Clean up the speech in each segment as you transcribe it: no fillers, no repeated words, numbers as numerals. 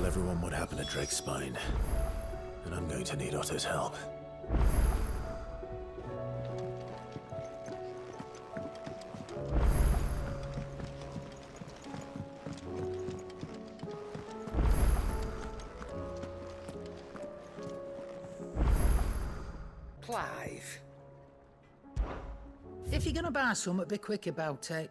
tell everyone what happened at Drake's Spine. And I'm going to need Otto's help. Clive. If you're gonna buy some, be quick about it.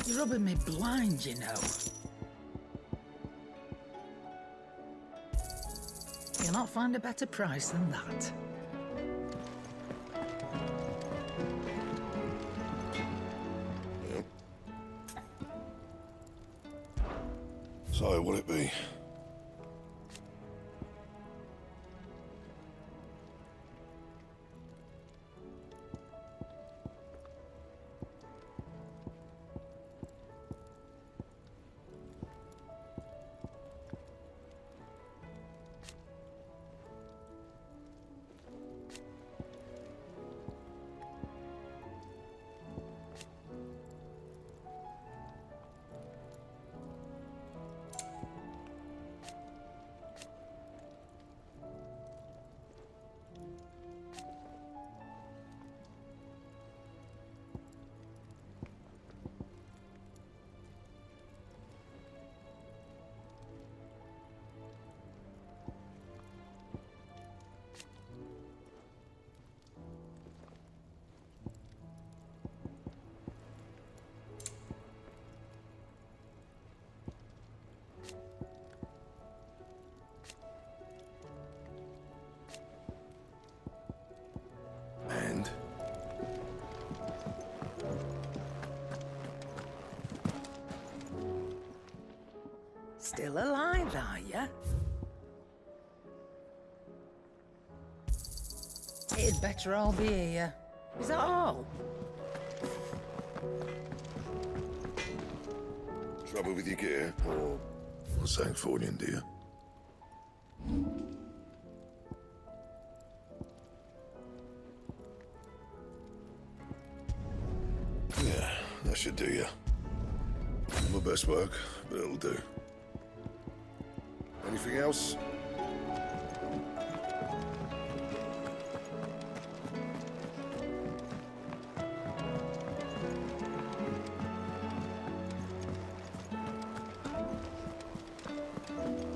You're rubbing me blind, you know. You'll not find a better price than that. Yep. So, what'll it be? And? Still alive, are ya? It'd better all be here. Is that all? Trouble with your gear, or Sancfordian, dear? Yeah, that should do you. My best work, but it'll do. Anything else?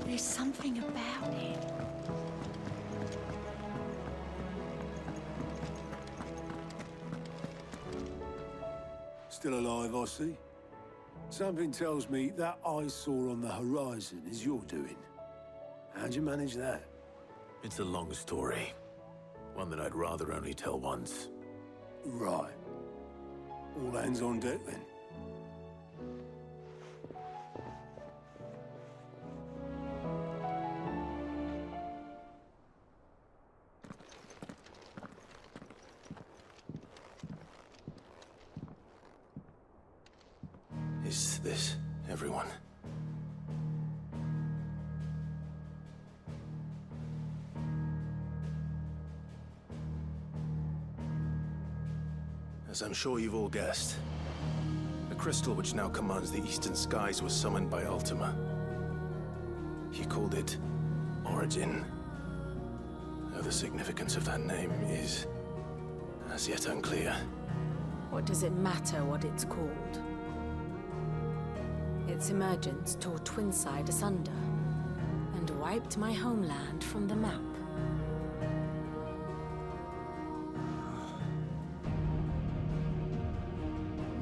There's something about it. Still alive, I see. Something tells me that eyesore on the horizon is your doing. How'd you manage that? It's a long story. One that I'd rather only tell once. Right. All hands on deck, then. Is this everyone? As I'm sure you've all guessed, the crystal which now commands the eastern skies was summoned by Ultima. He called it Origin. Though the significance of that name is as yet unclear. What does it matter what it's called? Its emergence tore Twinside asunder and wiped my homeland from the map.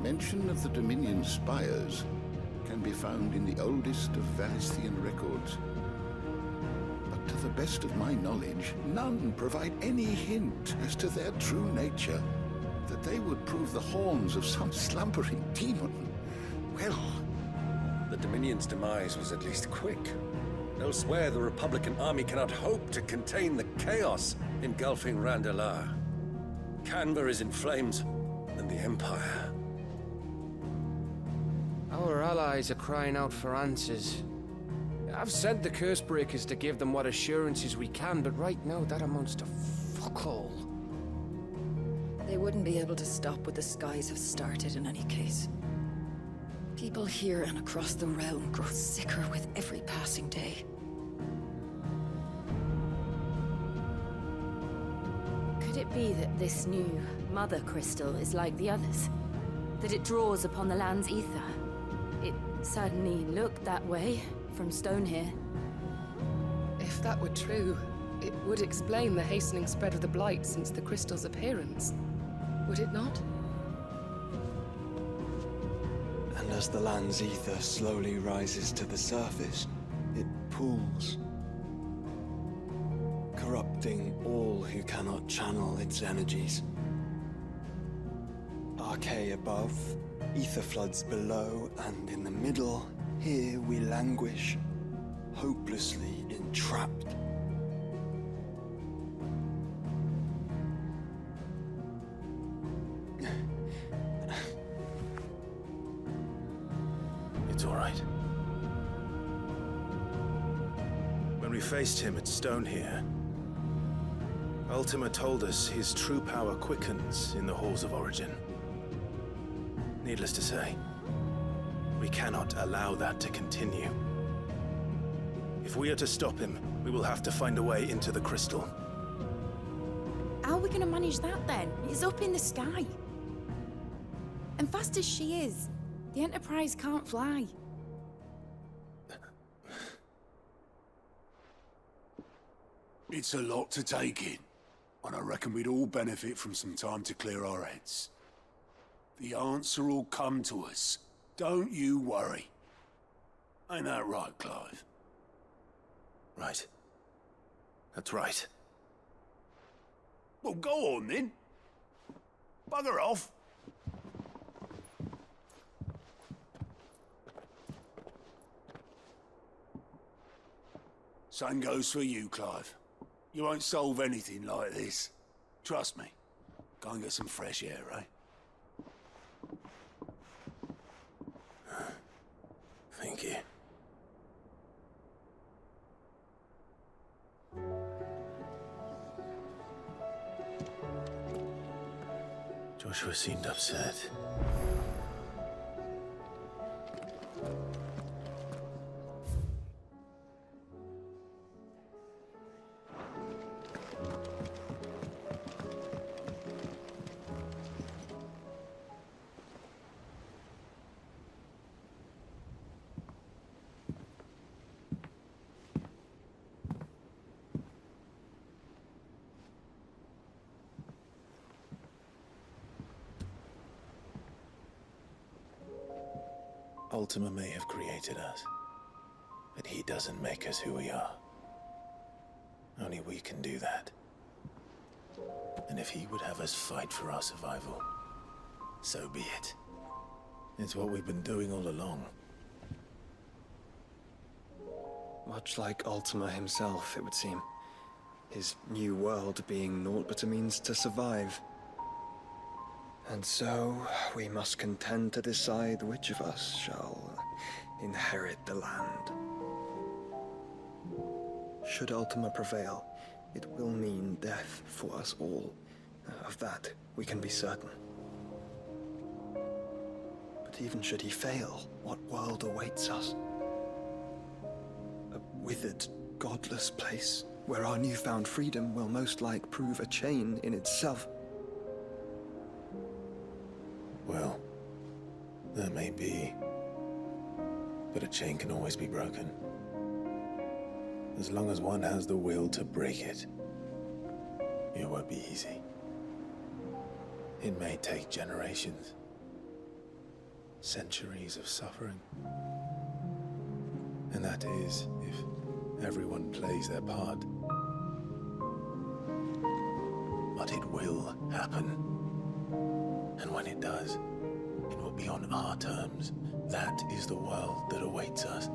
Mention of the Dominion spires can be found in the oldest of Valisthian records. But to the best of my knowledge, none provide any hint as to their true nature. That they would prove the horns of some slumbering demon. Well, The Dominion's demise was at least quick. Elsewhere, the Republican army cannot hope to contain the chaos engulfing Randalar. Canva is in flames, and the Empire. Our allies are crying out for answers. I've sent the Cursebreakers to give them what assurances we can, but right now that amounts to fuck all. They wouldn't be able to stop what the skies have started in any case. People here and across the realm grow sicker with every passing day. Could it be that this new Mother Crystal is like the others? That it draws upon the land's ether? It certainly looked that way from stone here. If that were true, it would explain the hastening spread of the Blight since the crystal's appearance. Would it not? And as the land's ether slowly rises to the surface, it pools, corrupting all who cannot channel its energies. Archay above, ether floods below, and in the middle, here we languish, hopelessly entrapped. It's all right. When we faced him at Stone here, Ultima told us his true power quickens in the halls of origin. Needless to say, we cannot allow that to continue. If we are to stop him, we will have to find a way into the crystal. How are we going to manage that then? It's up in the sky. And fast as she is, the Enterprise can't fly. It's a lot to take in, and I reckon we'd all benefit from some time to clear our heads. The answer will come to us. Don't you worry. Ain't that right, Clive? Right. That's right. Well, go on then. Bugger off. Same goes for you, Clive. You won't solve anything like this. Trust me. Go and get some fresh air, eh? Thank you. Joshua seemed upset. Ultima may have created us, but he doesn't make us who we are. Only we can do that. And if he would have us fight for our survival, so be it. It's what we've been doing all along. Much like Ultima himself, it would seem. His new world being naught but a means to survive. And so, we must contend to decide which of us shall inherit the land. Should Ultima prevail, it will mean death for us all. Of that, we can be certain. But even should he fail, what world awaits us? A withered, godless place, where our newfound freedom will most like prove a chain in itself. Well, that may be, but a chain can always be broken. As long as one has the will to break it, it won't be easy. It may take generations, centuries of suffering. And that is if everyone plays their part. But it will happen. And when it does, it will be on our terms. That is the world that awaits us.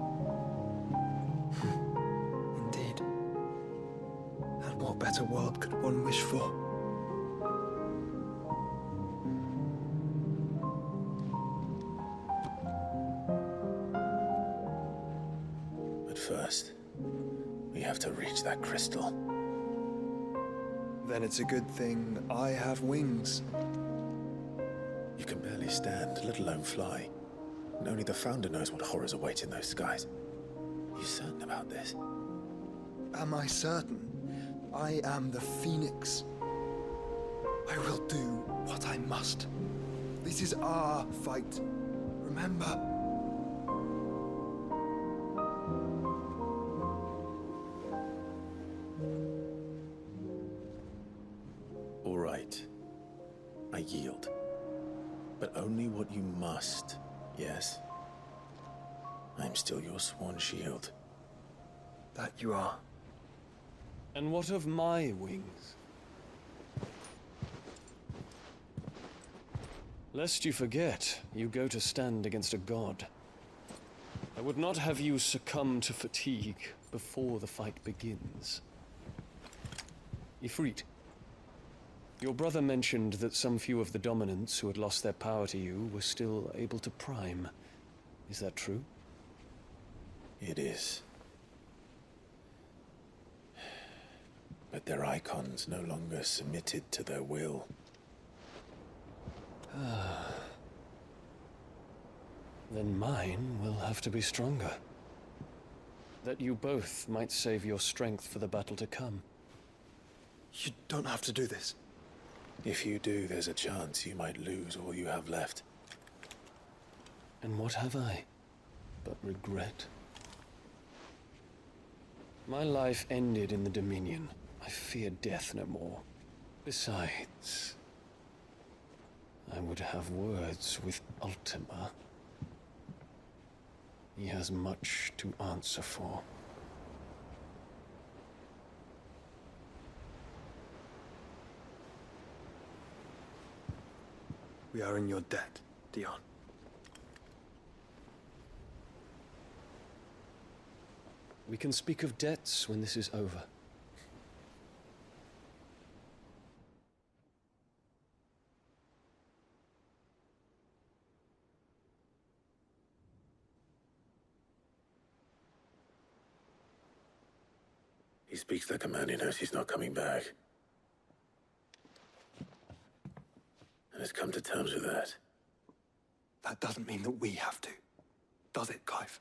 better world could one wish for? But first, we have to reach that crystal. Then it's a good thing I have wings. You can barely stand, let alone fly. And only the Founder knows what horrors await in those skies. Are you certain about this? Am I certain? I am the Phoenix. I will do what I must. This is our fight. Remember? All right. I yield. But only what you must, yes? I'm still your sworn shield. That you are. And what of my wings? Lest you forget, you go to stand against a god. I would not have you succumb to fatigue before the fight begins. Ifrit, your brother mentioned that some few of the dominants who had lost their power to you were still able to prime. Is that true? It is. But their icons no longer submitted to their will. Then mine will have to be stronger. That you both might save your strength for the battle to come. You don't have to do this. If you do, there's a chance you might lose all you have left. And what have I but regret? My life ended in the Dominion. I fear death no more. Besides, I would have words with Ultima. He has much to answer for. We are in your debt, Dion. We can speak of debts when this is over. He speaks like a man who knows he's not coming back. And has come to terms with that. That doesn't mean that we have to, does it, Clive?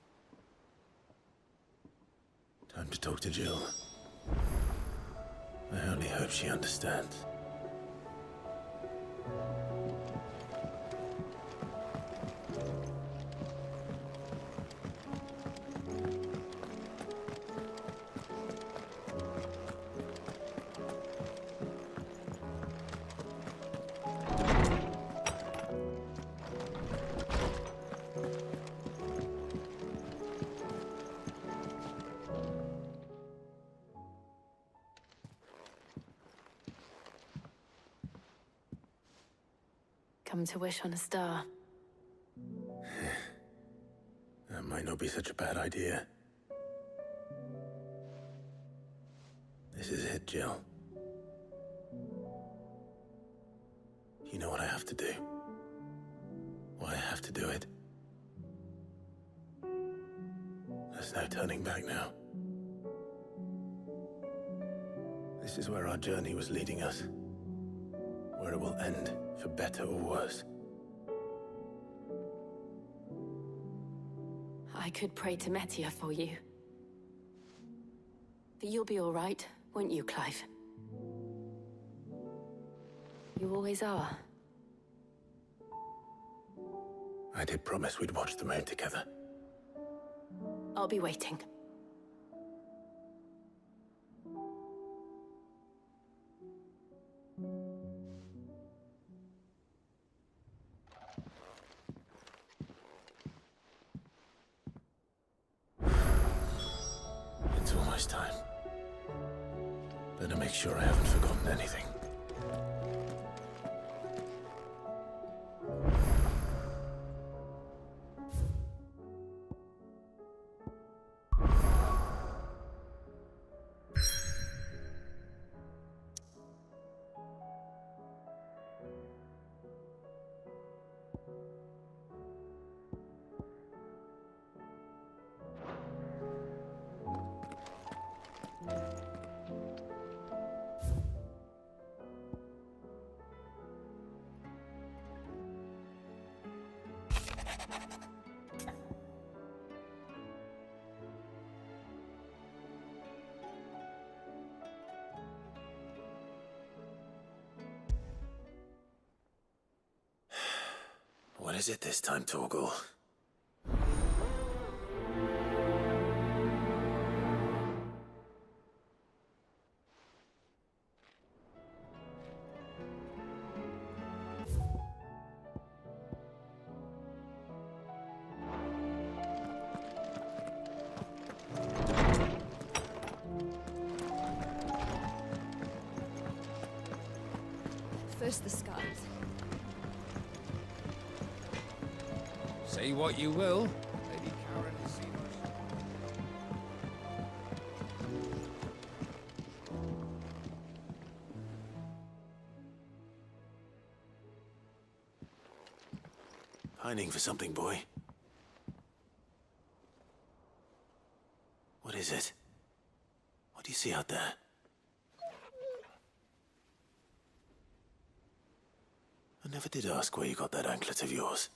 Time to talk to Jill. I only hope she understands. Come to wish on a star. That might not be such a bad idea. This is it, Jill. You know what I have to do. Why I have to do it. There's no turning back now. This is where our journey was leading us. Where it will end, for better or worse. I could pray to Metia for you. But you'll be all right, won't you, Clive? You always are. I did promise we'd watch the moon together. I'll be waiting. It's almost time. Better make sure I haven't forgotten anything. What is it this time, Torgal? First the skies. Say what you will. Lady Karen has seen us. Pining for something, boy. What is it? What do you see out there? I never did ask where you got that anklet of yours.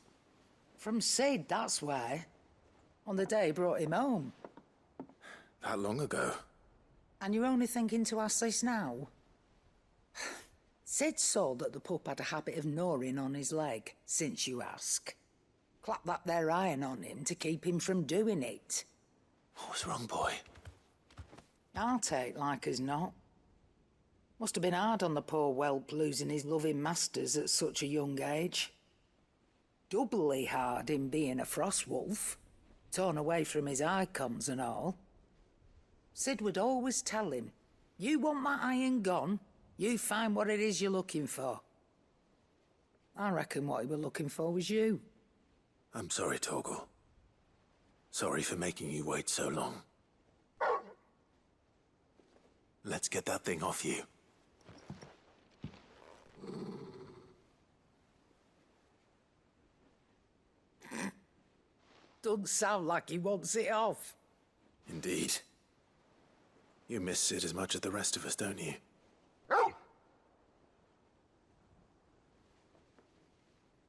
From Sid, that's why. On the day he brought him home. That long ago? And you're only thinking to ask this now? Sid saw that the pup had a habit of gnawing on his leg, since you ask. Clap that there iron on him to keep him from doing it. What was wrong, boy? I'll take like as not. Must have been hard on the poor whelp losing his loving masters at such a young age. Doubly hard in being a frost wolf, torn away from his icons and all. Sid would always tell him, you want my iron gone, you find what it is you're looking for. I reckon what he was looking for was you. I'm sorry, Torgal. Sorry for making you wait so long. Let's get that thing off you. Doesn't sound like he wants it off. Indeed. You miss Sid as much as the rest of us, don't you?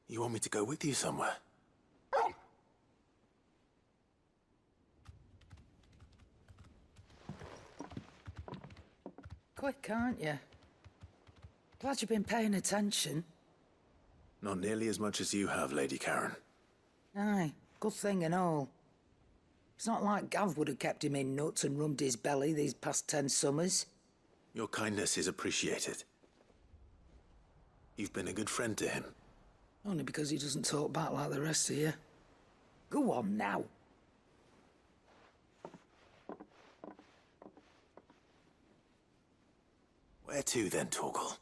You want me to go with you somewhere? Quick, aren't you? Glad you've been paying attention. Not nearly as much as you have, Lady Karen. Aye, good thing and all. It's not like Gav would have kept him in nuts and rubbed his belly these past 10 summers. Your kindness is appreciated. You've been a good friend to him. Only because he doesn't talk back like the rest of you. Go on now. Where to then, Torgal?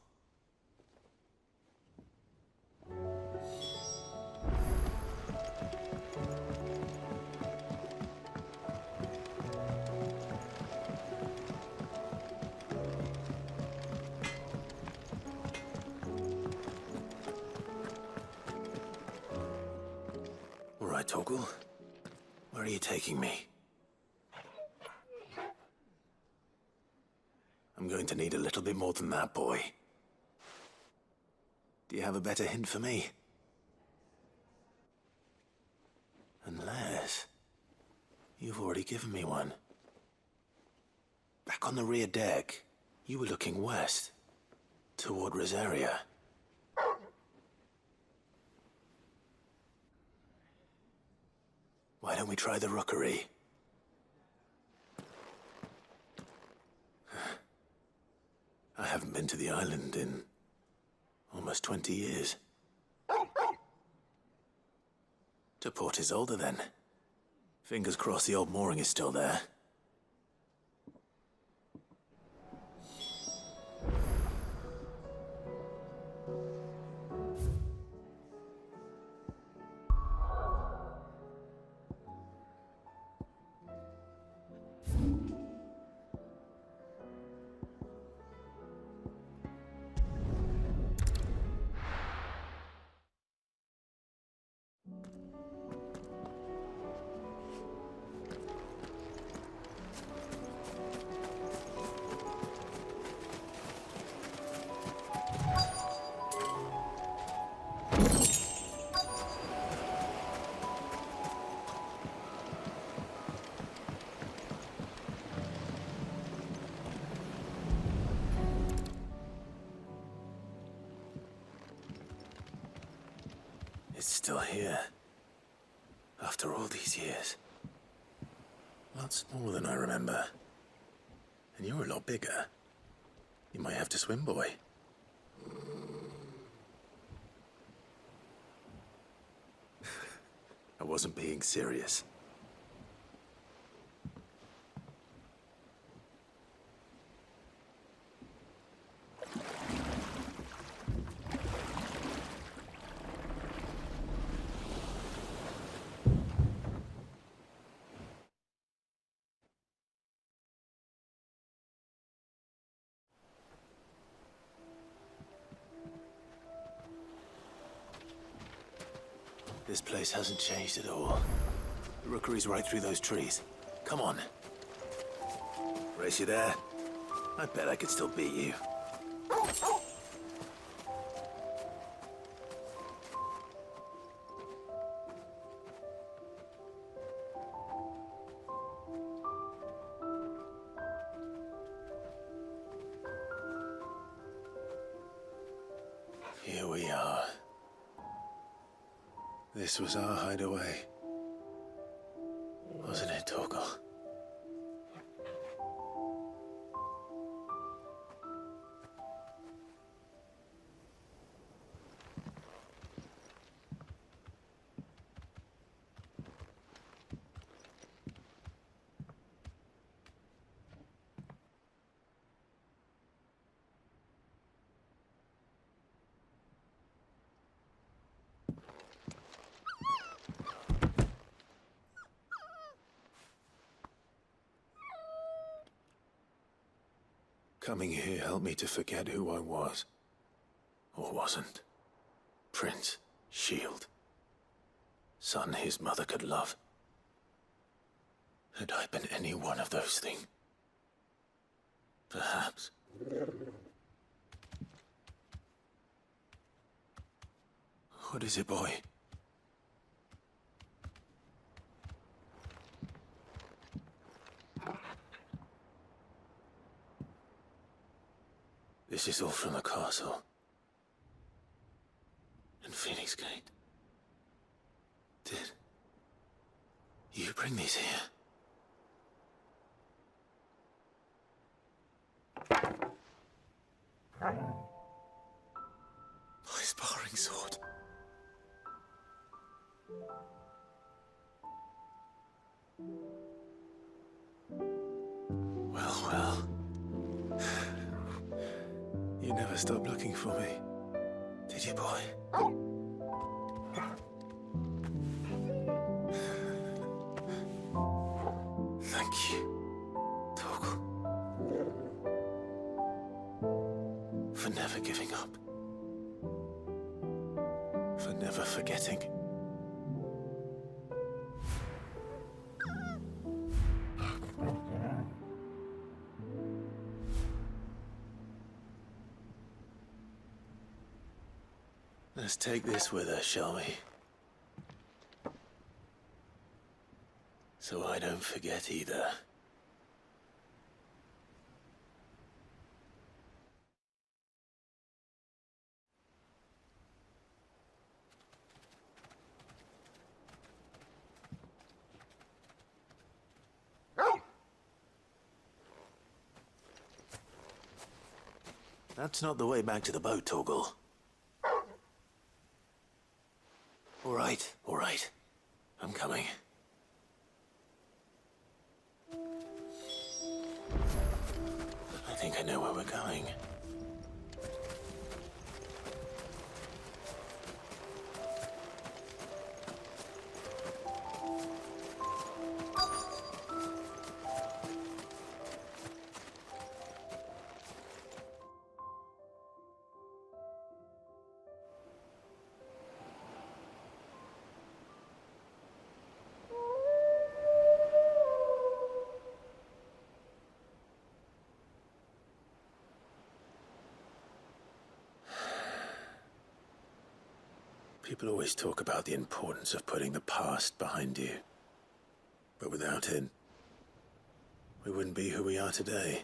All right, Torgal. Where are you taking me? I'm going to need a little bit more than that, boy. Do you have a better hint for me? Unless... you've already given me one. Back on the rear deck, you were looking west, toward Rosaria. Why don't we try the rookery? I haven't been to the island in almost 20 years. To Port Isolde, then. Fingers crossed the old mooring is still there. It's still here. After all these years. Lots more than I remember. And you're a lot bigger. You might have to swim, boy. I wasn't being serious. This place hasn't changed at all. The rookery's right through those trees. Come on. Race you there? I bet I could still beat you. Here we are. This was our hideaway. Wasn't it, Torgal? Coming here helped me to forget who I was. Or wasn't. Prince, shield. Son his mother could love. Had I been any one of those things? Perhaps. What is it, boy? This is all from the castle. And Phoenix Gate. Did you bring these here? My sparring sword. Well. You never stopped looking for me, did you, boy? Thank you, Torgal. For never giving up. For never forgetting. Let's take this with us, shall we? So I don't forget either. That's not the way back to the boat, Torgal. All right. I'm coming. I think I know where we're going. People always talk about the importance of putting the past behind you. But without it, we wouldn't be who we are today.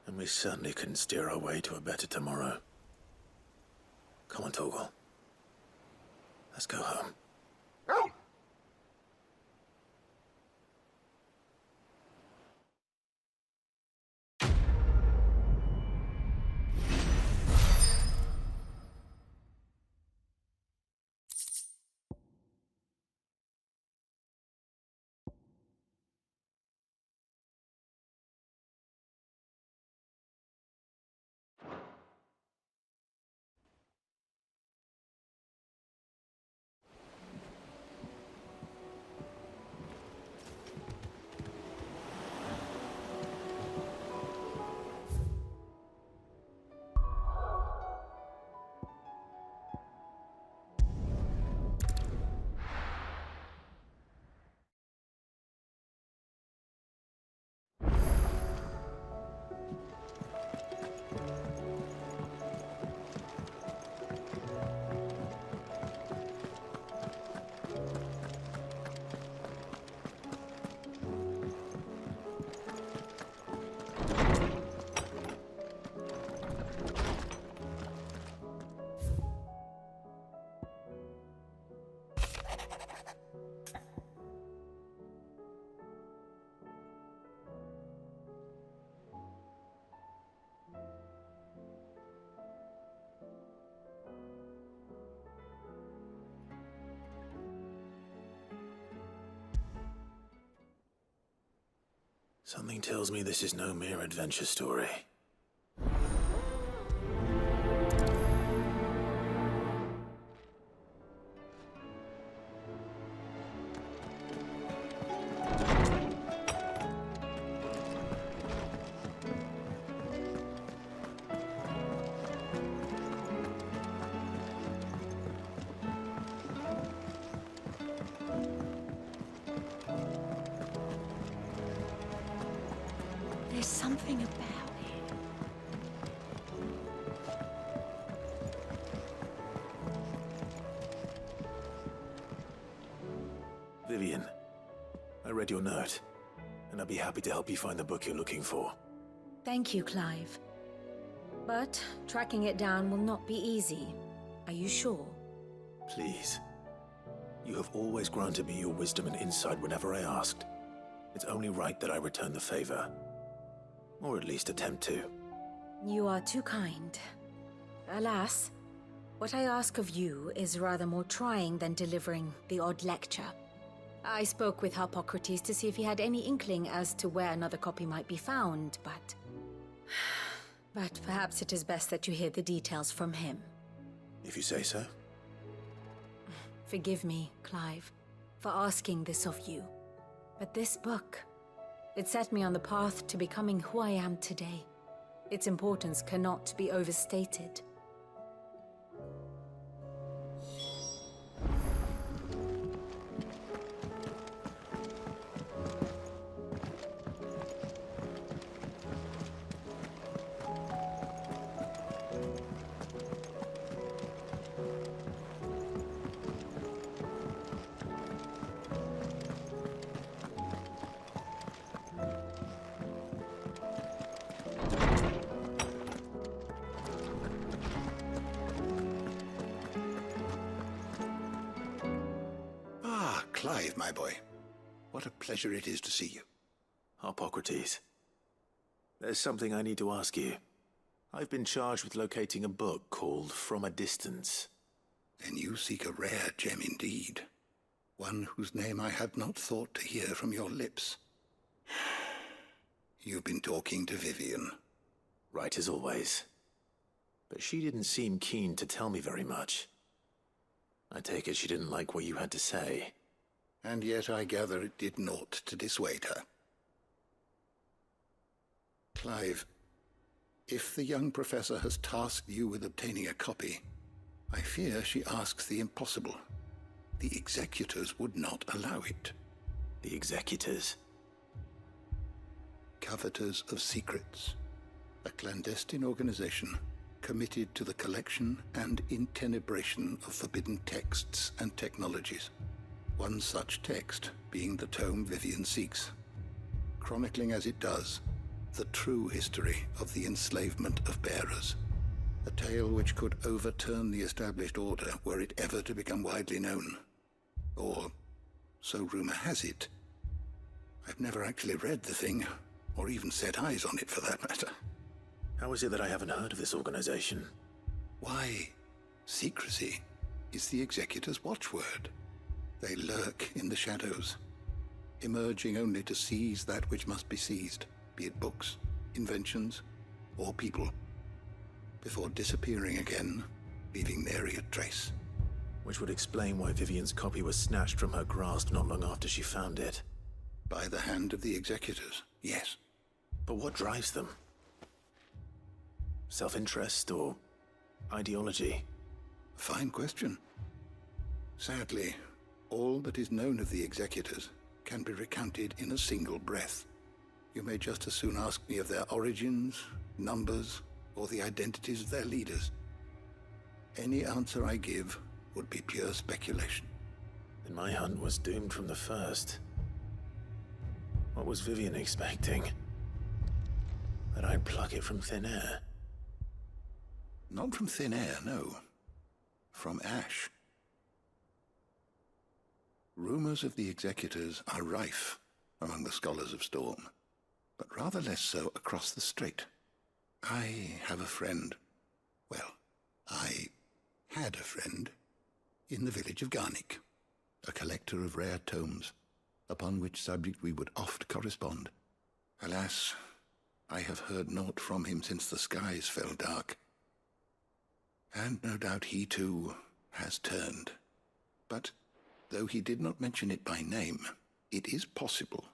And we certainly couldn't steer our way to a better tomorrow. Come on, Torgal. Let's go home. Something tells me this is no mere adventure story. There's something about it. Vivian, I read your note, and I'd be happy to help you find the book you're looking for. Thank you, Clive. But tracking it down will not be easy. Are you sure? Please. You have always granted me your wisdom and insight whenever I asked. It's only right that I return the favor. Or at least attempt to. You are too kind. Alas, what I ask of you is rather more trying than delivering the odd lecture. I spoke with Harpocrates to see if he had any inkling as to where another copy might be found, but... But perhaps it is best that you hear the details from him. If you say so. Forgive me, Clive, for asking this of you. But this book, it set me on the path to becoming who I am today. Its importance cannot be overstated. Clive, my boy. What a pleasure it is to see you. Harpocrates. There's something I need to ask you. I've been charged with locating a book called From a Distance. Then you seek a rare gem indeed. One whose name I had not thought to hear from your lips. You've been talking to Vivian. Right as always. But she didn't seem keen to tell me very much. I take it she didn't like what you had to say. And yet I gather it did naught to dissuade her. Clive, if the young professor has tasked you with obtaining a copy, I fear she asks the impossible. The executors would not allow it. The executors? Coveters of Secrets, a clandestine organization committed to the collection and intenebration of forbidden texts and technologies. One such text being the tome Vivian seeks, chronicling as it does the true history of the enslavement of bearers, A tale which could overturn the established order were it ever to become widely known. Or so rumor has it. I've never actually read the thing, or even set eyes on it for that matter. How is it that I haven't heard of this organization? Why, secrecy is the Executor's watchword. They lurk in the shadows, emerging only to seize that which must be seized, be it books, inventions, or people, before disappearing again, leaving nary a trace. Which would explain why Vivian's copy was snatched from her grasp not long after she found it. By the hand of the Executors, yes. But what drives them? Self-interest or ideology? Fine question. Sadly, all that is known of the Executors can be recounted in a single breath. You may just as soon ask me of their origins, numbers, or the identities of their leaders. Any answer I give would be pure speculation. Then my hunt was doomed from the first. What was Vivian expecting? That I'd pluck it from thin air? Not from thin air, no. From ash. Rumors of the Executors are rife among the scholars of Storm, but rather less so across the Strait. I have a friend. Well, I had a friend in the village of Garnick, a collector of rare tomes, upon which subject we would oft correspond. Alas, I have heard naught from him since the skies fell dark. And no doubt he too has turned. But though he did not mention it by name, it is possible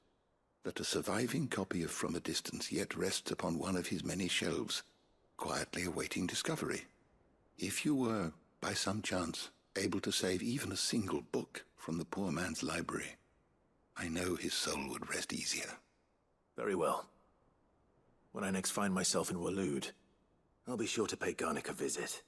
that a surviving copy of From a Distance yet rests upon one of his many shelves, quietly awaiting discovery. If you were, by some chance, able to save even a single book from the poor man's library, I know his soul would rest easier. Very well. When I next find myself in Waloed, I'll be sure to pay Garnick a visit.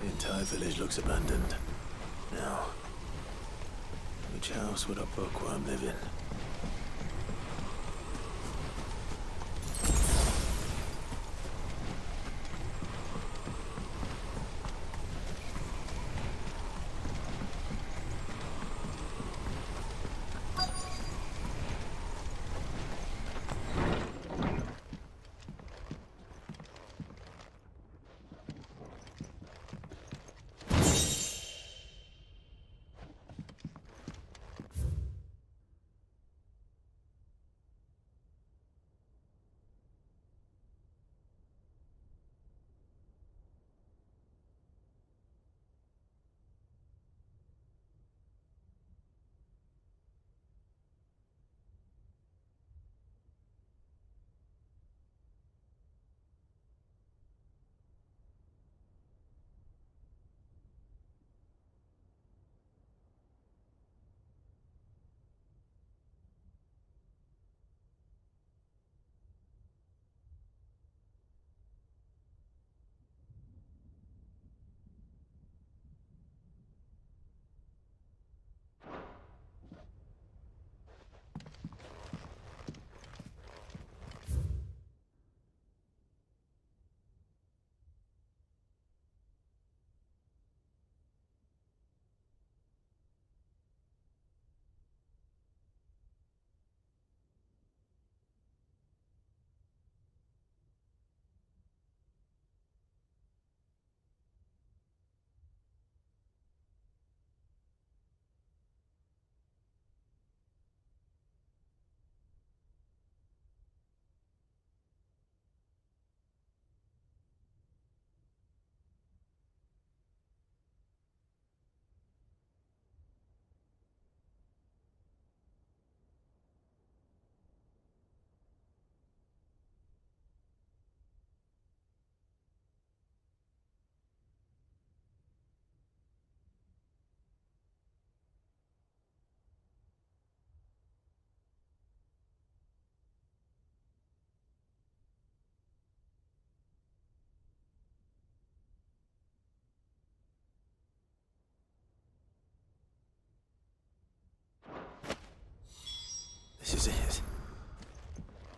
The entire village looks abandoned. Now, which house would a bookworm live in?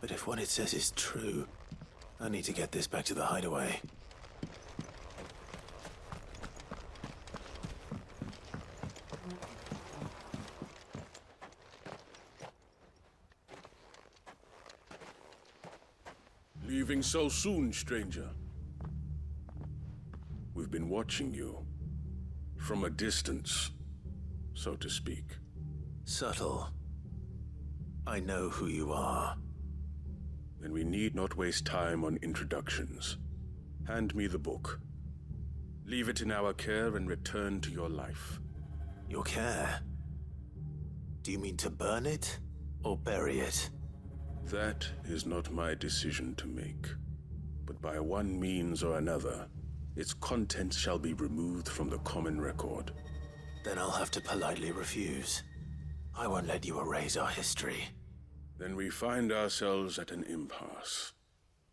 But if what it says is true, I need to get this back to the hideaway. Leaving so soon, stranger? We've been watching you. From a distance, so to speak. Subtle. I know who you are. Then we need not waste time on introductions. Hand me the book. Leave it in our care and return to your life. Your care? Do you mean to burn it or bury it? That is not my decision to make. But by one means or another, its contents shall be removed from the common record. Then I'll have to politely refuse. I won't let you erase our history. Then we find ourselves at an impasse.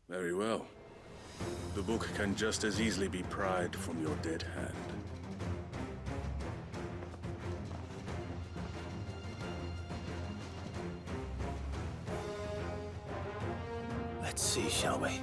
Very well. The book can just as easily be pried from your dead hand. Let's see, shall we?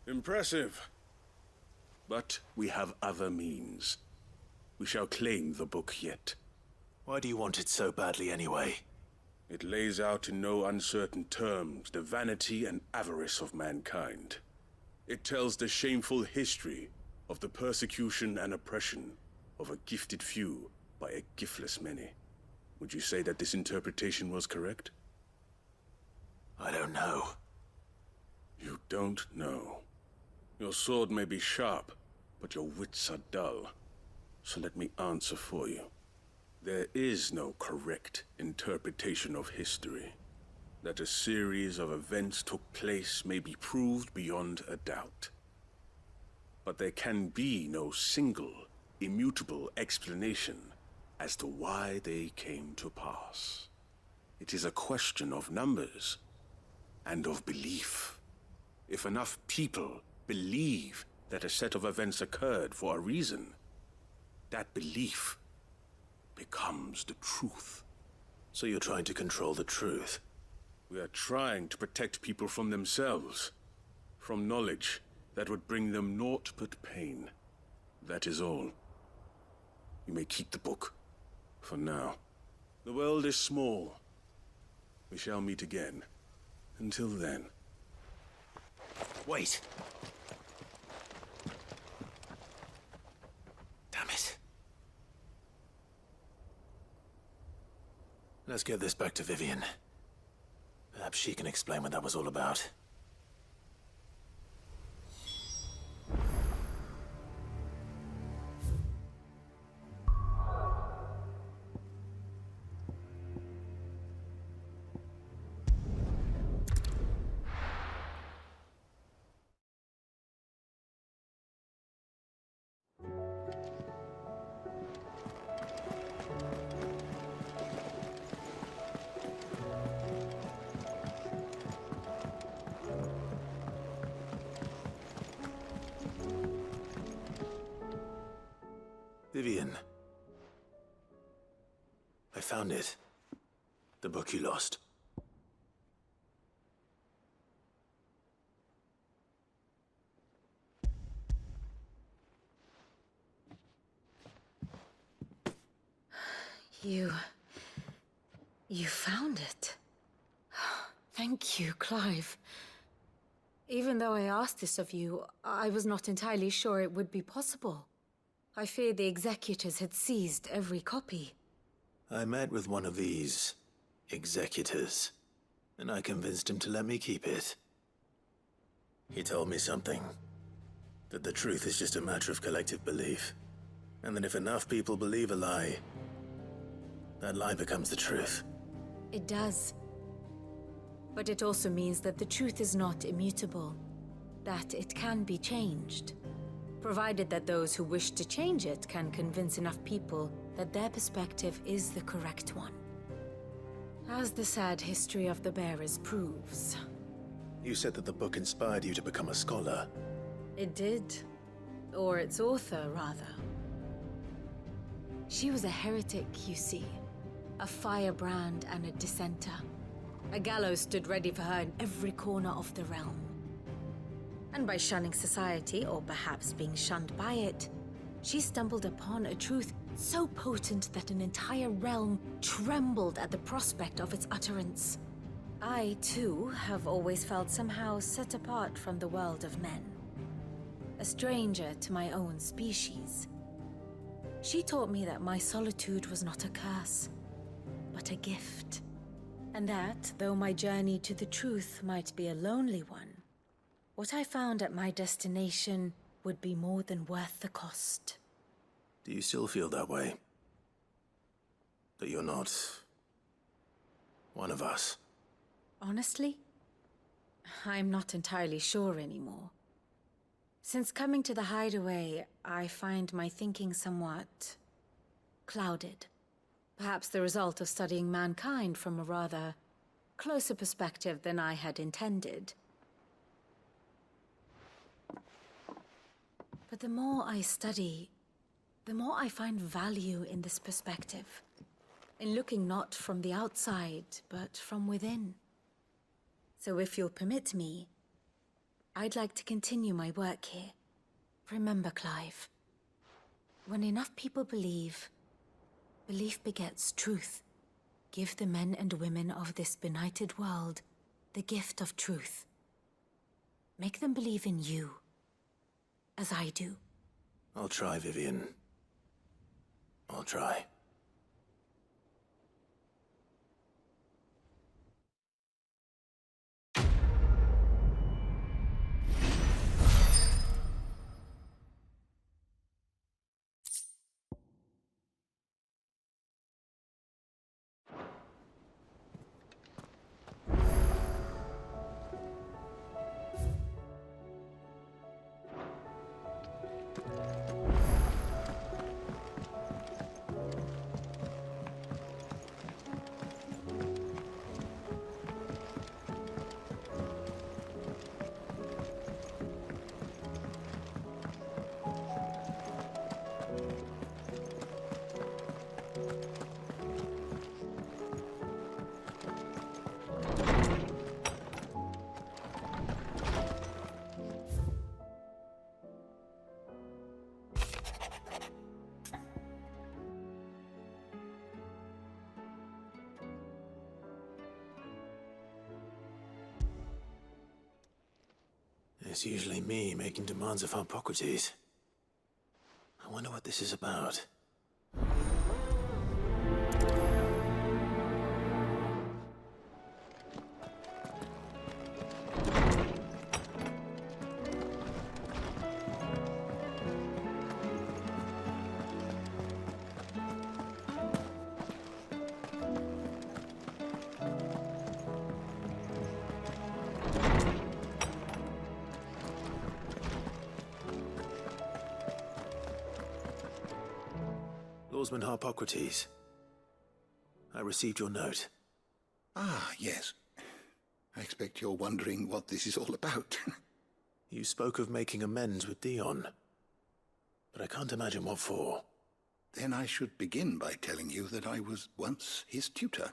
Impressive. But we have other means. We shall claim the book yet. Why do you want it so badly anyway? It lays out in no uncertain terms the vanity and avarice of mankind. It tells the shameful history of the persecution and oppression of a gifted few by a giftless many. Would you say that this interpretation was correct? I don't know. You don't know. Your sword may be sharp, but your wits are dull. So let me answer for you. There is no correct interpretation of history. That a series of events took place may be proved beyond a doubt. But there can be no single, immutable explanation as to why they came to pass. It is a question of numbers and of belief. If enough people believe that a set of events occurred for a reason, that belief becomes the truth. So you're trying to control the truth? We are trying to protect people from themselves, from knowledge that would bring them naught but pain. That is all. You may keep the book, for now. The world is small. We shall meet again. Until then. Wait! Damn it. Let's get this back to Vivian. Perhaps she can explain what that was all about. Vivian. I found it. The book you lost. You found it. Thank you, Clive. Even though I asked this of you, I was not entirely sure it would be possible. I feared the executors had seized every copy. I met with one of these executors, and I convinced him to let me keep it. He told me something. That the truth is just a matter of collective belief. And that if enough people believe a lie, that lie becomes the truth. It does. But it also means that the truth is not immutable. That it can be changed. Provided that those who wish to change it can convince enough people that their perspective is the correct one. As the sad history of the bearers proves. You said that the book inspired you to become a scholar. It did. Or its author, rather. She was a heretic, you see. A firebrand and a dissenter. A gallows stood ready for her in every corner of the realm. And by shunning society, or perhaps being shunned by it, she stumbled upon a truth so potent that an entire realm trembled at the prospect of its utterance. I, too, have always felt somehow set apart from the world of men. A stranger to my own species. She taught me that my solitude was not a curse, but a gift. And that, though my journey to the truth might be a lonely one, what I found at my destination would be more than worth the cost. Do you still feel that way? That you're not one of us? Honestly, I'm not entirely sure anymore. Since coming to the hideaway, I find my thinking somewhat clouded. Perhaps the result of studying mankind from a rather closer perspective than I had intended. But the more I study, the more I find value in this perspective. In looking not from the outside, but from within. So if you'll permit me, I'd like to continue my work here. Remember, Clive, when enough people believe, belief begets truth. Give the men and women of this benighted world the gift of truth. Make them believe in you, as I do. I'll try, Vivian. I'll try. It's usually me making demands of Hippocrates. I wonder what this is about. Lawsman Hippocrates. I received your note. Ah, yes. I expect you're wondering what this is all about. You spoke of making amends with Dion, but I can't imagine what for. Then I should begin by telling you that I was once his tutor.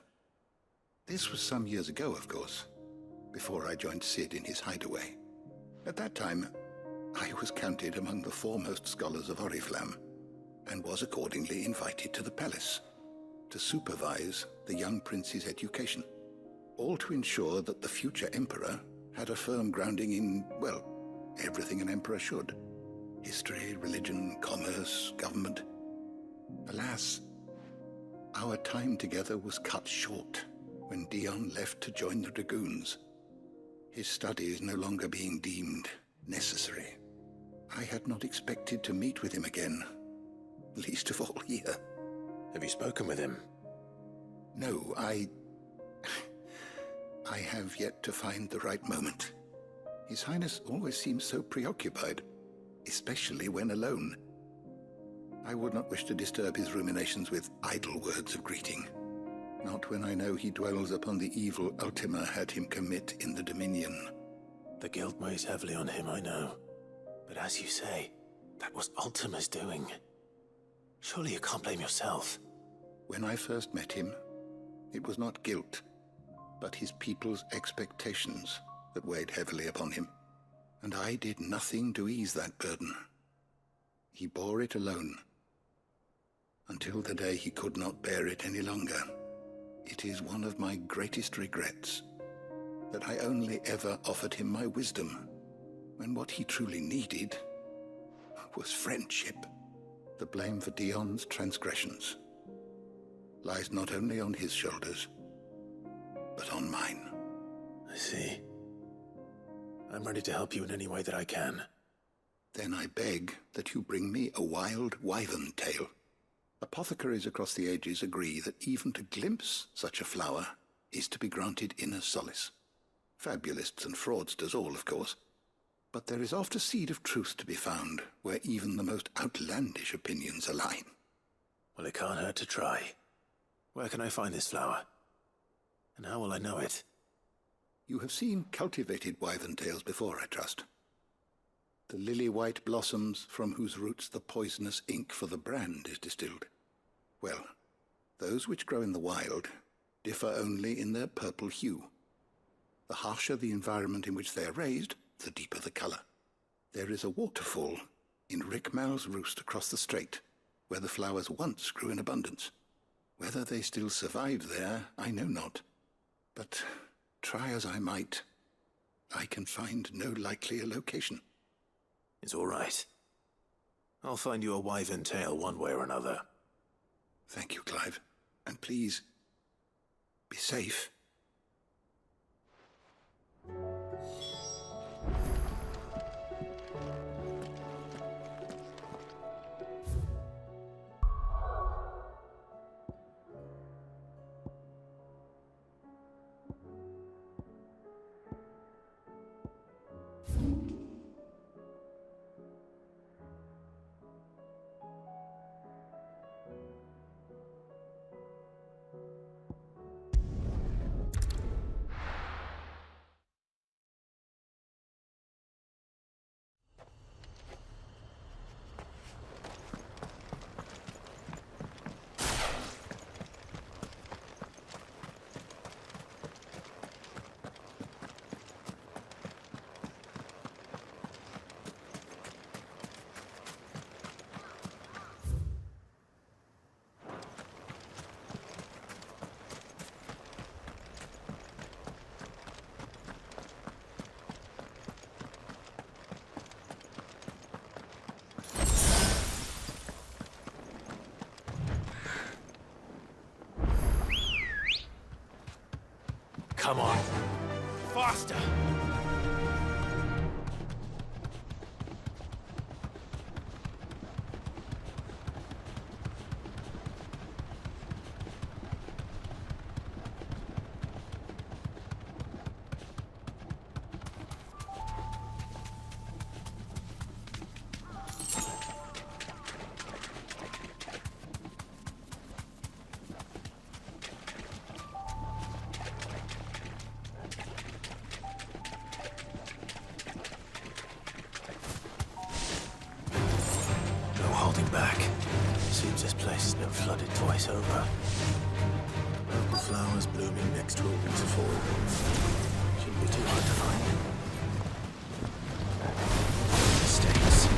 This was some years ago, of course, before I joined Sid in his hideaway. At that time, I was counted among the foremost scholars of Oriflamme, and was accordingly invited to the palace to supervise the young prince's education, all to ensure that the future emperor had a firm grounding in, well, everything an emperor should. History, religion, commerce, government. Alas, our time together was cut short when Dion left to join the Dragoons, his studies no longer being deemed necessary. I had not expected to meet with him again, least of all here. Have you spoken with him? No, I have yet to find the right moment. His Highness always seems so preoccupied, especially when alone. I would not wish to disturb his ruminations with idle words of greeting, not when I know he dwells upon the evil Ultima had him commit in the Dominion. The guilt weighs heavily on him, I know. But as you say, that was Ultima's doing. Surely you can't blame yourself. When I first met him, it was not guilt, but his people's expectations that weighed heavily upon him, and I did nothing to ease that burden. He bore it alone, until the day he could not bear it any longer. It is one of my greatest regrets that I only ever offered him my wisdom, when what he truly needed was friendship. The blame for Dion's transgressions lies not only on his shoulders, but on mine. I see. I'm ready to help you in any way that I can. Then I beg that you bring me a wild wyvern tail. Apothecaries across the ages agree that even to glimpse such a flower is to be granted inner solace. Fabulists and fraudsters all, of course. But there is oft a seed of truth to be found where even the most outlandish opinions align. Well, it can't hurt to try. Where can I find this flower? And how will I know it? You have seen cultivated wyvern tails before, I trust. The lily-white blossoms from whose roots the poisonous ink for the brand is distilled. Well, those which grow in the wild differ only in their purple hue. The harsher the environment in which they are raised, the deeper the color. There is a waterfall in Rickmal's roost across the strait, where the flowers once grew in abundance. Whether they still survive there, I know not. But try as I might, I can find no likelier location. It's all right. I'll find you a wyvern tail one way or another. Thank you, Clive. And please, be safe. Come on. Faster! been flooded twice over. Purple flowers blooming next to a waterfall. Shouldn't be too hard to find. Mistakes.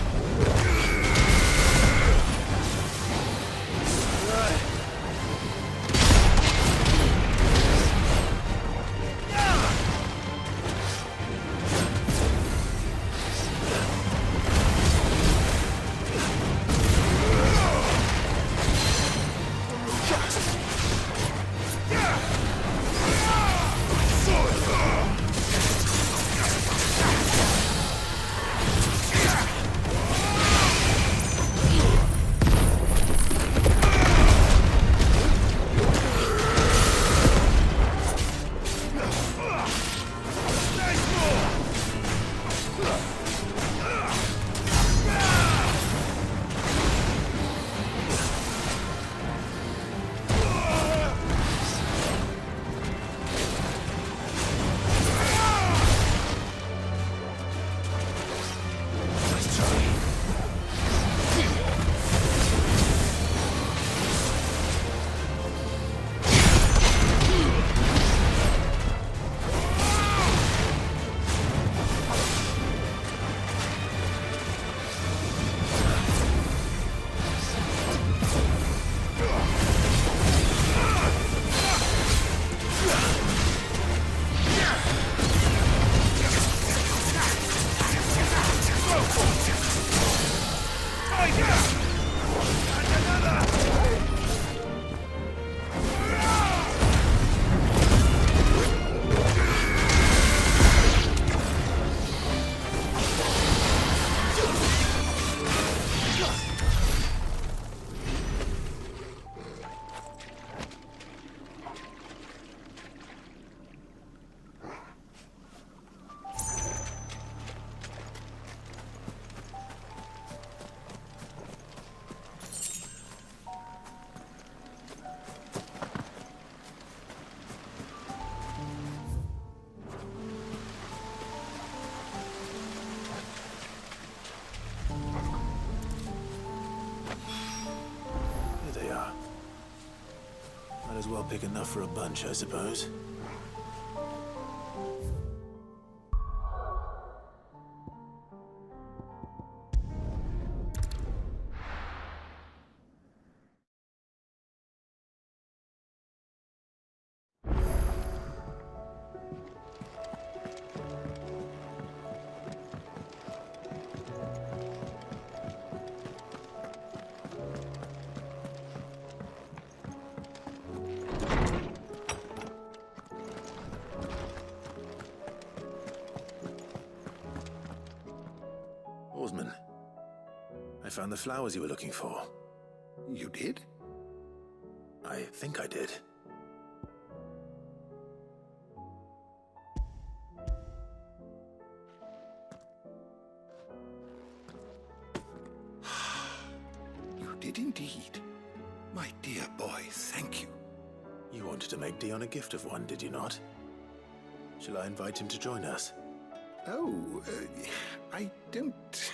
Might as well pick enough for a bunch, I suppose. Oarsman, I found the flowers you were looking for. You did? I think I did. You did indeed. My dear boy, thank you. You wanted to make Dion a gift of one, did you not? Shall I invite him to join us? Oh, I don't...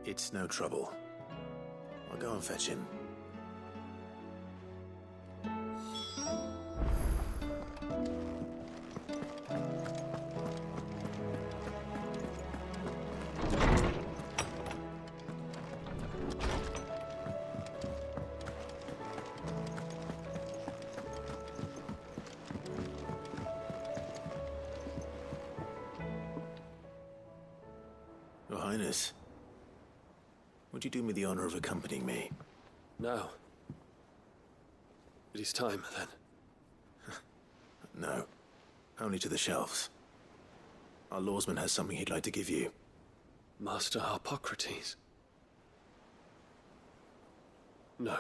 It's no trouble. I'll go and fetch him. Your Highness, would you do me the honor of accompanying me? Now. It is time, then. No. Only to the shelves. Our lawsman has something he'd like to give you. Master Harpocrates. No.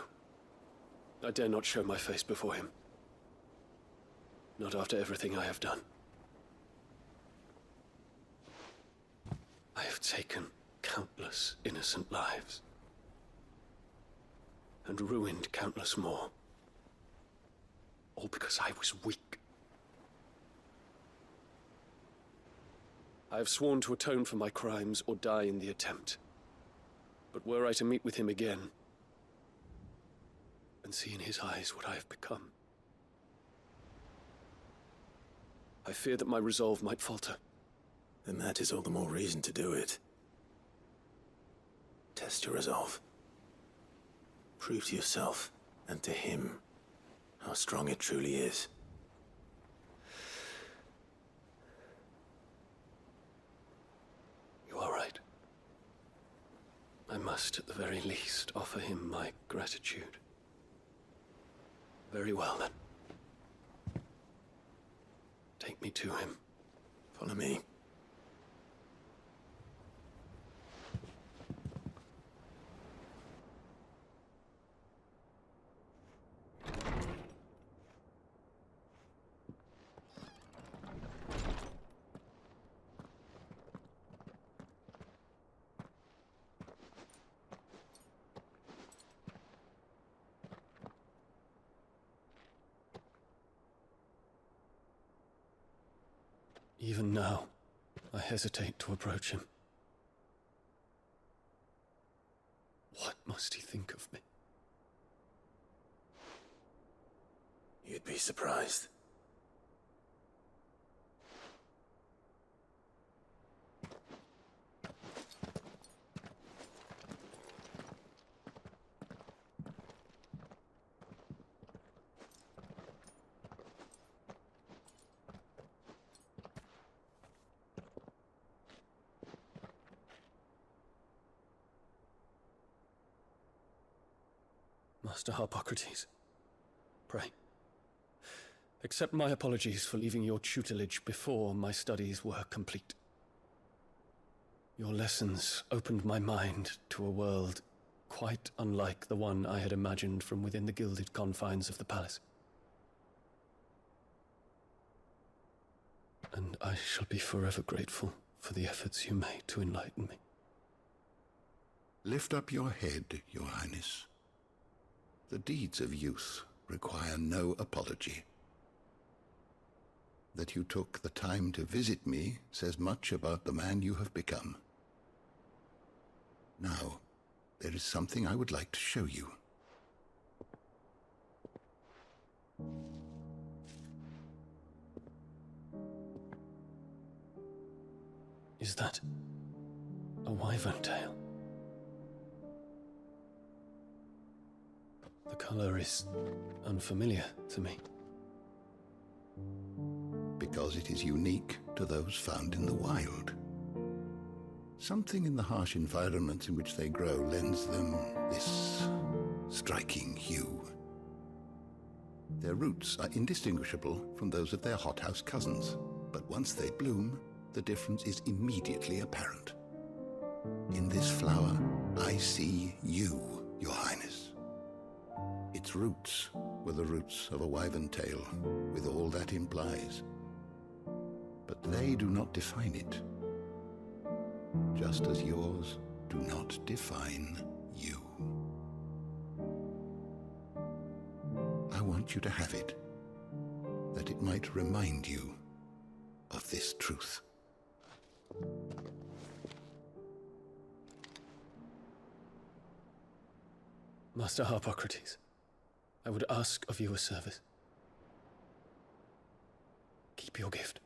I dare not show my face before him. Not after everything I have done. I have taken countless innocent lives. And ruined countless more. All because I was weak. I have sworn to atone for my crimes or die in the attempt. But were I to meet with him again, and see in his eyes what I have become. I fear that my resolve might falter. Then that is all the more reason to do it. Test your resolve. Prove to yourself, and to him, how strong it truly is. You are right. I must, at the very least, offer him my gratitude. Very well, then. Take me to him. Follow me. Even now, I hesitate to approach him. What must he think of me? You'd be surprised. Master Harpocrates, pray, accept my apologies for leaving your tutelage before my studies were complete. Your lessons opened my mind to a world quite unlike the one I had imagined from within the gilded confines of the palace. And I shall be forever grateful for the efforts you made to enlighten me. Lift up your head, Your Highness. The deeds of youth require no apology. That you took the time to visit me says much about the man you have become. Now, there is something I would like to show you. Is that a wyvern tail? The color is unfamiliar to me. Because it is unique to those found in the wild. Something in the harsh environment in which they grow lends them this striking hue. Their roots are indistinguishable from those of their hothouse cousins, but once they bloom, the difference is immediately apparent. In this flower, I see you, Your Highness. Its roots were the roots of a wyvern tail, with all that implies. But they do not define it, just as yours do not define you. I want you to have it, that it might remind you of this truth. Master Harpocrates, I would ask of you a service. Keep your gift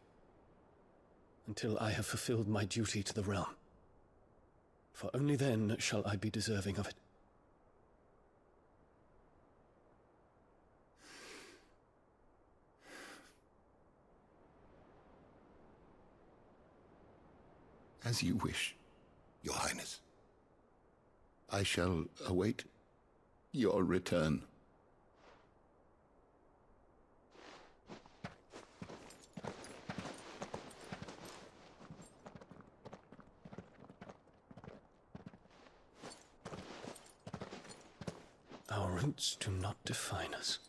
until I have fulfilled my duty to the realm, for only then shall I be deserving of it. As you wish, Your Highness. I shall await your return. Our roots do not define us.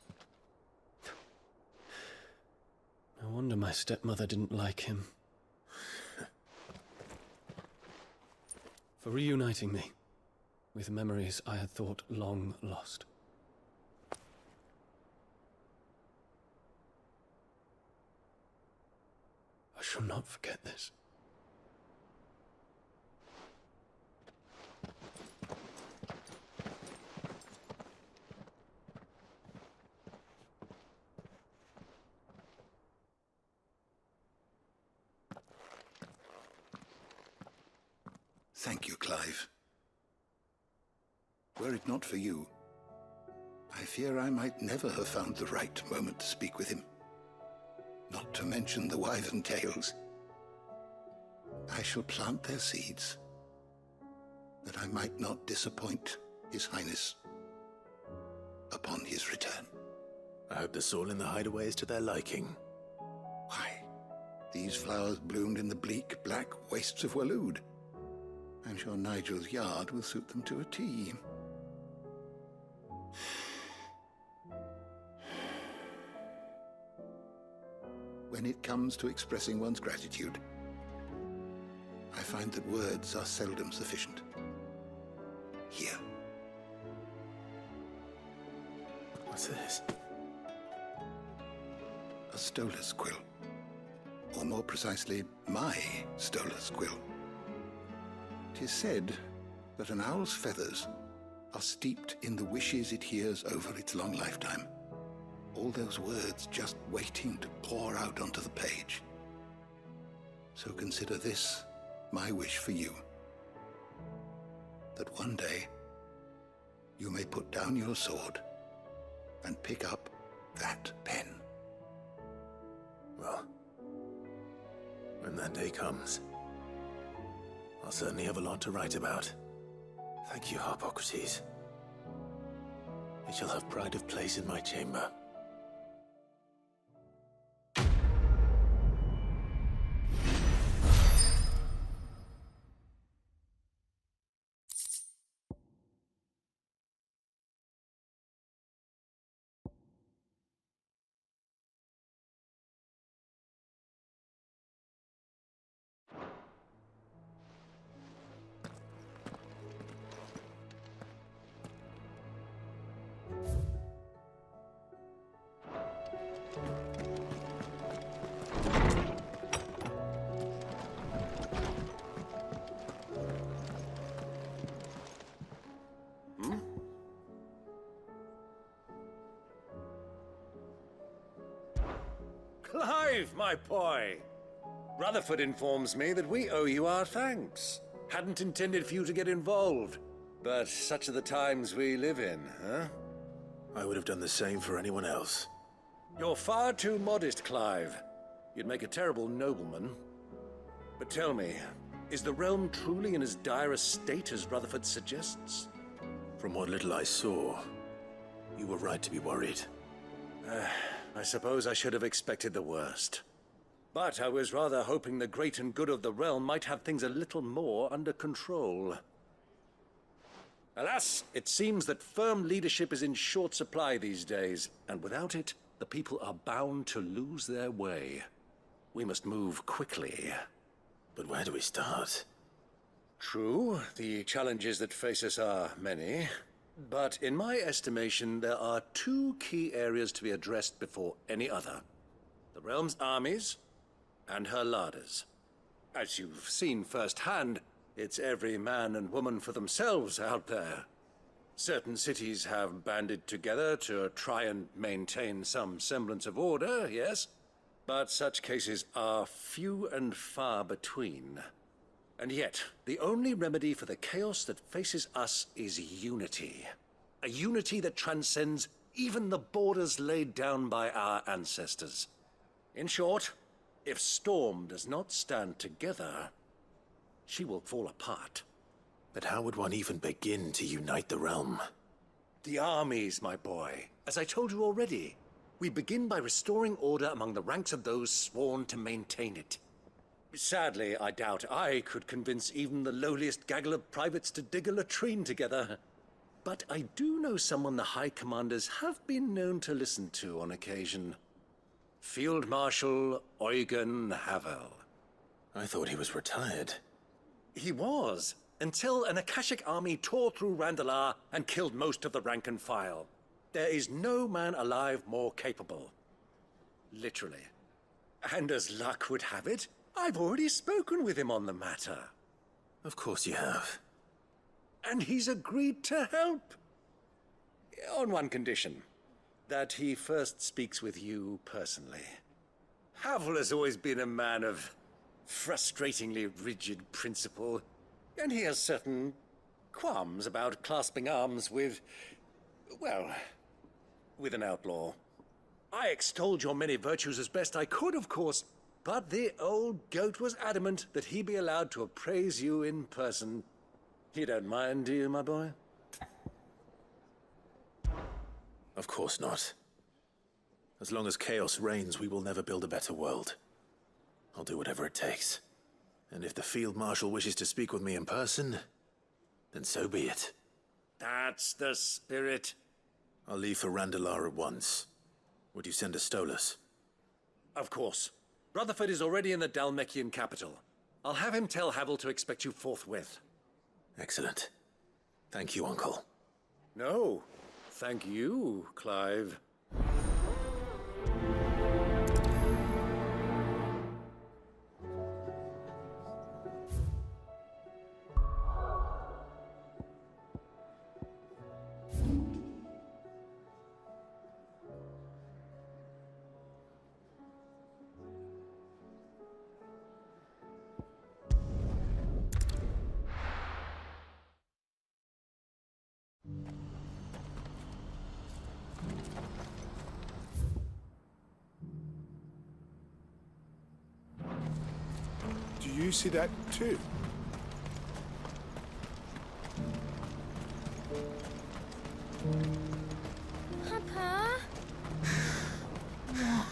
No wonder my stepmother didn't like him. For reuniting me with memories I had thought long lost. I shall not forget this. Thank you, Clive. Were it not for you, I fear I might never have found the right moment to speak with him. Not to mention the wyvern tales. I shall plant their seeds, that I might not disappoint His Highness upon his return. I hope the soil in the hideaway is to their liking. Why, these flowers bloomed in the bleak, black wastes of Waloed. I'm sure Nigel's yard will suit them to a T. When it comes to expressing one's gratitude, I find that words are seldom sufficient. Here. What's this? A stolas quill. Or more precisely, my stolas quill. 'Tis said that an owl's feathers are steeped in the wishes it hears over its long lifetime. All those words just waiting to pour out onto the page. So consider this my wish for you. That one day you may put down your sword and pick up that pen. Well, when that day comes, I'll certainly have a lot to write about. Thank you, Harpocrates. It shall have pride of place in my chamber. Clive, my boy! Rutherford informs me that we owe you our thanks. Hadn't intended for you to get involved, but such are the times we live in, huh? I would have done the same for anyone else. You're far too modest, Clive. You'd make a terrible nobleman. But tell me, is the realm truly in as dire a state as Rutherford suggests? From what little I saw, you were right to be worried. I suppose I should have expected the worst. But I was rather hoping the great and good of the realm might have things a little more under control. Alas, it seems that firm leadership is in short supply these days, and without it, the people are bound to lose their way. We must move quickly. But where do we start? True, the challenges that face us are many. But in my estimation, there are two key areas to be addressed before any other. The realm's armies and her larders. As you've seen firsthand, it's every man and woman for themselves out there. Certain cities have banded together to try and maintain some semblance of order, yes? But such cases are few and far between. And yet, the only remedy for the chaos that faces us is unity. A unity that transcends even the borders laid down by our ancestors. In short, if Storm does not stand together, she will fall apart. But how would one even begin to unite the realm? The armies, my boy. As I told you already, we begin by restoring order among the ranks of those sworn to maintain it. Sadly, I doubt I could convince even the lowliest gaggle of privates to dig a latrine together. But I do know someone the High Commanders have been known to listen to on occasion. Field Marshal Eugen Havel. I thought he was retired. He was, until an Akashic army tore through Randalar and killed most of the rank and file. There is no man alive more capable. Literally. And as luck would have it, I've already spoken with him on the matter. Of course you have. And he's agreed to help. On one condition. That he first speaks with you personally. Havel has always been a man of frustratingly rigid principle. And he has certain qualms about clasping arms with, well, with an outlaw. I extolled your many virtues as best I could, of course, but the old goat was adamant that he be allowed to appraise you in person. You don't mind, do you, my boy? Of course not. As long as chaos reigns, we will never build a better world. I'll do whatever it takes. And if the Field Marshal wishes to speak with me in person, then so be it. That's the spirit. I'll leave for Randalar at once. Would you send a Stolas? Of course. Rutherford is already in the Dalmekian capital. I'll have him tell Havel to expect you forthwith. Excellent. Thank you, Uncle. No, thank you, Clive. Do you see that too? Papa? What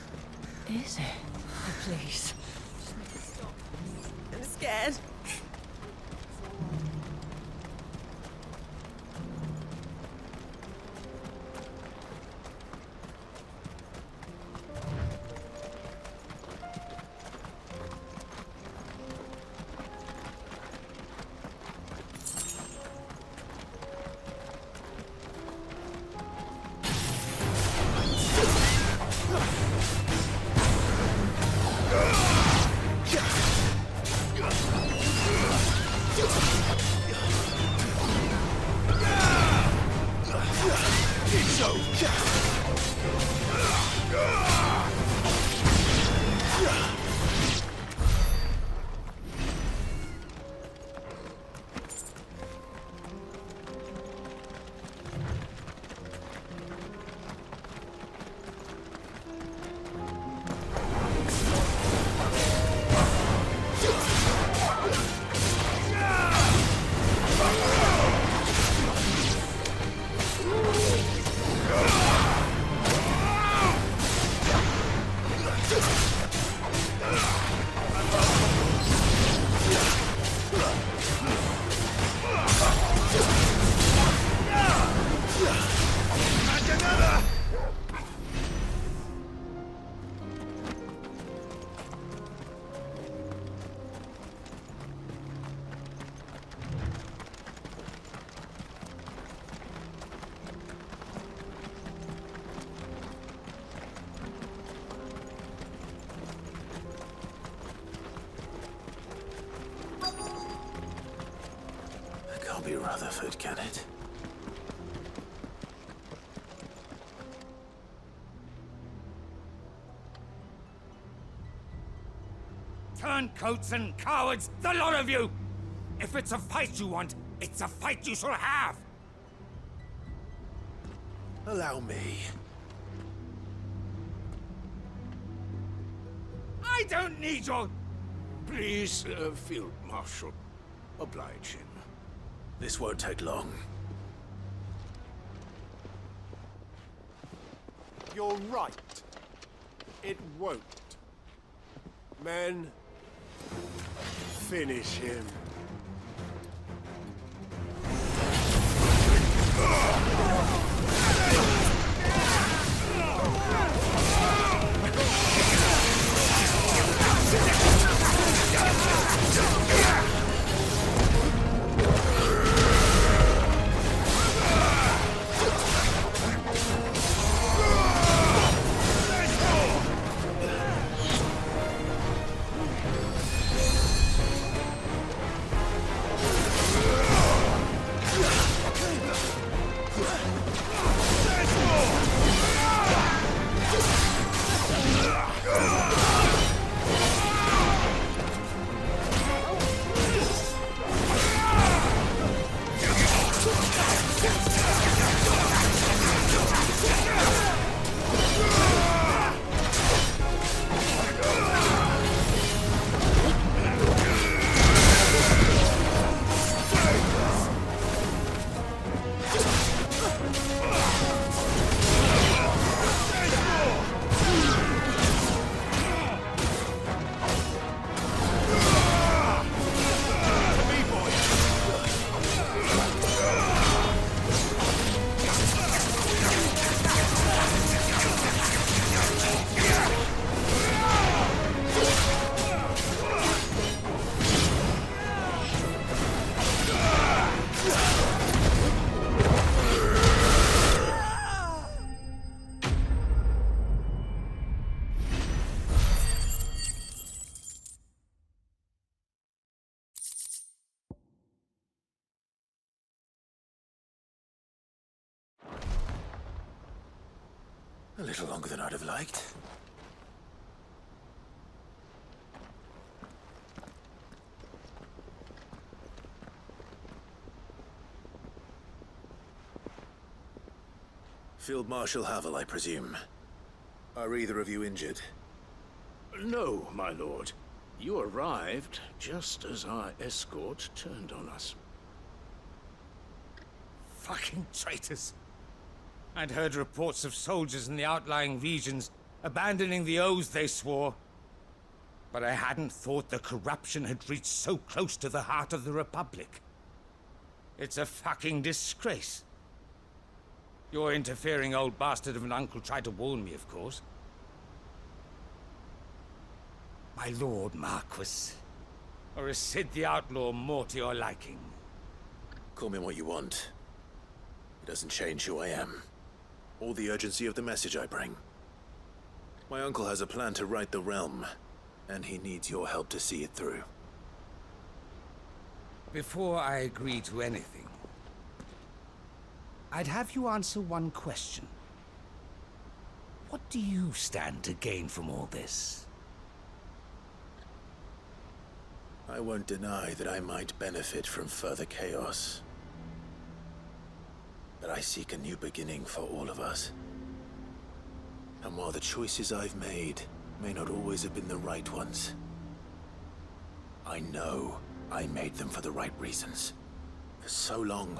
is it? Oh, please. Stop. I'm scared. Can't be Rutherford, can it? Turncoats and cowards, the lot of you! If it's a fight you want, it's a fight you shall have! Allow me. I don't need your... Please, Field Marshal, oblige him. This won't take long. You're right. It won't. Men, finish him. A little longer than I'd have liked. Field Marshal Havel, I presume. Are either of you injured? No, my lord. You arrived just as our escort turned on us. Fucking traitors. I'd heard reports of soldiers in the outlying regions abandoning the oaths they swore. But I hadn't thought the corruption had reached so close to the heart of the Republic. It's a fucking disgrace. Your interfering old bastard of an uncle tried to warn me, of course. My lord Marquis. Or is Sid the Outlaw more to your liking? Call me what you want. It doesn't change who I am, or the urgency of the message I bring. My uncle has a plan to right the realm, and he needs your help to see it through. Before I agree to anything, I'd have you answer one question. What do you stand to gain from all this? I won't deny that I might benefit from further chaos. But I seek a new beginning for all of us. And while the choices I've made may not always have been the right ones, I know I made them for the right reasons. For so long,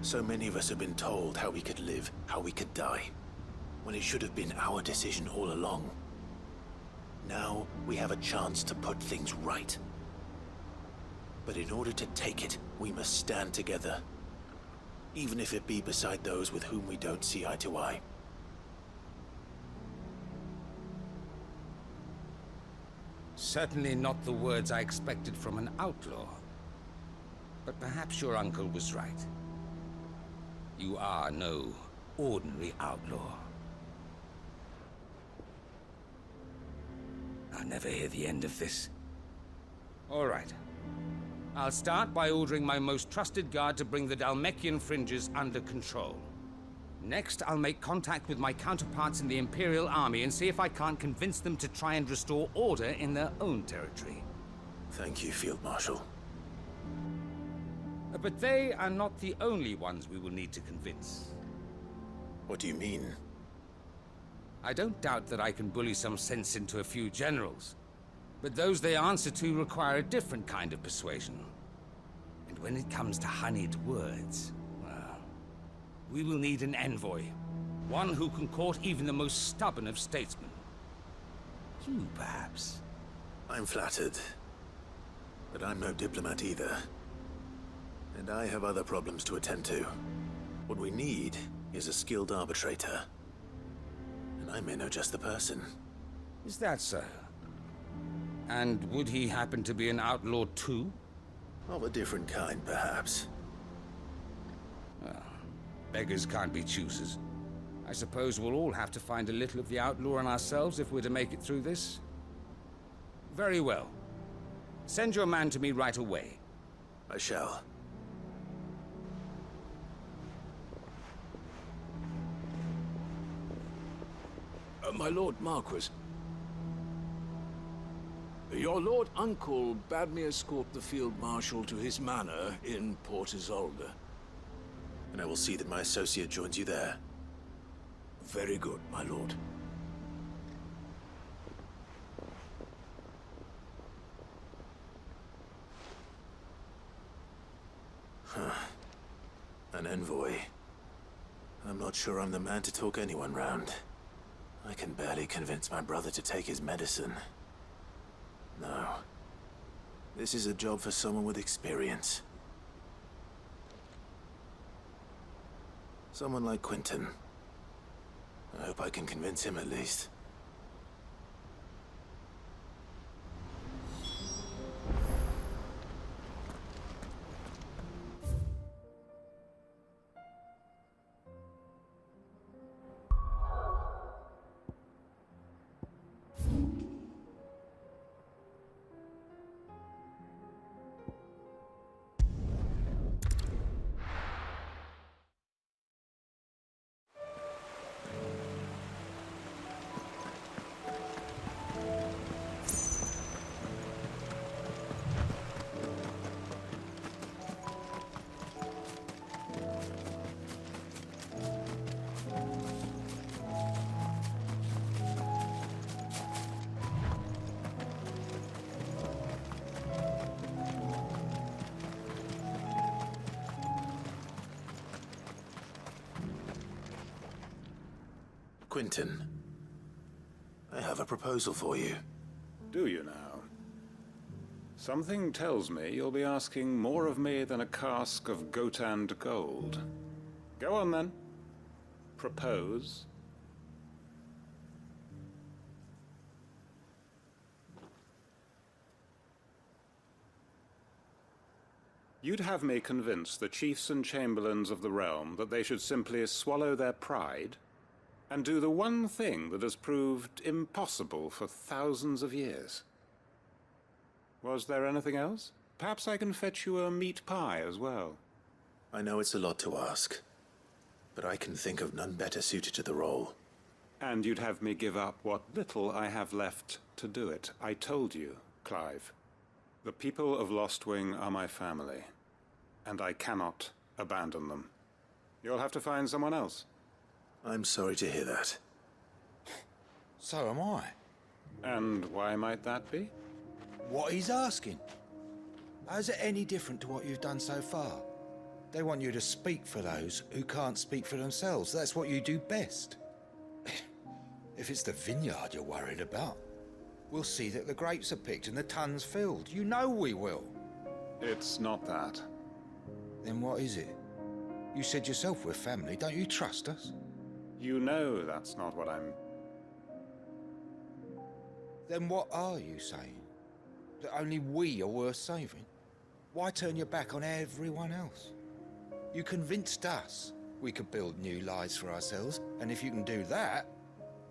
so many of us have been told how we could live, how we could die, when it should have been our decision all along. Now we have a chance to put things right. But in order to take it, we must stand together. Even if it be beside those with whom we don't see eye to eye. Certainly not the words I expected from an outlaw. But perhaps your uncle was right. You are no ordinary outlaw. I'll never hear the end of this. All right. I'll start by ordering my most trusted guard to bring the Dalmekian fringes under control. Next, I'll make contact with my counterparts in the Imperial Army and see if I can't convince them to try and restore order in their own territory. Thank you, Field Marshal. But they are not the only ones we will need to convince. What do you mean? I don't doubt that I can bully some sense into a few generals. But those they answer to require a different kind of persuasion. And when it comes to honeyed words, well, we will need an envoy. One who can court even the most stubborn of statesmen. You, perhaps. I'm flattered. But I'm no diplomat either. And I have other problems to attend to. What we need is a skilled arbitrator. And I may know just the person. Is that so? And would he happen to be an outlaw too? Of a different kind, perhaps. Well, beggars can't be choosers. I suppose we'll all have to find a little of the outlaw in ourselves if we're to make it through this. Very well. Send your man to me right away. I shall. My Lord Marquis. Your Lord Uncle bade me escort the Field Marshal to his manor in Port Isolde. And I will see that my associate joins you there. Very good, my lord. Huh. An envoy. I'm not sure I'm the man to talk anyone round. I can barely convince my brother to take his medicine. No. This is a job for someone with experience. Someone like Quentin. I hope I can convince him at least. Quentin, I have a proposal for you. Do you now? Something tells me you'll be asking more of me than a cask of Gotand gold. Go on then. Propose. You'd have me convince the chiefs and chamberlains of the realm that they should simply swallow their pride and do the one thing that has proved impossible for thousands of years. Was there anything else? Perhaps I can fetch you a meat pie as well. I know it's a lot to ask, but I can think of none better suited to the role. And you'd have me give up what little I have left to do it. I told you, Clive. The people of Lostwing are my family, and I cannot abandon them. You'll have to find someone else. I'm sorry to hear that. So am I. And why might that be? What he's asking. How's it any different to what you've done so far? They want you to speak for those who can't speak for themselves. That's what you do best. If it's the vineyard you're worried about, we'll see that the grapes are picked and the tons filled. You know we will. It's not that. Then what is it? You said yourself we're family. Don't you trust us? You know that's not what I'm... Then what are you saying? That only we are worth saving? Why turn your back on everyone else? You convinced us we could build new lives for ourselves, and if you can do that,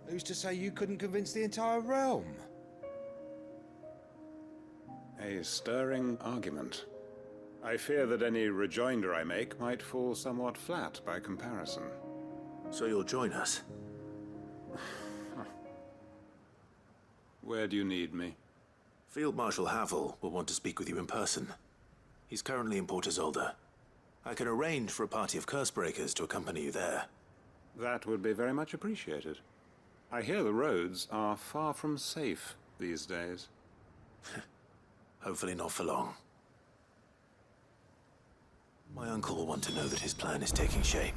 who's to say you couldn't convince the entire realm? A stirring argument. I fear that any rejoinder I make might fall somewhat flat by comparison. So you'll join us? Where do you need me? Field Marshal Havel will want to speak with you in person. He's currently in Port Isolde. I can arrange for a party of Cursebreakers to accompany you there. That would be very much appreciated. I hear the roads are far from safe these days. Hopefully not for long. My uncle will want to know that his plan is taking shape.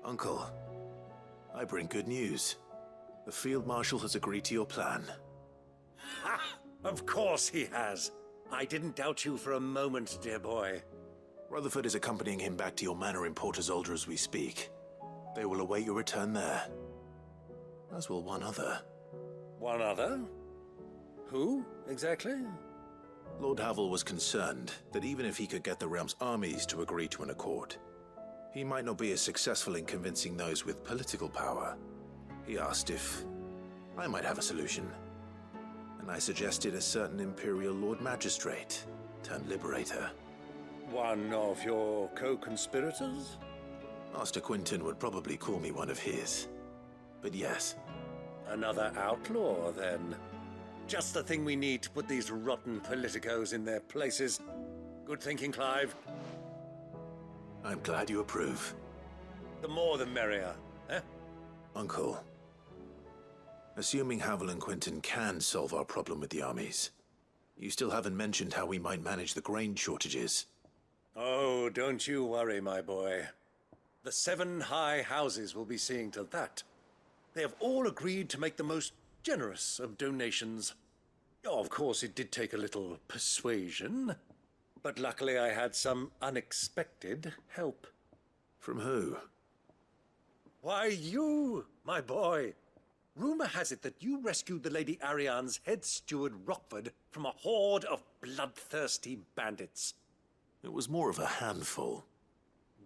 Uncle, I bring good news. The Field Marshal has agreed to your plan. Ha! Of course he has. I didn't doubt you for a moment, dear boy. Rutherford is accompanying him back to your manor in Port Isolde as we speak. They will await your return there. As will one other. One other? Who, exactly? Lord Havel was concerned that even if he could get the realm's armies to agree to an accord, he might not be as successful in convincing those with political power. He asked if I might have a solution, and I suggested a certain Imperial Lord Magistrate turned Liberator. One of your co-conspirators? Master Quentin would probably call me one of his, but yes. Another outlaw, then. Just the thing we need to put these rotten politicos in their places. Good thinking, Clive. I'm glad you approve. The more the merrier, eh? Uncle, assuming Havel and Quentin can solve our problem with the armies, you still haven't mentioned how we might manage the grain shortages. Oh, don't you worry, my boy. The 7 high houses will be seeing to that. They have all agreed to make the most generous of donations. Oh, of course, it did take a little persuasion, but luckily I had some unexpected help. From who? Why, you, my boy. Rumor has it that you rescued the Lady Ariane's head steward Rockford from a horde of bloodthirsty bandits. It was more of a handful.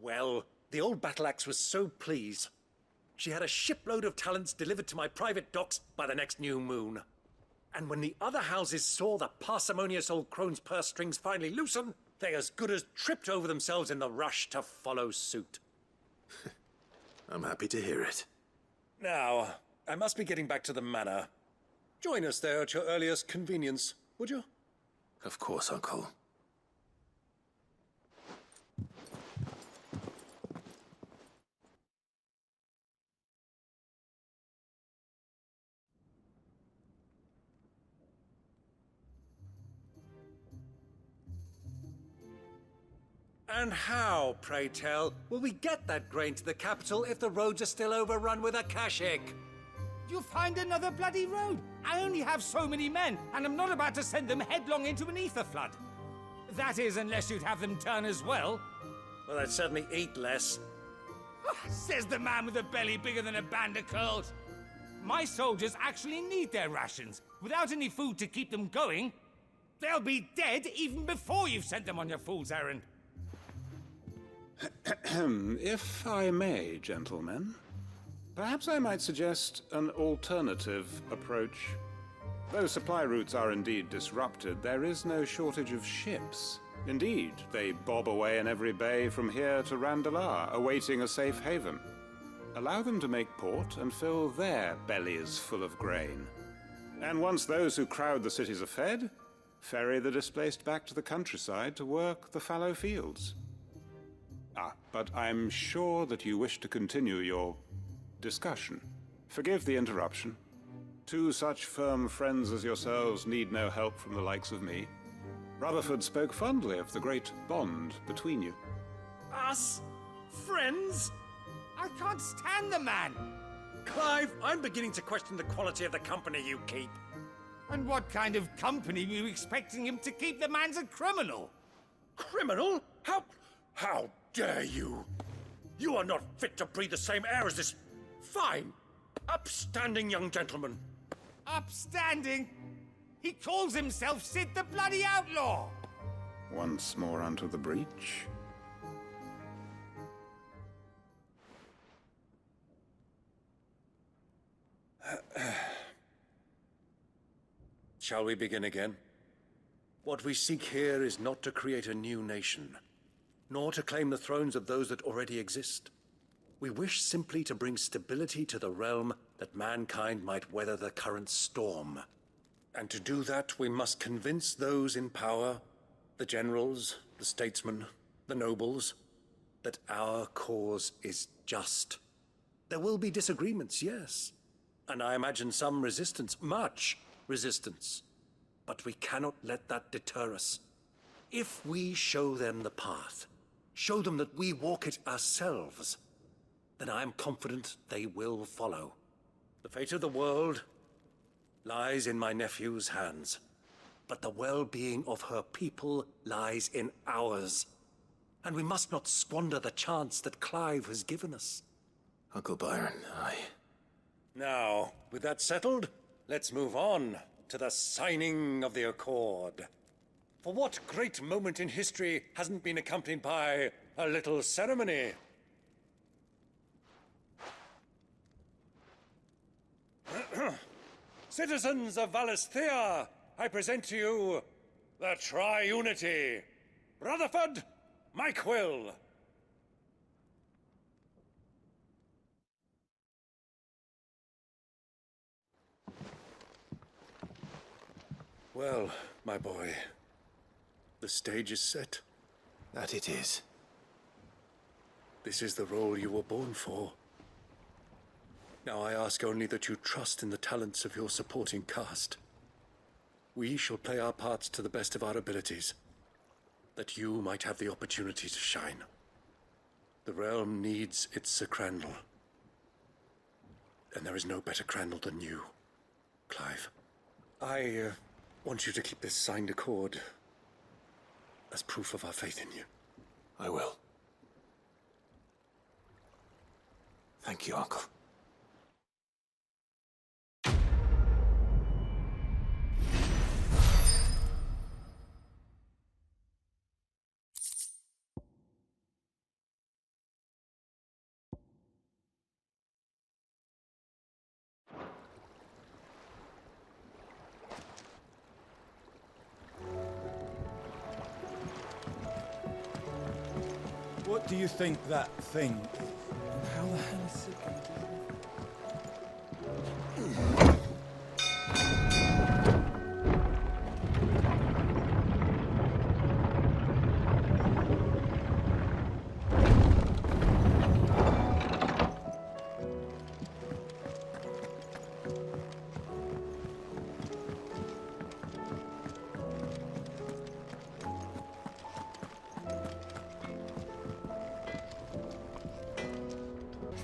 Well, the old battle axe was so pleased. She had a shipload of talents delivered to my private docks by the next new moon. And when the other houses saw the parsimonious old crone's purse strings finally loosen, they as good as tripped over themselves in the rush to follow suit. I'm happy to hear it. Now, I must be getting back to the manor. Join us there at your earliest convenience, would you? Of course, Uncle. And how, pray tell, will we get that grain to the capital if the roads are still overrun with Akashic? You'll find another bloody road. I only have so many men, and I'm not about to send them headlong into an ether flood. That is, unless you'd have them turn as well. Well, I'd certainly eat less. Says the man with a belly bigger than a band of curls. My soldiers actually need their rations. Without any food to keep them going, they'll be dead even before you've sent them on your fool's errand. If I may, gentlemen, perhaps I might suggest an alternative approach. Though supply routes are indeed disrupted, there is no shortage of ships. Indeed, they bob away in every bay from here to Randalar, awaiting a safe haven. Allow them to make port and fill their bellies full of grain. And once those who crowd the cities are fed, ferry the displaced back to the countryside to work the fallow fields. But I'm sure that you wish to continue your discussion. Forgive the interruption. Two such firm friends as yourselves need no help from the likes of me. Rutherford spoke fondly of the great bond between you. Us? Friends? I can't stand the man! Clive, I'm beginning to question the quality of the company you keep. And what kind of company were you expecting him to keep? The man's a criminal! Criminal? How dare you? You are not fit to breathe the same air as this fine, upstanding young gentleman. Upstanding? He calls himself Sid the bloody outlaw! Once more unto the breach. Shall we begin again? What we seek here is not to create a new nation, nor to claim the thrones of those that already exist. We wish simply to bring stability to the realm that mankind might weather the current storm. And to do that, we must convince those in power, the generals, the statesmen, the nobles, that our cause is just. There will be disagreements, yes. And I imagine some resistance, much resistance. But we cannot let that deter us. If we show them the path, show them that we walk it ourselves, then I am confident they will follow. The fate of the world lies in my nephew's hands, but the well-being of her people lies in ours. And we must not squander the chance that Clive has given us. Uncle Byron, Now, with that settled, let's move on to the signing of the Accord. For what great moment in history hasn't been accompanied by a little ceremony? Citizens of Valisthea, I present to you the Triunity. Rutherford, Mike Will. Well, my boy, the stage is set. That it is. This is the role you were born for. Now I ask only that you trust in the talents of your supporting cast. We shall play our parts to the best of our abilities, that you might have the opportunity to shine. The realm needs its Sir Crandall. And there is no better Crandall than you, Clive. I want you to keep this signed accord as proof of our faith in you. I will. Thank you, Uncle. What do you think that thing is? And how the hell is it going to do?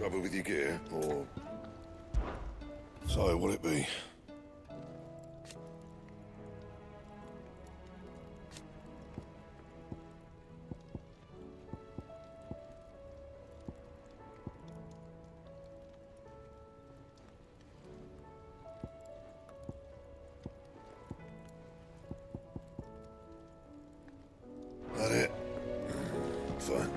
Trouble with your gear, or... So, what'll it be? That it? Fine.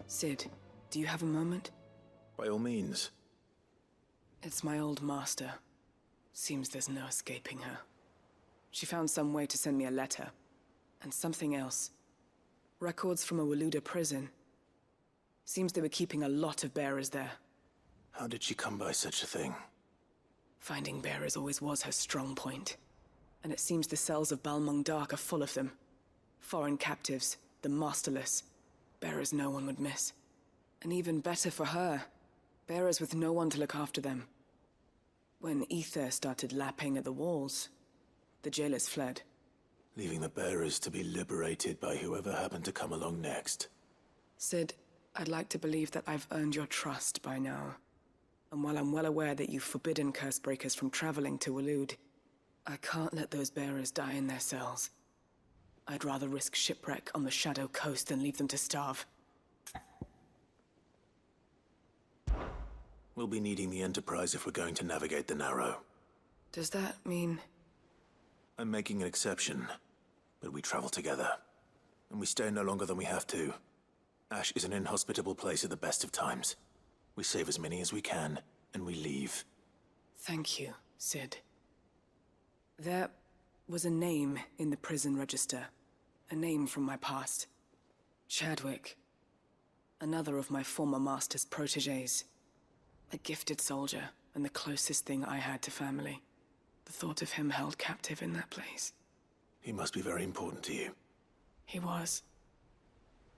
Sid, do you have a moment? By all means. It's my old master. Seems there's no escaping her. She found some way to send me a letter. And something else. Records from a Waluda prison. Seems they were keeping a lot of bearers there. How did she come by such a thing? Finding bearers always was her strong point. And it seems the cells of Balmung Dark are full of them. Foreign captives, the masterless. Bearers no one would miss. And even better for her, bearers with no one to look after them. When ether started lapping at the walls, the jailers fled. Leaving the bearers to be liberated by whoever happened to come along next. Sid, I'd like to believe that I've earned your trust by now. And while I'm well aware that you've forbidden Cursebreakers from traveling to Waloed, I can't let those bearers die in their cells. I'd rather risk shipwreck on the Shadow Coast than leave them to starve. We'll be needing the Enterprise if we're going to navigate the Narrow. Does that mean... I'm making an exception, but we travel together. And we stay no longer than we have to. Ash is an inhospitable place at the best of times. We save as many as we can, and we leave. Thank you, Sid. There was a name in the prison register. A name from my past. Chadwick. Another of my former master's protégés. A gifted soldier, and the closest thing I had to family. The thought of him held captive in that place. He must be very important to you. He was.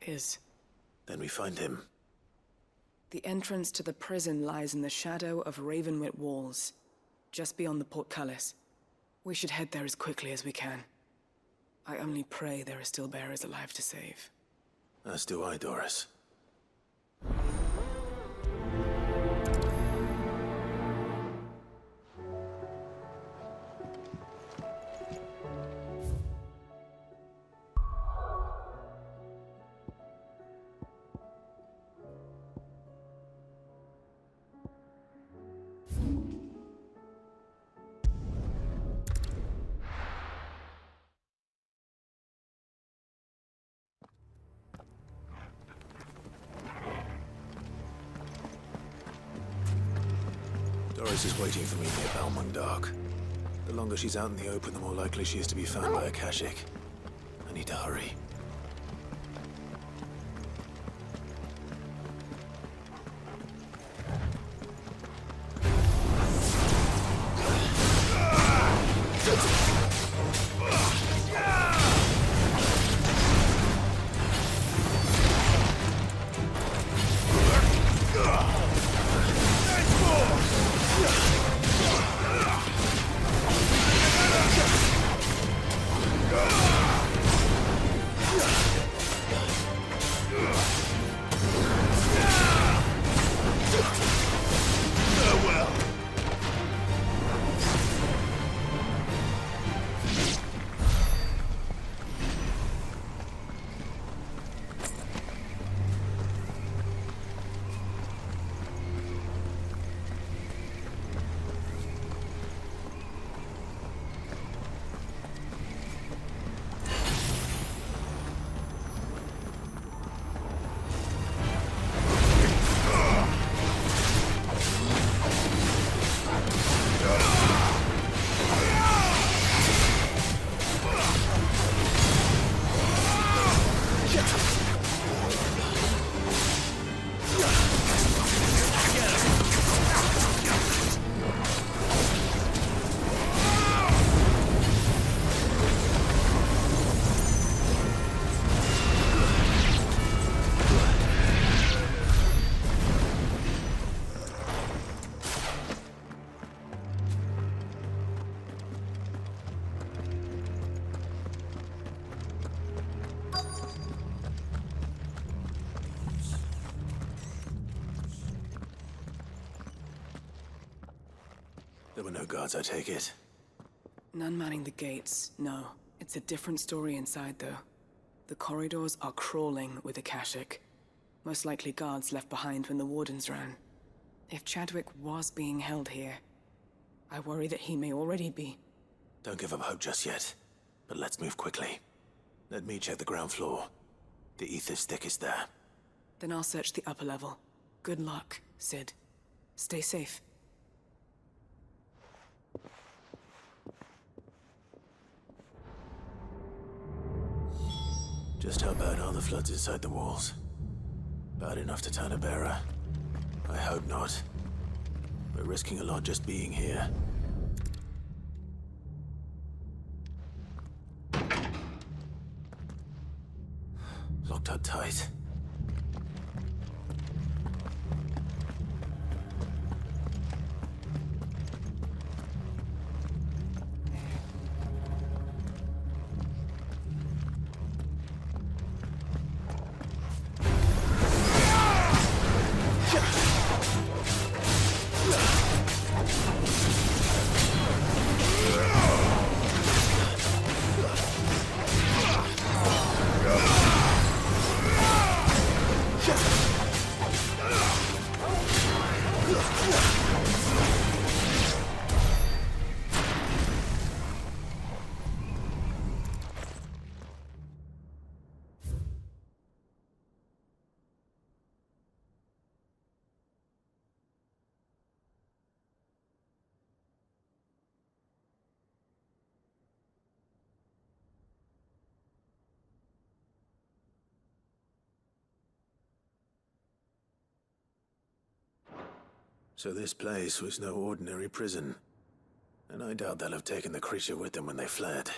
Is. Then we find him. The entrance to the prison lies in the shadow of Ravenwit Walls, just beyond the portcullis. We should head there as quickly as we can. I only pray there are still bearers alive to save. As do I, Doris. Doris is waiting for me near Balmung Dark. The longer she's out in the open, the more likely she is to be found by a Kashik. I need to hurry. There were no guards, I take it? None manning the gates, no. It's a different story inside, though. The corridors are crawling with Akashic. Most likely guards left behind when the Wardens ran. If Chadwick was being held here, I worry that he may already be. Don't give up hope just yet, but let's move quickly. Let me check the ground floor. The ether's thickest there. Then I'll search the upper level. Good luck, Sid. Stay safe. Just how bad are the floods inside the walls? Bad enough to turn a bearer? I hope not. We're risking a lot just being here. Locked up tight. So this place was no ordinary prison. And I doubt they'll have taken the creature with them when they fled.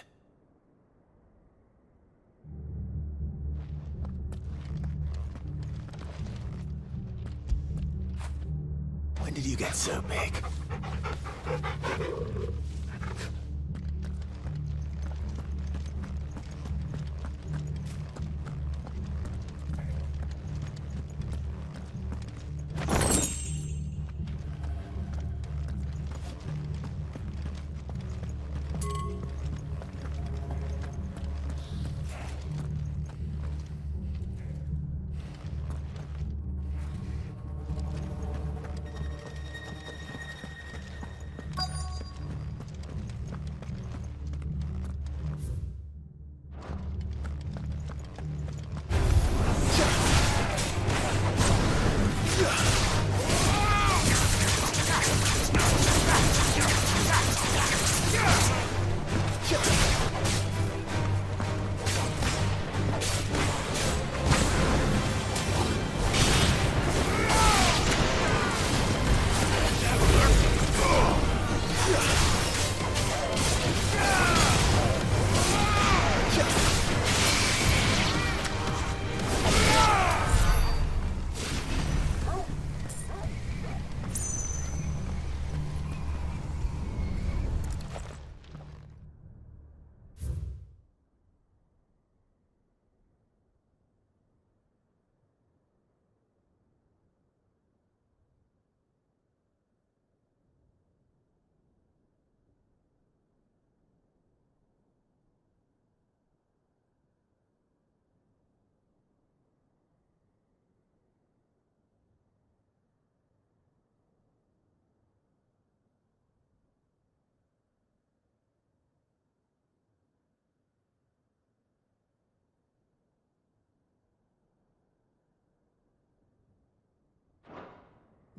When did you get so big?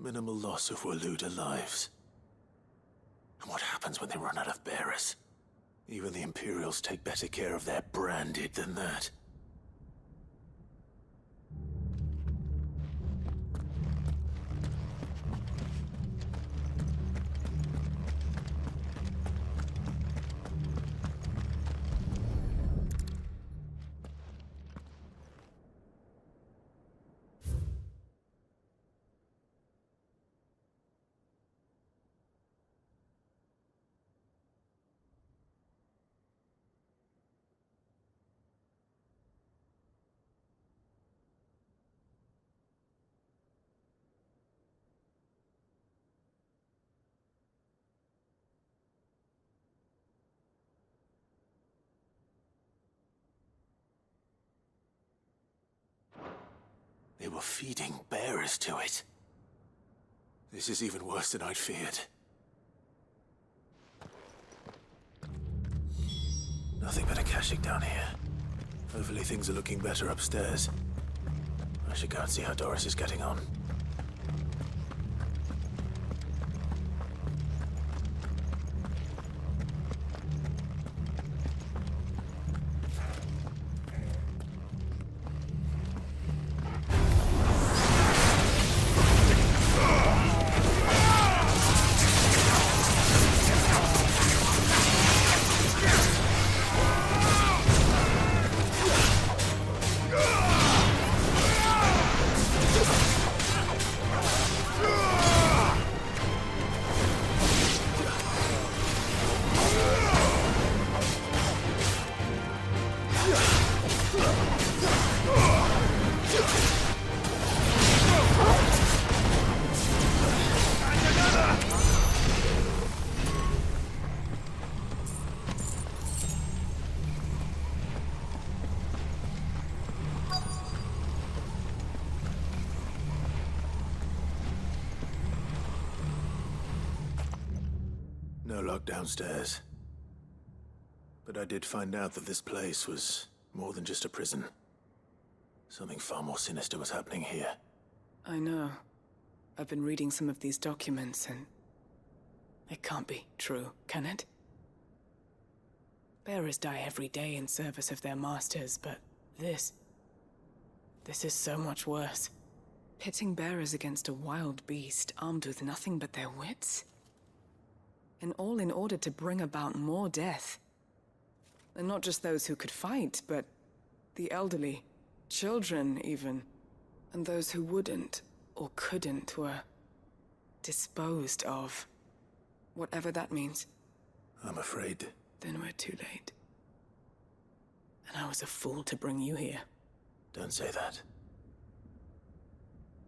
Minimal loss of Waluda lives. And what happens when they run out of bearers? Even the Imperials take better care of their branded than that. They were feeding bearers to it. This is even worse than I'd feared. Nothing but a caching down here. Hopefully things are looking better upstairs. I should go and see how Doris is getting on. No lock downstairs. But I did find out that this place was more than just a prison. Something far more sinister was happening here. I know. I've been reading some of these documents and... it can't be true, can it? Bearers die every day in service of their masters, but this is so much worse. Pitting bearers against a wild beast armed with nothing but their wits? And all in order to bring about more death. And not just those who could fight, but the elderly, children even. And those who wouldn't or couldn't were disposed of. Whatever that means. I'm afraid. Then we're too late. And I was a fool to bring you here. Don't say that.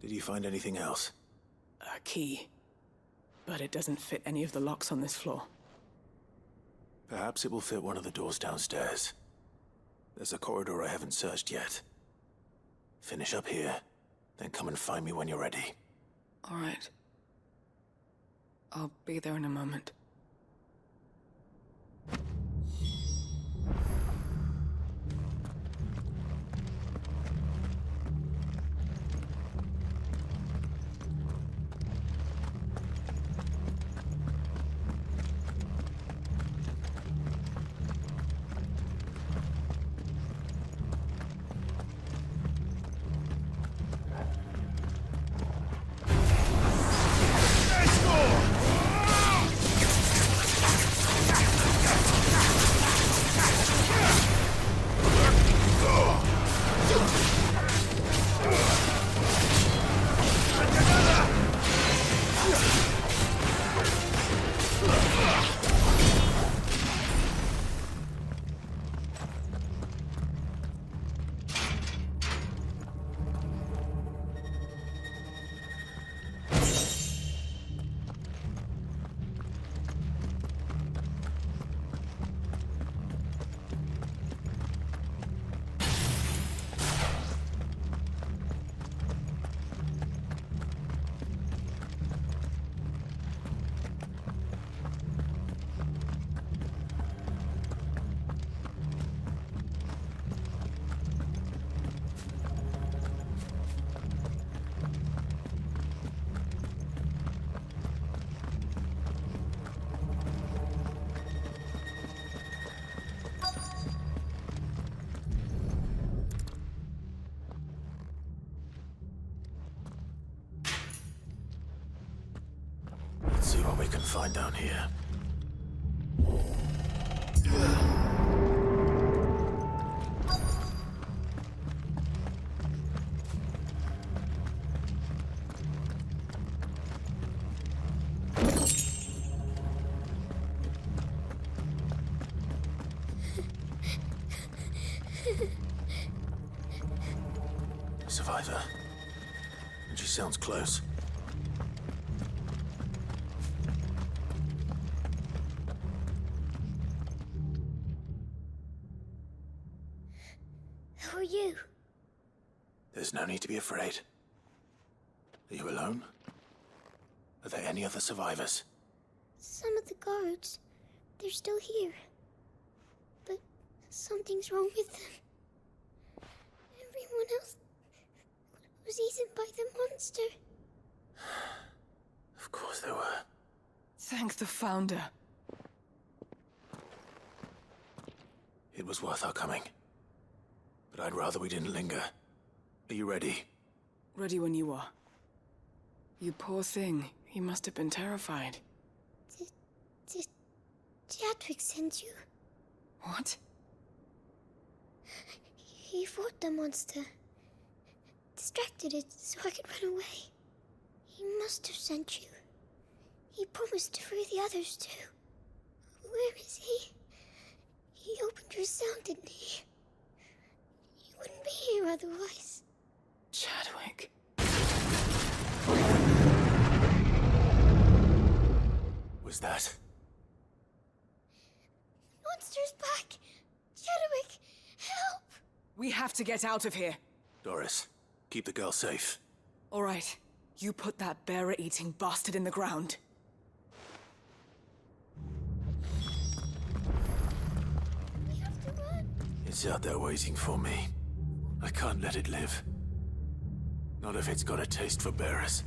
Did you find anything else? A key. But it doesn't fit any of the locks on this floor. Perhaps it will fit one of the doors downstairs. There's a corridor I haven't searched yet. Finish up here, then come and find me when you're ready. All right. I'll be there in a moment. See what we can find down here. Survivor. And she sounds close. There's no need to be afraid. Are you alone? Are there any other survivors? Some of the guards, they're still here. But something's wrong with them. Everyone else was eaten by the monster. Of course there were. Thank the Founder. It was worth our coming. But I'd rather we didn't linger. Are you ready? Ready when you are. You poor thing. He must have been terrified. Did Chadwick send you? What? He fought the monster. Distracted it so I could run away. He must have sent you. He promised to free the others too. Where is he? He opened your cell, didn't he? He wouldn't be here otherwise. Chadwick. Was that? Monster's back! Chadwick, help! We have to get out of here. Doris, keep the girl safe. All right. You put that bearer-eating bastard in the ground. We have to run. It's out there waiting for me. I can't let it live. Not if it's got a taste for bearers.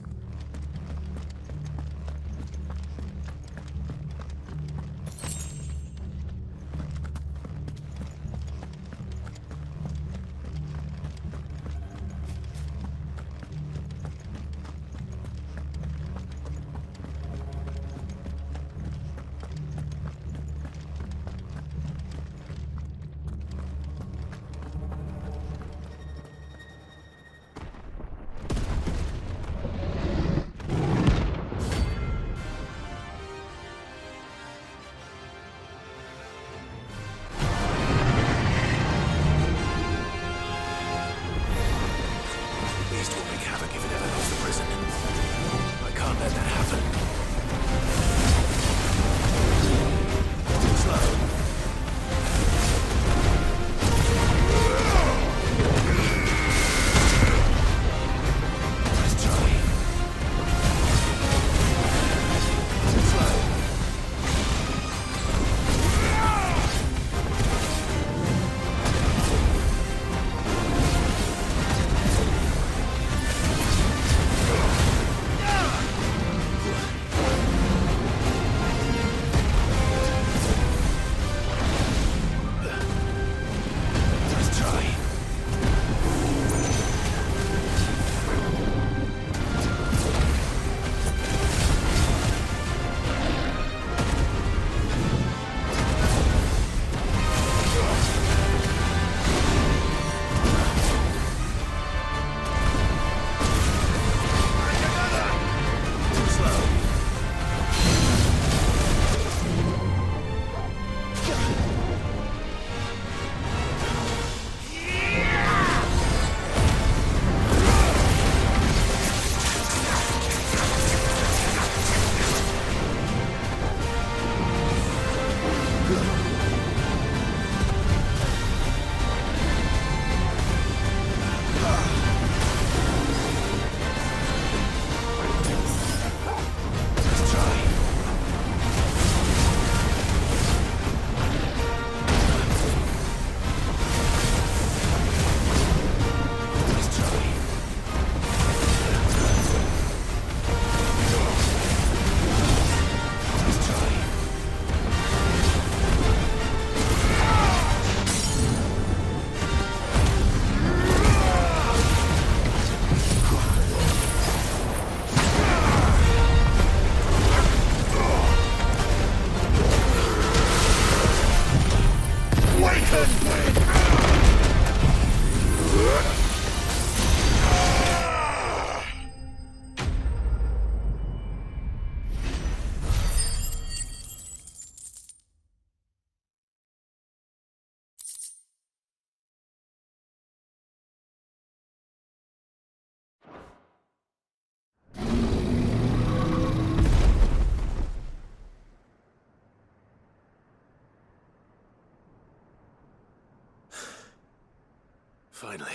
Finally.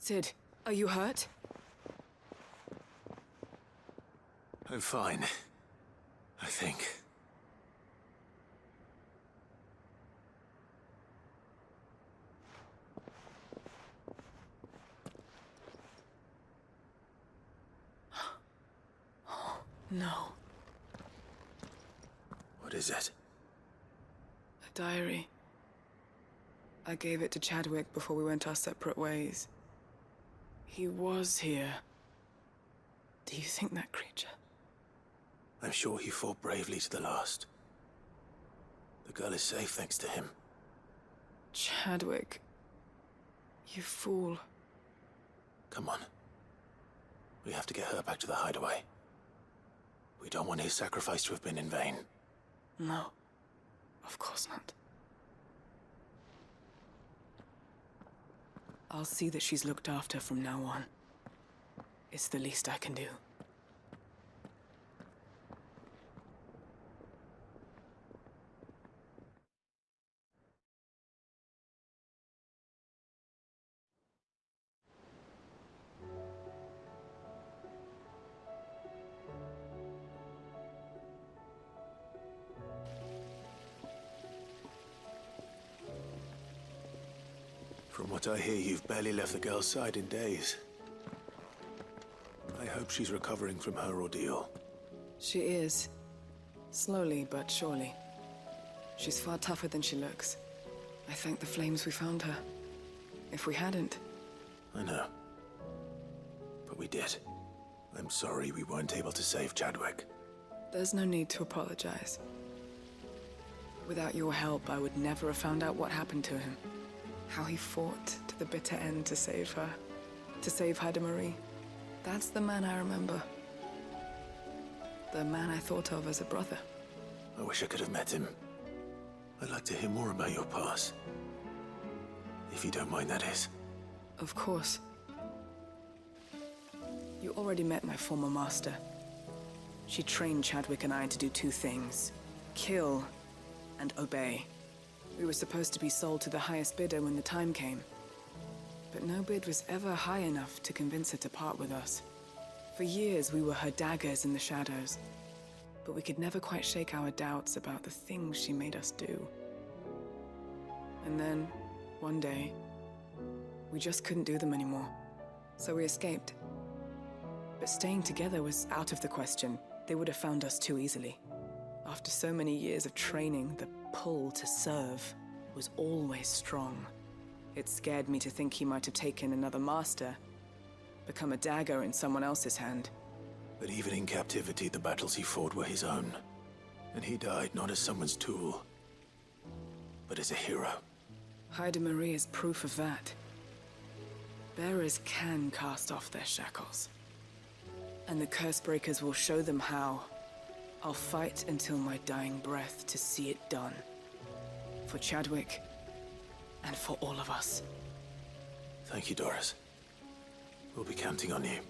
Sid, are you hurt? I'm fine. I think. No. What is it? A diary. I gave it to Chadwick before we went our separate ways. He was here. Do you think that creature? I'm sure he fought bravely to the last. The girl is safe thanks to him. Chadwick. You fool. Come on. We have to get her back to the hideaway. We don't want his sacrifice to have been in vain. No. Of course not. I'll see that she's looked after from now on. It's the least I can do. From what I hear, you've barely left the girl's side in days. I hope she's recovering from her ordeal. She is. Slowly but surely. She's far tougher than she looks. I thank the flames we found her. If we hadn't... I know. But we did. I'm sorry we weren't able to save Chadwick. There's no need to apologize. Without your help, I would never have found out what happened to him. How he fought to the bitter end to save her. To save Haida Marie. That's the man I remember. The man I thought of as a brother. I wish I could have met him. I'd like to hear more about your past. If you don't mind, that is. Of course. You already met my former master. She trained Chadwick and I to do two things. Kill and obey. We were supposed to be sold to the highest bidder when the time came. But no bid was ever high enough to convince her to part with us. For years, we were her daggers in the shadows. But we could never quite shake our doubts about the things she made us do. And then, one day, we just couldn't do them anymore. So we escaped. But staying together was out of the question. They would have found us too easily. After so many years of training, the pull to serve was always strong. It scared me to think he might have taken another master, become a dagger in someone else's hand. But even in captivity, the battles he fought were his own. And he died not as someone's tool, but as a hero. Haida Marie is proof of that. Bearers can cast off their shackles. And the Cursebreakers will show them how. I'll fight until my dying breath to see it done. For Chadwick, and for all of us. Thank you, Doris. We'll be counting on you.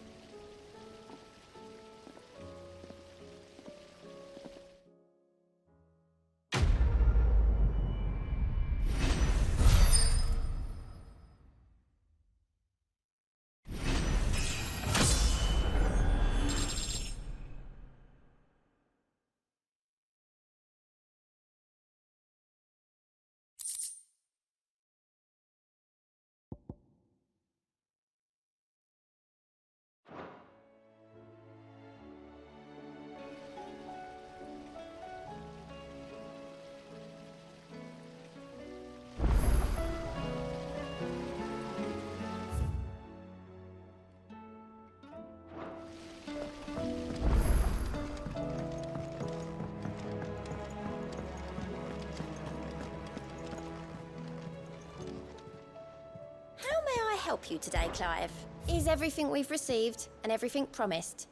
Help you today, Clive? Is everything we've received and everything promised?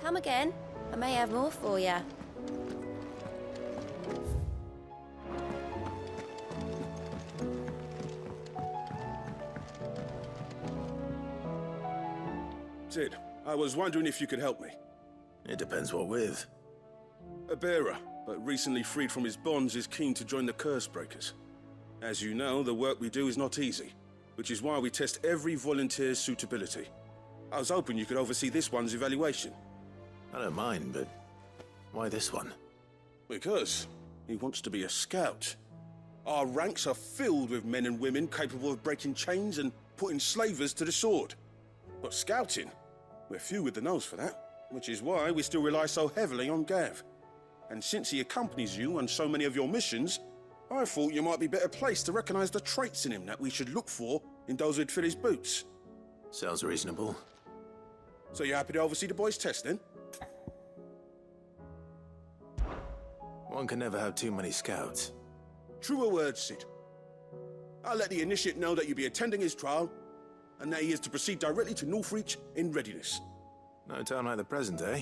Come again. I may have more for you. Sid, I was wondering if you could help me. It depends what with. A bearer, but recently freed from his bonds, is keen to join the Cursebreakers. As you know, the work we do is not easy, which is why we test every volunteer's suitability. I was hoping you could oversee this one's evaluation. I don't mind, but why this one? Because he wants to be a scout. Our ranks are filled with men and women capable of breaking chains and putting slavers to the sword. But scouting, we're few with the nose for that, which is why we still rely so heavily on Gav. And since he accompanies you on so many of your missions, I thought you might be better placed to recognize the traits in him that we should look for in those who'd fill his boots. Sounds reasonable. So you're happy to oversee the boys' test, then? One can never have too many scouts. Truer words, Sid. I'll let the initiate know that you'll be attending his trial, and that he is to proceed directly to Northreach in readiness. No time like the present, eh?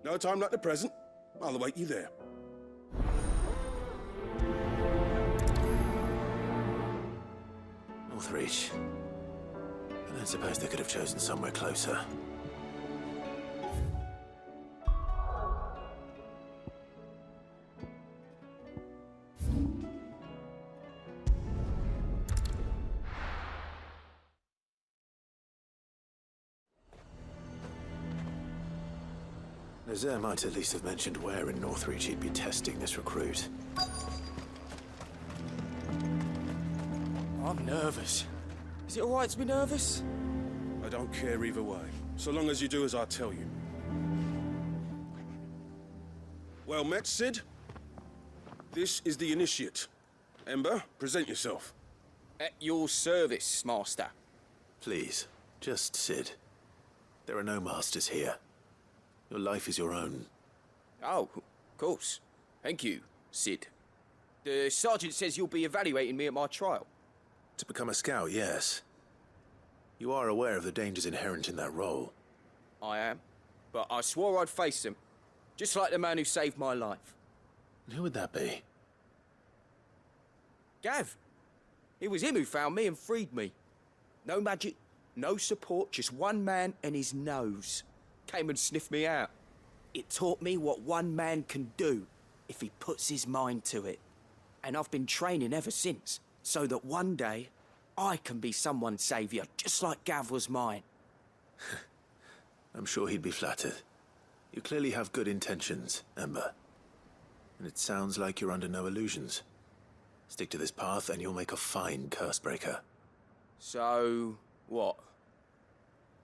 No time like the present. I'll await you there. Northreach. I don't suppose they could have chosen somewhere closer. Nazaire might at least have mentioned where in Northreach he'd be testing this recruit. I'm nervous. Is it alright to be nervous? I don't care either way, so long as you do as I tell you. Well met, Sid. This is the initiate. Ember, present yourself. At your service, Master. Please, just Sid. There are no masters here. Your life is your own. Oh, of course. Thank you, Sid. The sergeant says you'll be evaluating me at my trial. To become a scout, yes. You are aware of the dangers inherent in that role. I am. But I swore I'd face them. Just like the man who saved my life. And who would that be? Gav. It was him who found me and freed me. No magic, no support, just one man and his nose. Came and sniffed me out. It taught me what one man can do if he puts his mind to it. And I've been training ever since, so that one day I can be someone's saviour, just like Gav was mine. I'm sure he'd be flattered. You clearly have good intentions, Ember. And it sounds like you're under no illusions. Stick to this path and you'll make a fine cursebreaker. So, what?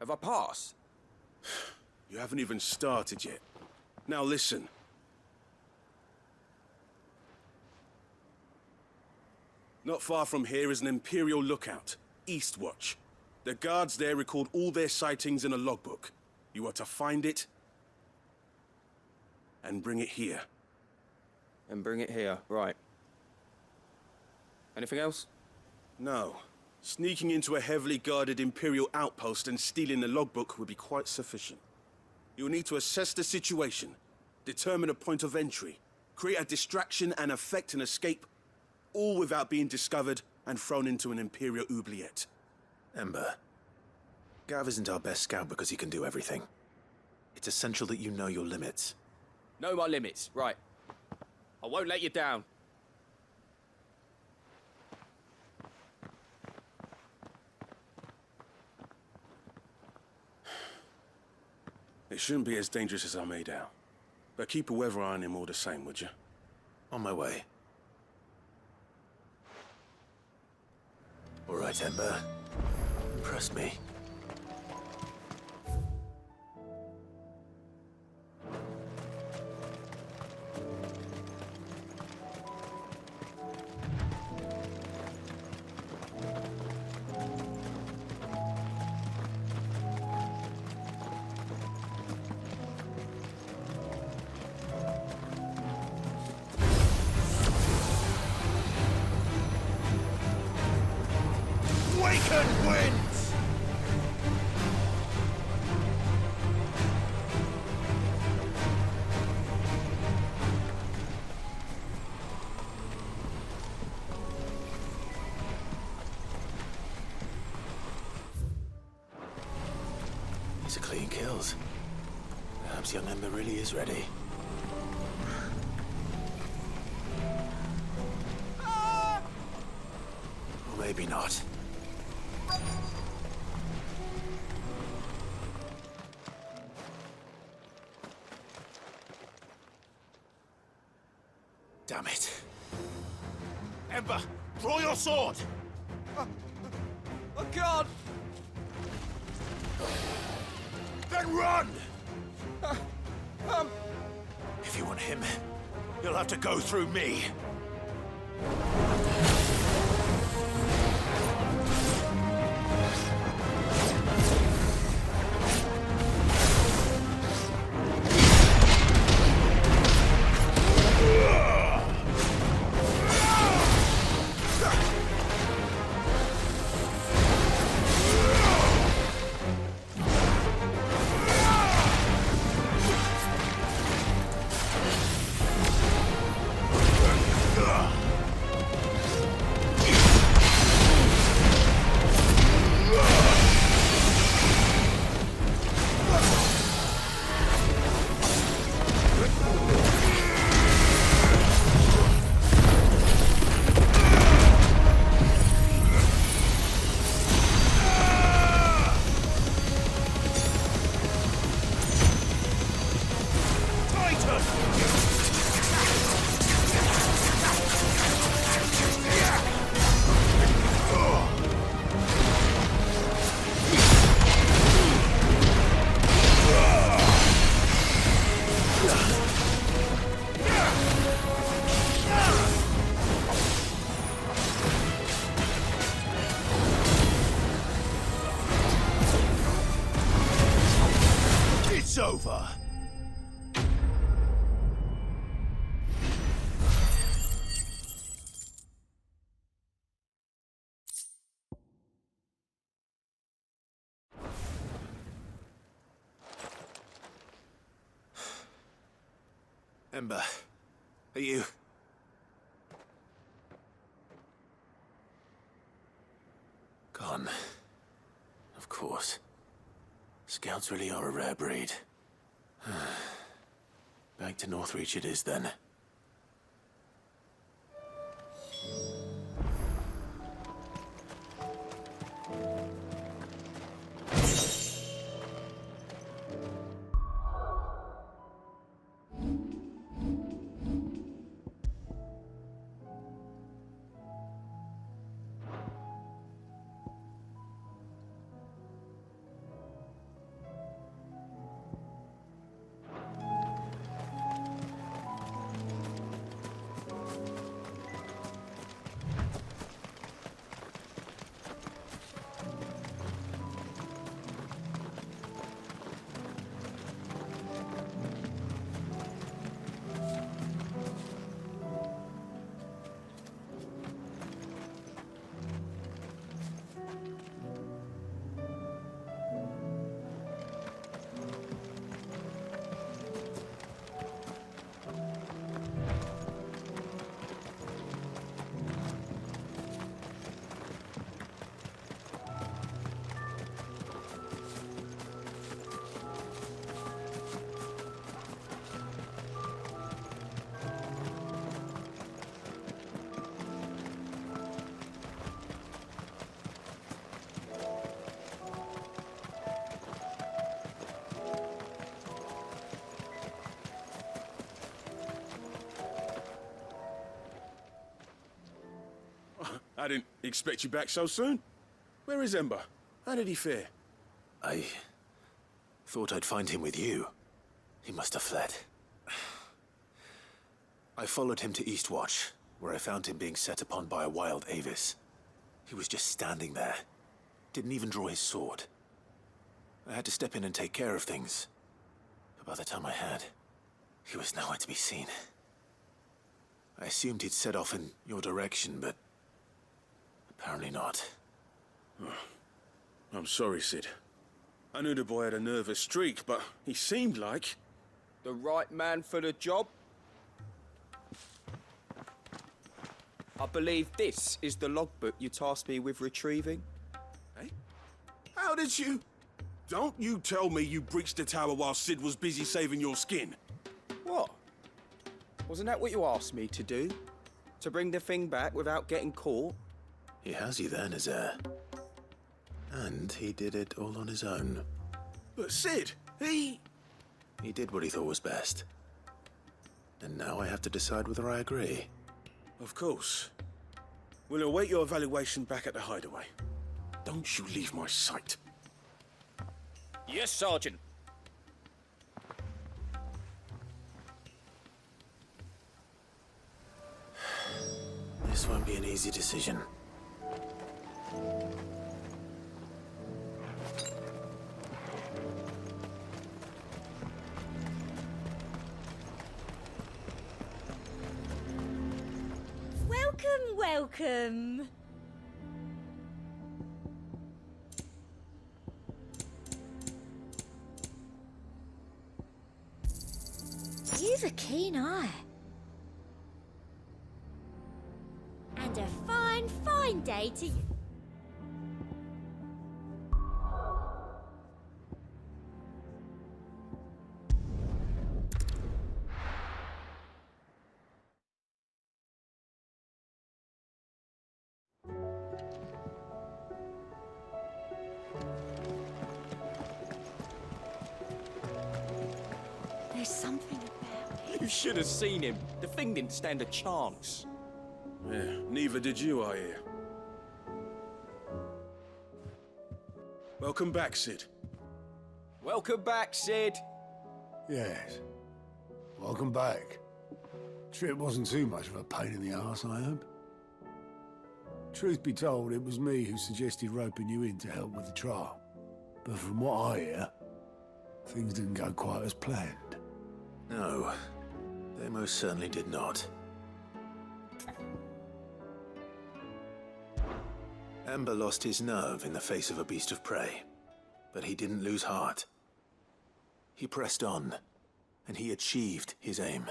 Have I passed? You haven't even started yet. Now listen. Not far from here is an Imperial lookout, Eastwatch. The guards there record all their sightings in a logbook. You are to find it and bring it here. And bring it here, right. Anything else? No. Sneaking into a heavily guarded Imperial outpost and stealing the logbook would be quite sufficient. You'll need to assess the situation, determine a point of entry, create a distraction and effect an escape, all without being discovered and thrown into an Imperial oubliette. Ember, Gav isn't our best scout because he can do everything. It's essential that you know your limits. Know my limits, right. I won't let you down. It shouldn't be as dangerous as I made out. But keep a weather eye on him all the same, would you? On my way. All right, Ember. Impress me. Waken winds! These are clean kills. Perhaps young Ember really is ready. not. Damn it. Ember, draw your sword! I can't! Then run! If you want him, you'll have to go through me. It's over. Ember, are you... Gone. Of course. Scouts really are a rare breed. Back to Northreach it is then. I didn't expect you back so soon. Where is Ember? How did he fare? I thought I'd find him with you. He must have fled. I followed him to Eastwatch, where I found him being set upon by a wild Avis. He was just standing there. Didn't even draw his sword. I had to step in and take care of things. But by the time I had, he was nowhere to be seen. I assumed he'd set off in your direction, but apparently not. I'm sorry, Sid. I knew the boy had a nervous streak, but he seemed like... The right man for the job? I believe this is the logbook you tasked me with retrieving. Hey? How did you... Don't you tell me you breached the tower while Sid was busy saving your skin. What? Wasn't that what you asked me to do? To bring the thing back without getting caught? He has you then as heir. And he did it all on his own. But Sid, he did what he thought was best. And now I have to decide whether I agree. Of course. We'll await your evaluation back at the hideaway. Don't you leave my sight. Yes, Sergeant. This won't be an easy decision. Welcome, welcome. You've a keen eye. And a fine, fine day to you. There's something about it. You should have seen him. The thing didn't stand a chance. Yeah, neither did you, I hear. Welcome back, Sid. Welcome back, Sid. Yes. Welcome back. Trip wasn't too much of a pain in the arse, I hope. Truth be told, it was me who suggested roping you in to help with the trial. But from what I hear, things didn't go quite as planned. No, they most certainly did not. Ember lost his nerve in the face of a beast of prey, but he didn't lose heart. He pressed on, and he achieved his aim.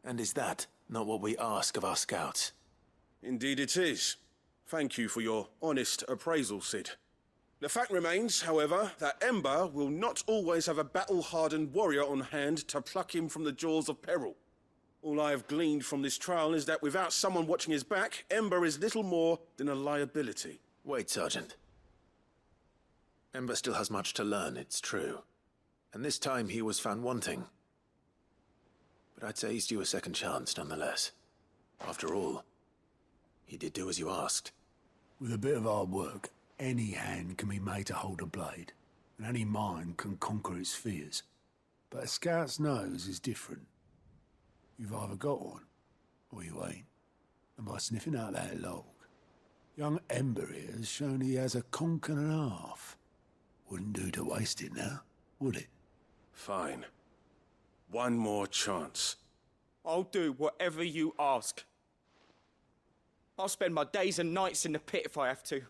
And is that not what we ask of our scouts? Indeed it is. Thank you for your honest appraisal, Sid. The fact remains, however, that Ember will not always have a battle-hardened warrior on hand to pluck him from the jaws of peril. All I have gleaned from this trial is that without someone watching his back, Ember is little more than a liability. Wait, Sergeant. Ember still has much to learn, it's true. And this time he was found wanting. But I'd say he's due a second chance, nonetheless. After all, he did do as you asked. With a bit of hard work, any hand can be made to hold a blade, and any mind can conquer its fears. But a scout's nose is different. You've either got one, or you ain't. And by sniffing out that log, young Ember here has shown he has a conch and a half. Wouldn't do to waste it now, would it? Fine. One more chance. I'll do whatever you ask. I'll spend my days and nights in the pit if I have to.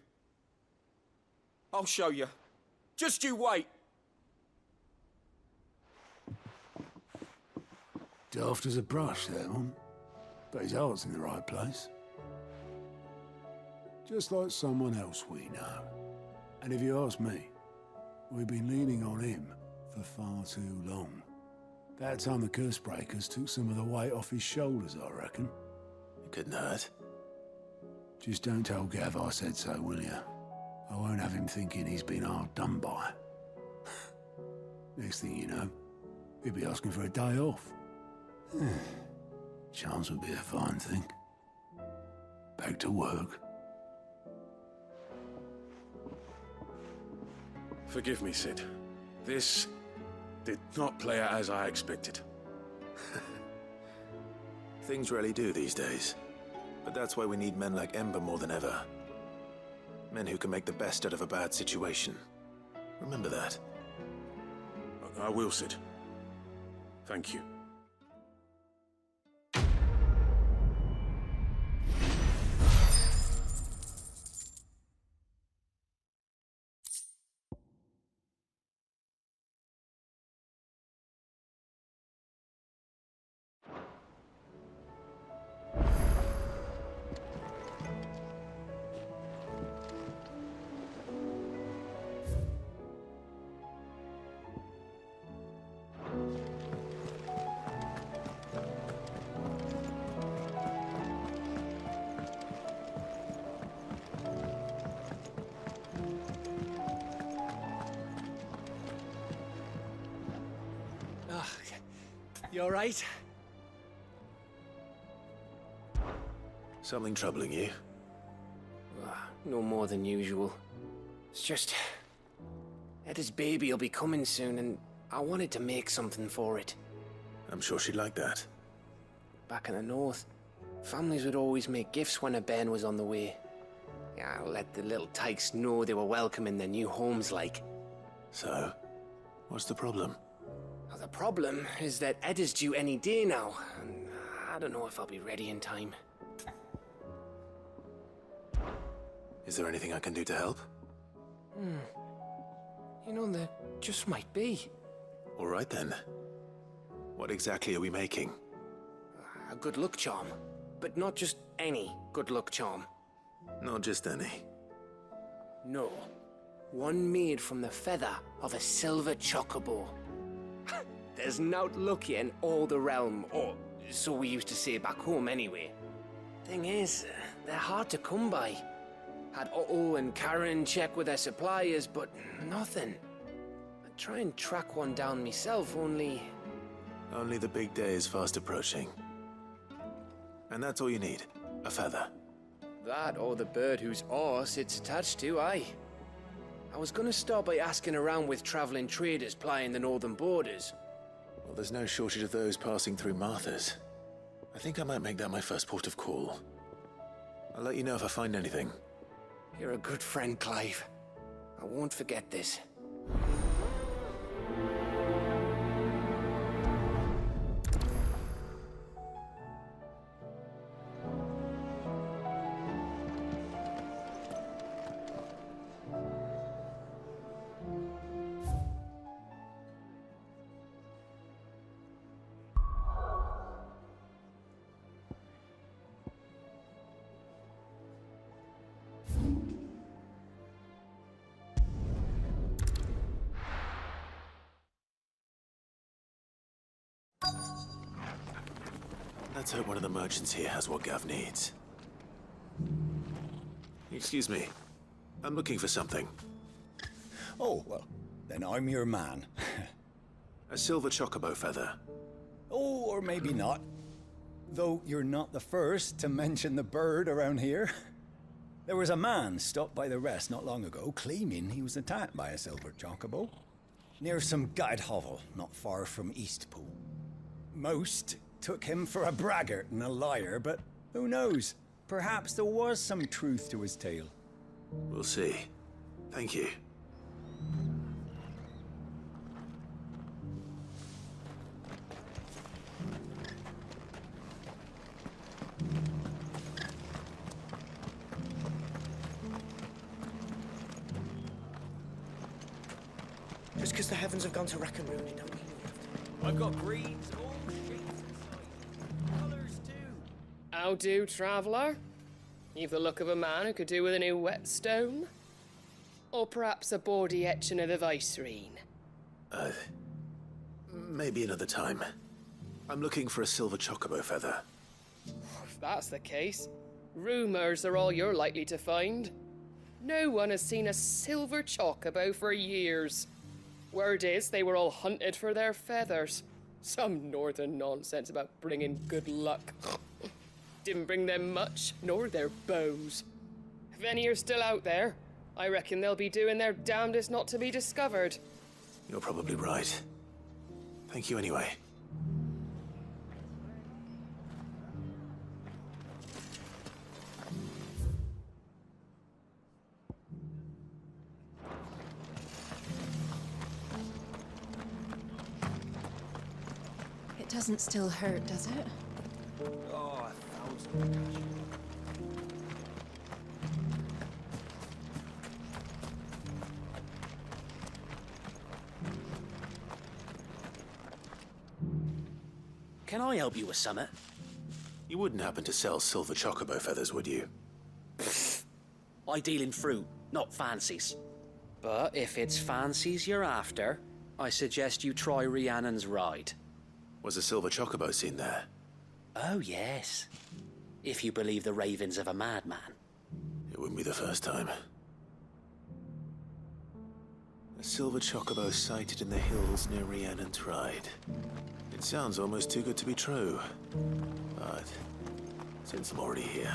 I'll show you. Just you wait. Daft as a brush, that one. But his heart's in the right place. Just like someone else we know. And if you ask me, we've been leaning on him for far too long. That time the curse breakers took some of the weight off his shoulders, I reckon. It couldn't hurt. Just don't tell Gav I said so, will you? I won't have him thinking he's been hard done by. Next thing you know, he'll be asking for a day off. Chance would be a fine thing. Back to work. Forgive me, Sid. This did not play out as I expected. Things really do these days. But that's why we need men like Ember more than ever. Men who can make the best out of a bad situation. Remember that. I will, Sid. Thank you. You alright? Something troubling you? No more than usual. It's just... Etta's baby will be coming soon, and I wanted to make something for it. I'm sure she'd like that. Back in the north, families would always make gifts when a bairn was on the way. Yeah, let the little tykes know they were welcome in their new homes, like. So, what's the problem? Well, the problem is that Etta's due any day now, and I don't know if I'll be ready in time. Is there anything I can do to help? You know, there just might be. All right then. What exactly are we making? A good luck charm. But not just any good luck charm. Not just any. No. One made from the feather of a silver chocobo. There's naught luckier in all the realm, or so we used to say back home anyway. Thing is, they're hard to come by. Had Otto and Karen check with their suppliers, but nothing. I'd try and track one down myself, only... Only the big day is fast approaching. And that's all you need, a feather. That or the bird whose horse it's attached to, aye. I was gonna start by asking around with traveling traders plying the northern borders. Well, there's no shortage of those passing through Martha's. I think I might make that my first port of call. I'll let you know if I find anything. You're a good friend, Clive. I won't forget this. Let's hope one of the merchants here has what Gav needs. Excuse me. I'm looking for something. Oh, well, then I'm your man. A silver chocobo feather. Oh, or maybe not. Though you're not the first to mention the bird around here. There was a man stopped by the rest not long ago, claiming he was attacked by a silver chocobo. Near some guide hovel, not far from Eastpool. Most took him for a braggart and a liar, but who knows? Perhaps there was some truth to his tale. We'll see. Thank you. Just because the heavens have gone to rack and ruin it, don't mean we have to. I've got greens, all shapes and sizes. Colours too. How do, traveller? You've the look of a man who could do with a new whetstone. Or perhaps a bawdy etching of the Vicerine. Maybe another time. I'm looking for a silver chocobo feather. If that's the case, rumours are all you're likely to find. No one has seen a silver chocobo for years. Word is they were all hunted for their feathers. Some northern nonsense about bringing good luck. Didn't bring them much, nor their bows. If any are still out there, I reckon they'll be doing their damnedest not to be discovered. You're probably right. Thank you anyway. It doesn't still hurt, does it? Oh, 1,000. Can I help you with something? You wouldn't happen to sell silver chocobo feathers, would you? I deal in fruit, not fancies. But if it's fancies you're after, I suggest you try Rhiannon's ride. Was a silver chocobo seen there? Oh, yes. If you believe the ravings of a madman. It wouldn't be the first time. A silver chocobo sighted in the hills near Rhiannon's Ride. It It sounds almost too good to be true. But since I'm already here...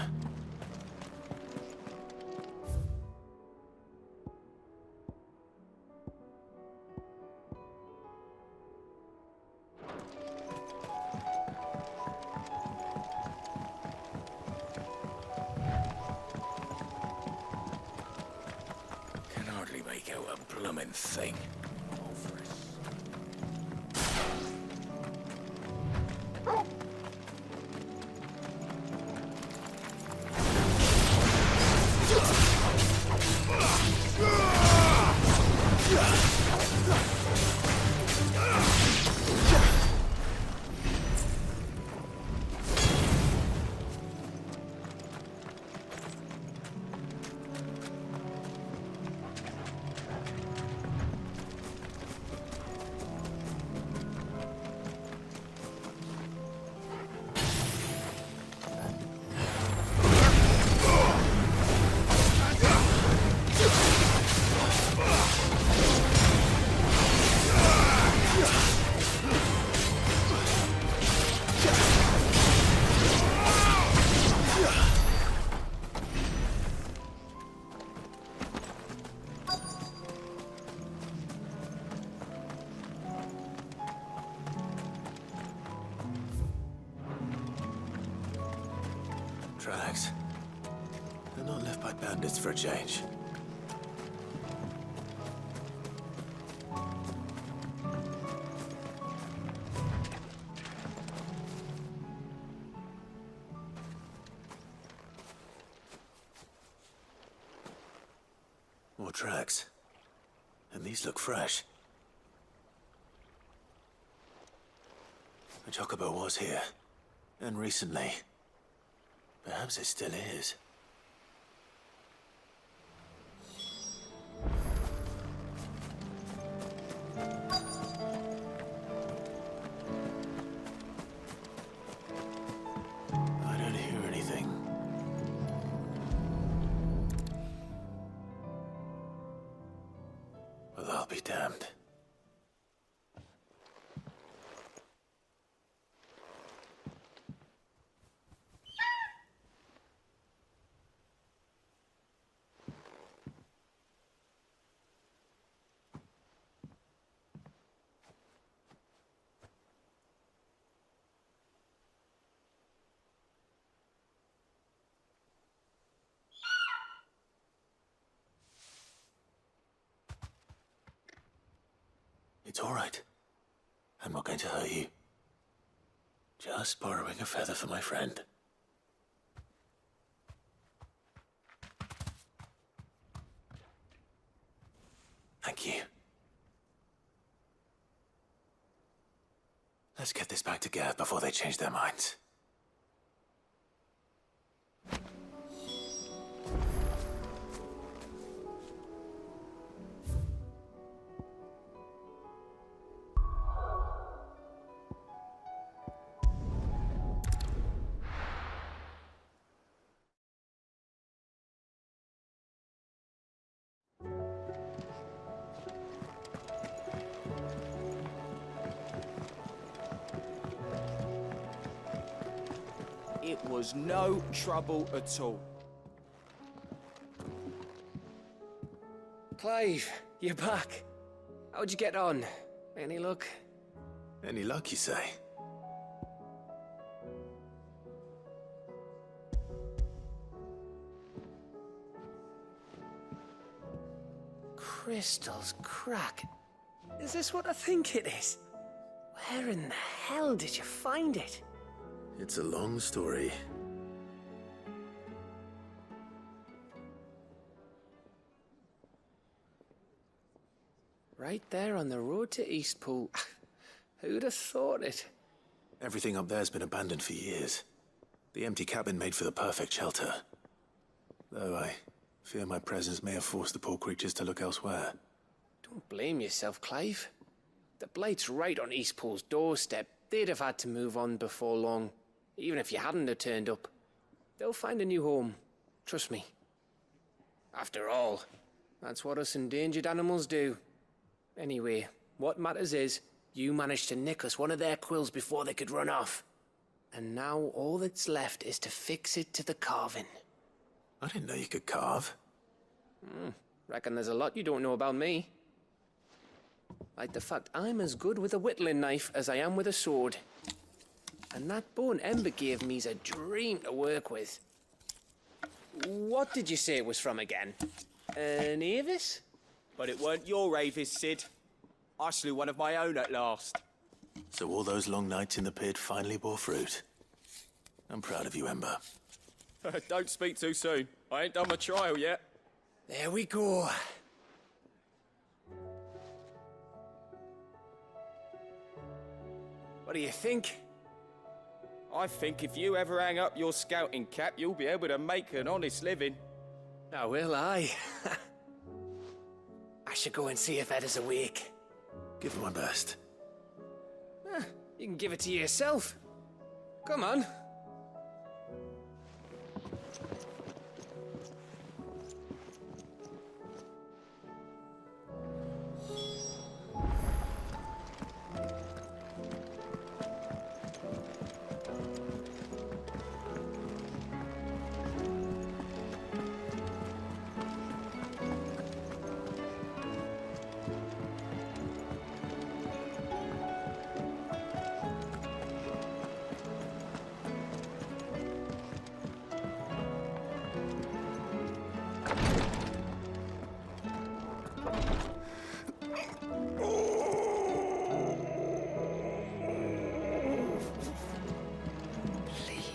Can hardly make out a bloomin' thing. Tracks. They're not left by bandits for a change. More tracks. And these look fresh. The Chocobo was here. And recently. Perhaps it still is. I don't hear anything. Well, I'll be damned. It's all right. I'm not going to hurt you. Just borrowing a feather for my friend. Thank you. Let's get this back to Gav before they change their minds. It was no trouble at all. Clive, you're back. How'd you get on? Any luck? Any luck, you say? Crystal's crack. Is this what I think it is? Where in the hell did you find it? It's a long story. Right there on the road to Eastpool. Who'd have thought it? Everything up there's been abandoned for years. The empty cabin made for the perfect shelter. Though I fear my presence may have forced the poor creatures to look elsewhere. Don't blame yourself, Clive. The Blight's right on Eastpool's doorstep. They'd have had to move on before long. Even if you hadn't have turned up. They'll find a new home. Trust me. After all, that's what us endangered animals do. Anyway, what matters is, You managed to nick us one of their quills before they could run off. And now all that's left is to fix it to the carving. I didn't know you could carve. Reckon there's a lot you don't know about me. Like the fact I'm as good with a whittling knife as I am with a sword. And that bone Ember gave me's a dream to work with. What did you say it was from again? An Avis? But it weren't your Avis, Sid. I slew one of my own at last. So all those long nights in the pit finally bore fruit. I'm proud of you, Ember. Don't speak too soon. I ain't done my trial yet. There we go. What do you think? I think if you ever hang up your scouting cap, you'll be able to make an honest living. Now will I? I should go and see if Ed is awake. Give it my best. You can give it to yourself. Come on.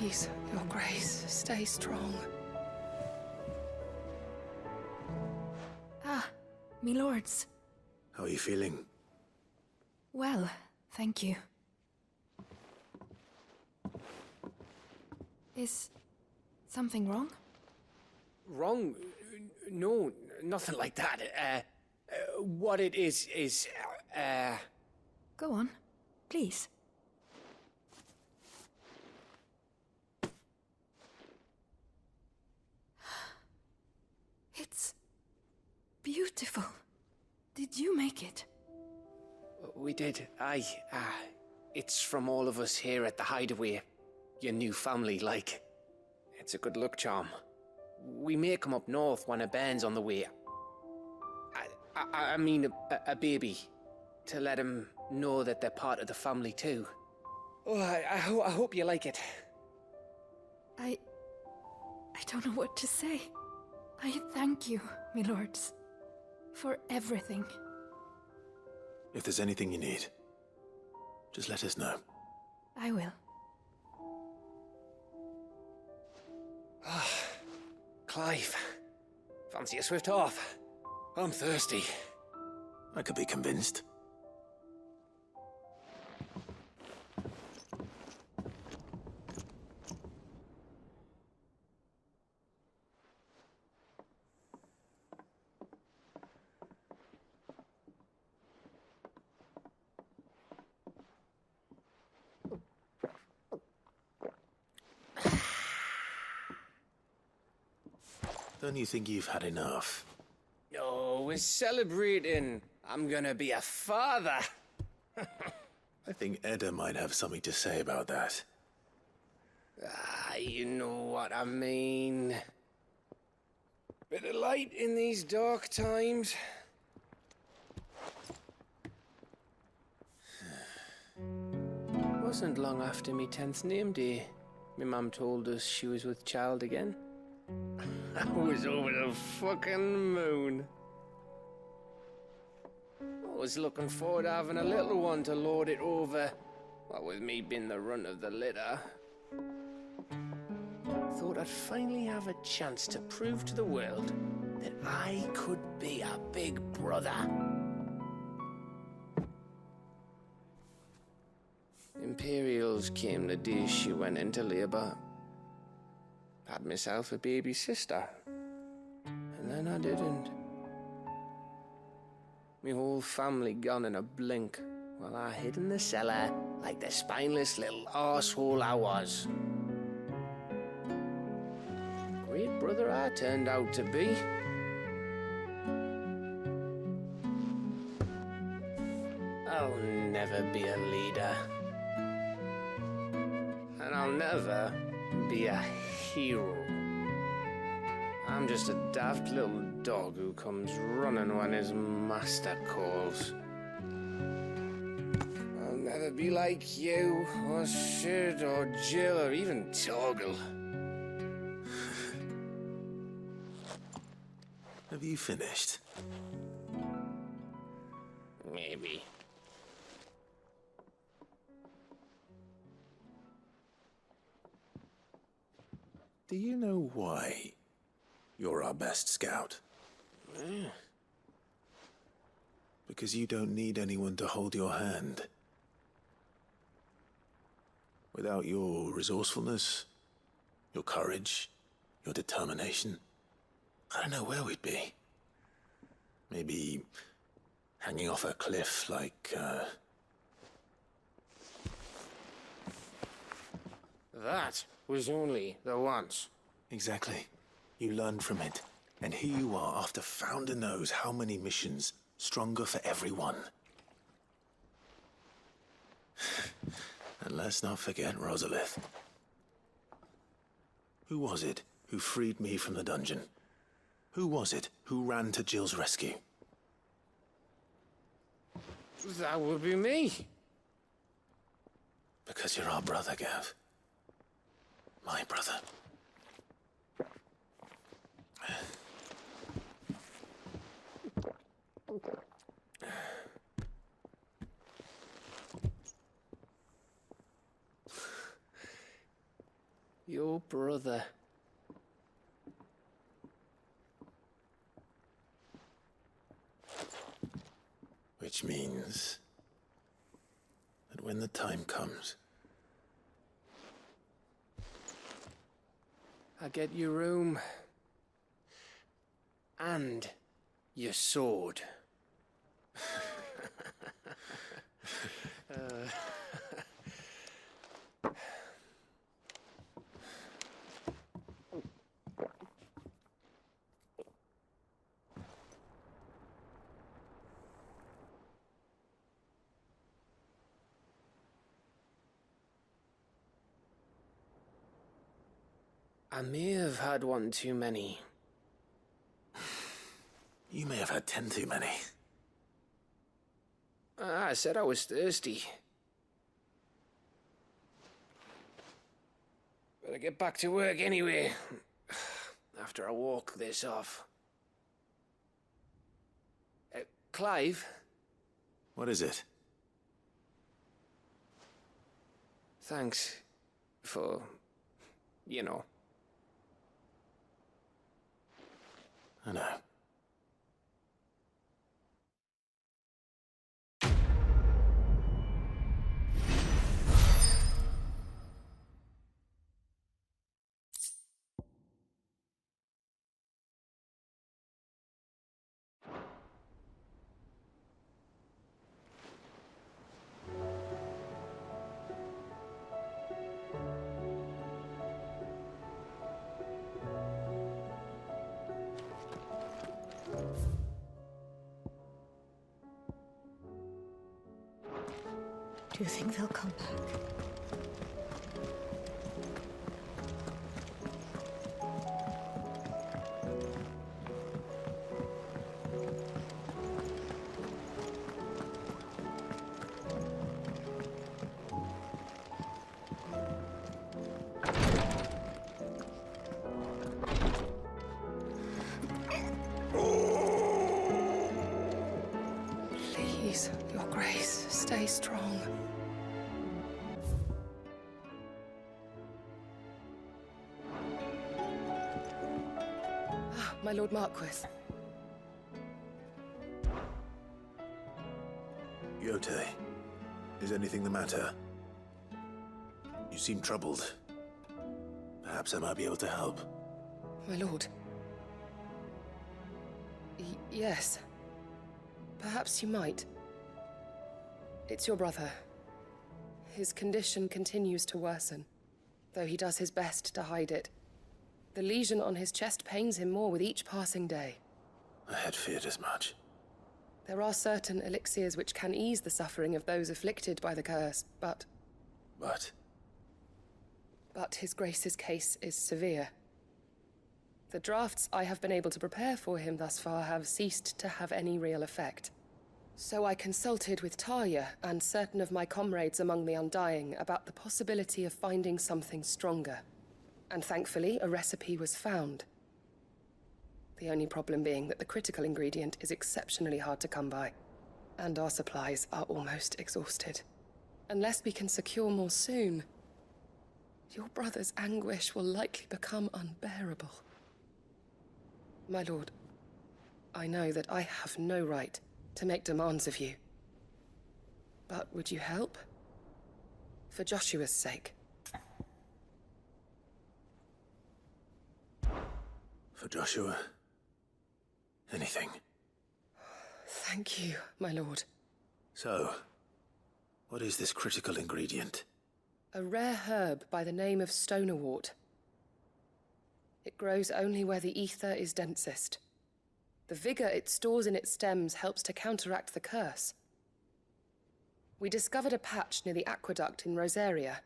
Please, Your Grace, stay strong. Ah, me lords. How are you feeling? Well, thank you. Is something wrong? Wrong? No, nothing like that. What it is... Go on, please. It's beautiful. Did you make it? We did. Aye. It's from all of us here at the Hideaway. Your new family, like. It's a good luck charm. We may come up north when a band's on the way. I mean a baby. To let him know that they're part of the family too. Oh, I hope you like it. I don't know what to say. I thank you, my lords, for everything. If there's anything you need, just let us know. I will. Clive, fancy a swift off? I'm thirsty. I could be convinced. Don't you think you've had enough? Oh, we're celebrating. I'm gonna be a father. I think Edda might have something to say about that. You know what I mean. Bit of light in these dark times. Wasn't long after me 10th name day, my mum told us she was with child again. I was over the fucking moon. I was looking forward to having a little one to lord it over, what with me being the runt of the litter. Thought I'd finally have a chance to prove to the world that I could be a big brother. Imperials came the day she went into labour. Had myself a baby sister. And then I didn't. Me whole family gone in a blink, while I hid in the cellar like the spineless little arsehole I was. Great brother I turned out to be. I'll never be a leader. And I'll never be a hero. I'm just a daft little dog who comes running when his master calls. I'll never be like you, or Sid, or Jill, or even Torgal. Have you finished? Maybe. Do you know why you're our best scout? Because you don't need anyone to hold your hand. Without your resourcefulness, your courage, your determination, I don't know where we'd be. Maybe hanging off a cliff like, That was only the once. Exactly. You learned from it. And here you are, after Founder knows how many missions, stronger for everyone. And let's not forget Rosalith. Who was it who freed me from the dungeon? Who was it who ran to Jill's rescue? That would be me. Because you're our brother, Gav. My brother. Your brother. Which means that when the time comes, I get your room. And your sword. I may have had one too many. You may have had 10 too many. I said I was thirsty. Better get back to work anyway. After I walk this off. Clive? What is it? Thanks for, you know. I know. Do you think they'll come back? Please, Your Grace, stay strong. My Lord Marquis. Yote, is anything the matter? You seem troubled. Perhaps I might be able to help. My lord. Yes. Perhaps you might. It's your brother. His condition continues to worsen, though he does his best to hide it. The lesion on his chest pains him more with each passing day. I had feared as much. There are certain elixirs which can ease the suffering of those afflicted by the curse, but... But His Grace's case is severe. The drafts I have been able to prepare for him thus far have ceased to have any real effect. So I consulted with Talia and certain of my comrades among the Undying about the possibility of finding something stronger. And thankfully, a recipe was found. The only problem being that the critical ingredient is exceptionally hard to come by, and our supplies are almost exhausted. Unless we can secure more soon, your brother's anguish will likely become unbearable. My lord, I know that I have no right to make demands of you. But would you help? For Joshua's sake. For Joshua? Anything. Thank you, my lord. So, what is this critical ingredient? A rare herb by the name of stonerwort. It grows only where the ether is densest. The vigor it stores in its stems helps to counteract the curse. We discovered a patch near the aqueduct in Rosaria.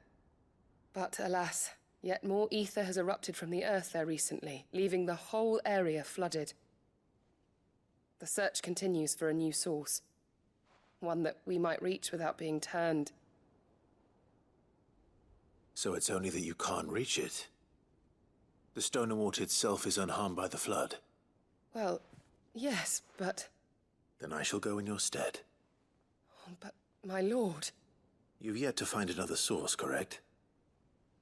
But alas, yet more ether has erupted from the earth there recently, leaving the whole area flooded. The search continues for a new source. One that we might reach without being turned. So it's only that you can't reach it. The stonerwort itself is unharmed by the flood. Well, yes, but... Then I shall go in your stead. But, my lord... You've yet to find another source, correct?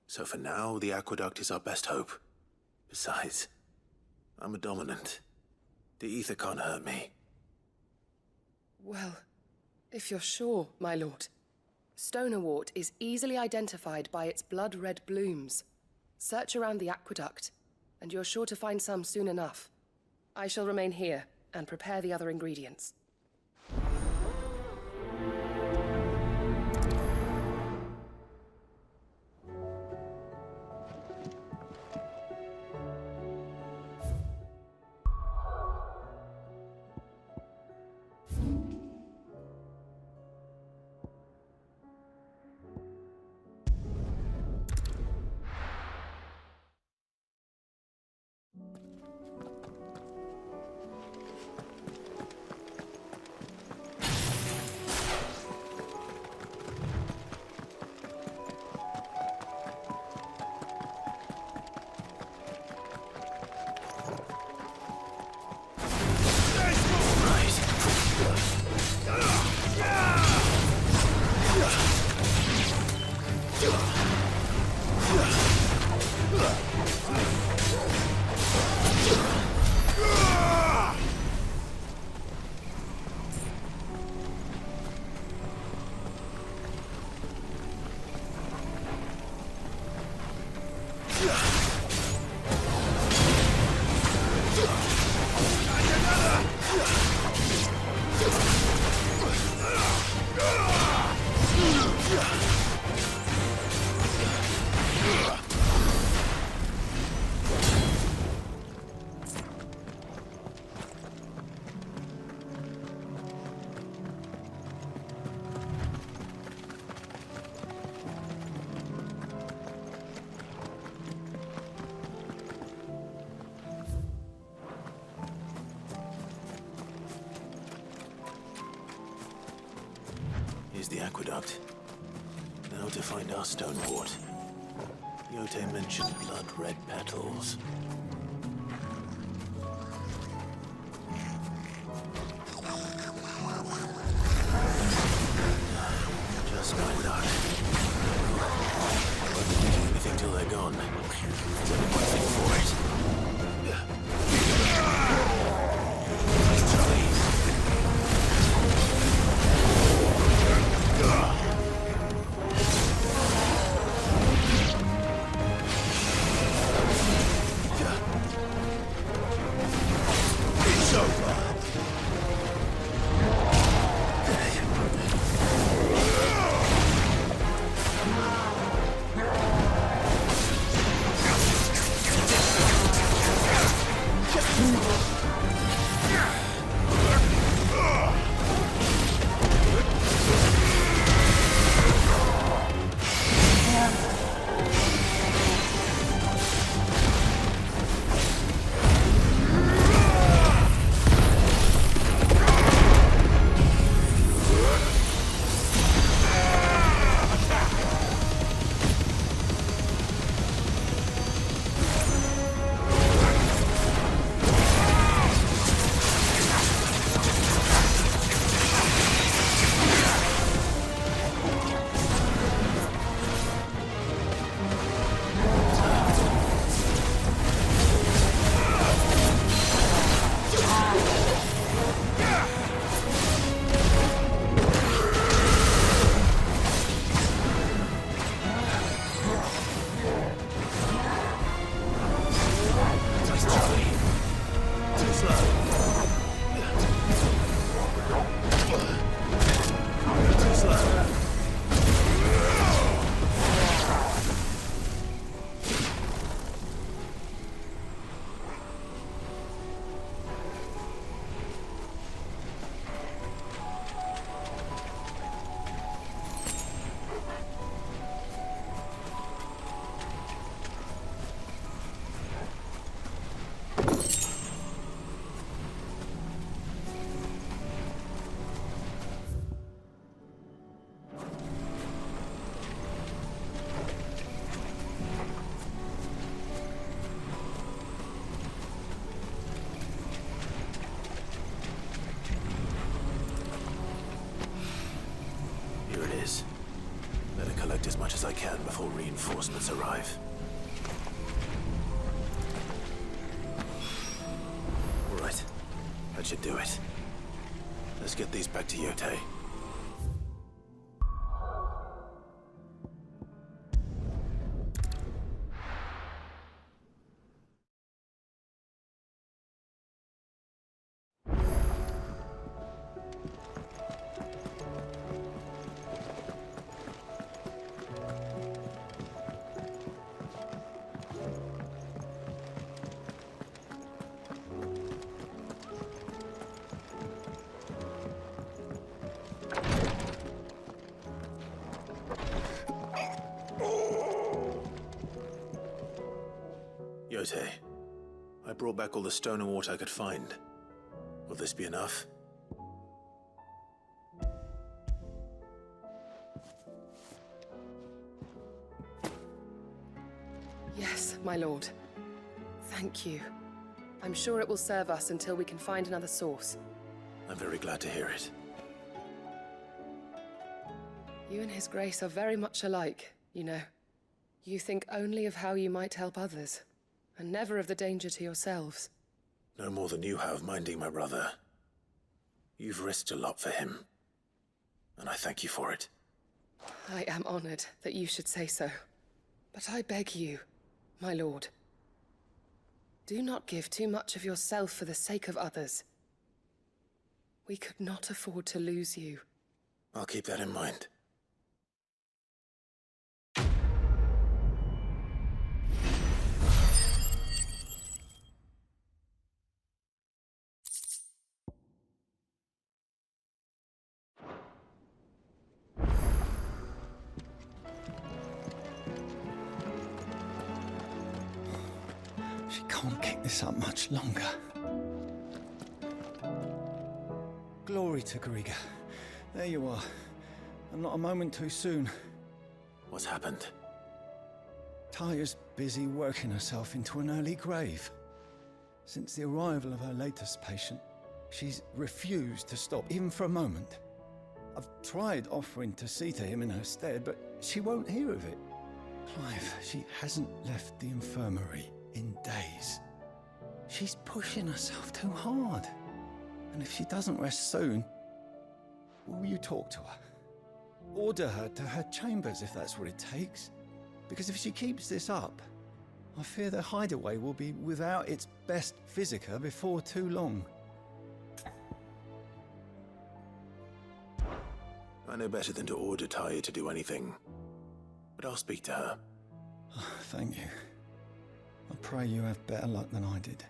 So for now, the aqueduct is our best hope. Besides, I'm a dominant. The ether can't hurt me. Well, if you're sure, my lord. Stonerwort is easily identified by its blood-red blooms. Search around the aqueduct, and you're sure to find some soon enough. I shall remain here and prepare the other ingredients. Here's the aqueduct. Now to find our stonerwort. Yote mentioned blood-red petals. Just my luck. I won't be doing anything till they're gone. There's only one thing for it. Nice try. Yeah. much as I can before reinforcements arrive. All right. That should do it. Let's get these back to Yote. Yote, I brought back all the stone and water I could find. Will this be enough? Yes, my lord. Thank you. I'm sure it will serve us until we can find another source. I'm very glad to hear it. You and His Grace are very much alike, you know. You think only of how you might help others, and never of the danger to yourselves. No more than you have minding my brother. You've risked a lot for him, and I thank you for it. I am honored that you should say so. But I beg you, my lord, do not give too much of yourself for the sake of others. We could not afford to lose you. I'll keep that in mind. She can't keep this up much longer. Glory to Griga. There you are. And not a moment too soon. What's happened? Taya's busy working herself into an early grave. Since the arrival of her latest patient, she's refused to stop, even for a moment. I've tried offering to see to him in her stead, but she won't hear of it. Clive, she hasn't left the infirmary in days. She's pushing herself too hard. And if she doesn't rest soon, will you talk to her? Order her to her chambers if that's what it takes. Because if she keeps this up, I fear the hideaway will be without its best physica before too long. I know better than to order Taya to do anything, but I'll speak to her. Thank you. I pray you have better luck than I did.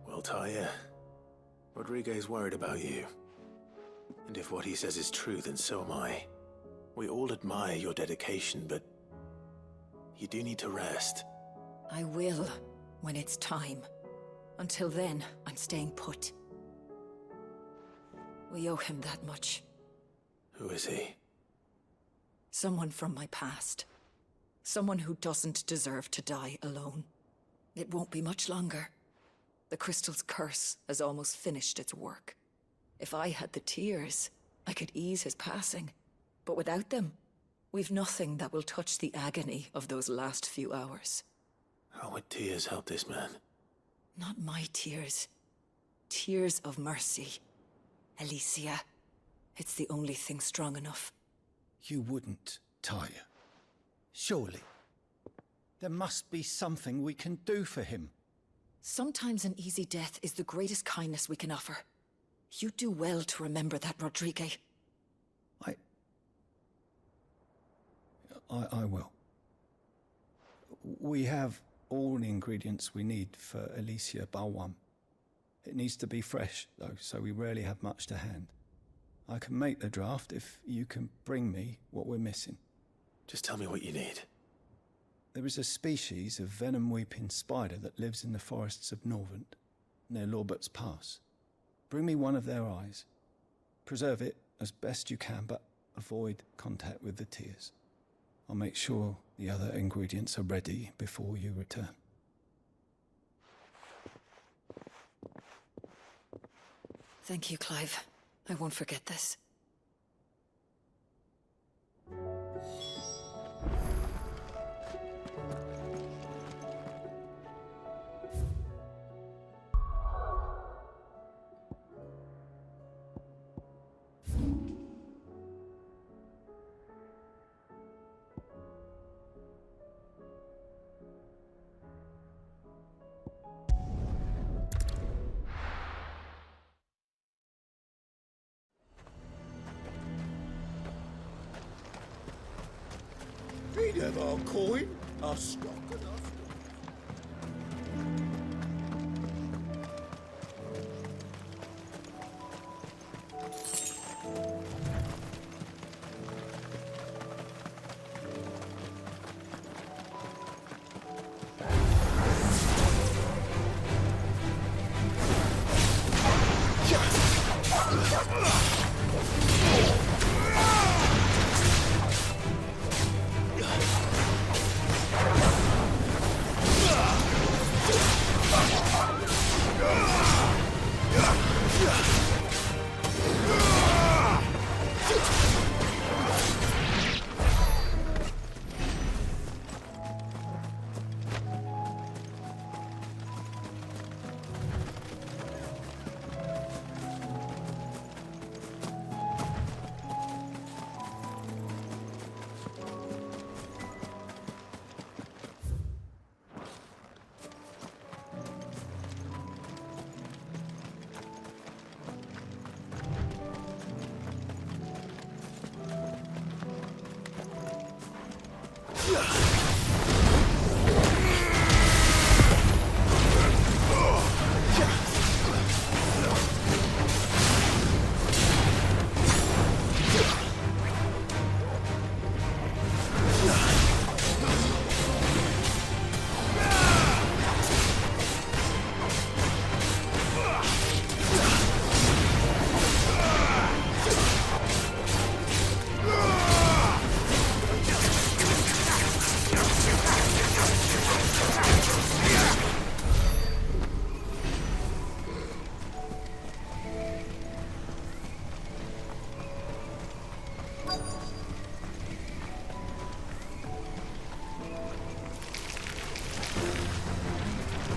Well, Taya, Rodriguez worried about you. And if what he says is true, then so am I. We all admire your dedication, but you do need to rest. I will, when it's time. Until then, I'm staying put. We owe him that much. Who is he? Someone from my past. Someone who doesn't deserve to die alone. It won't be much longer. The crystal's curse has almost finished its work. If I had the tears, I could ease his passing. But without them, we've nothing that will touch the agony of those last few hours. How would tears help this man? Not my tears. Tears of mercy. Alicia, it's the only thing strong enough. You wouldn't, Taya. Surely. There must be something we can do for him. Sometimes an easy death is the greatest kindness we can offer. You do well to remember that, Rodrigue. I will. We have all the ingredients we need for Alicia Balwam. It needs to be fresh, though, so we rarely have much to hand. I can make the draft if you can bring me what we're missing. Just tell me what you need. There is a species of venom-weeping spider that lives in the forests of Norvent, near Lorbert's Pass. Bring me one of their eyes. Preserve it as best you can, but avoid contact with the tears. I'll make sure the other ingredients are ready before you return. Thank you, Clive. I won't forget this. He'd have our coin, our stock and our...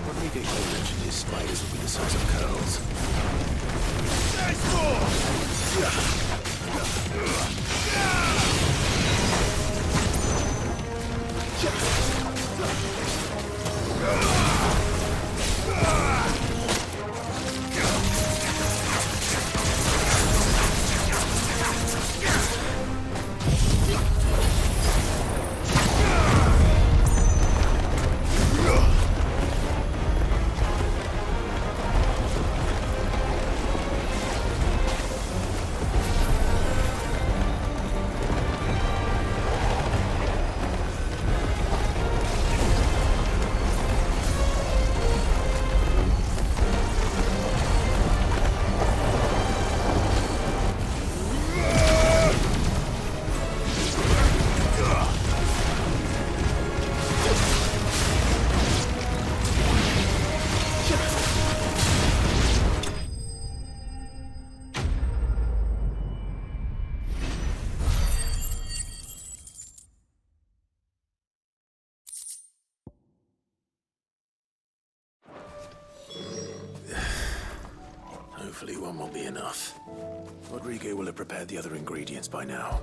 Rodrigo mentioned his spiders will be the size of curls. Hopefully one won't be enough. Rodrigo will have prepared the other ingredients by now.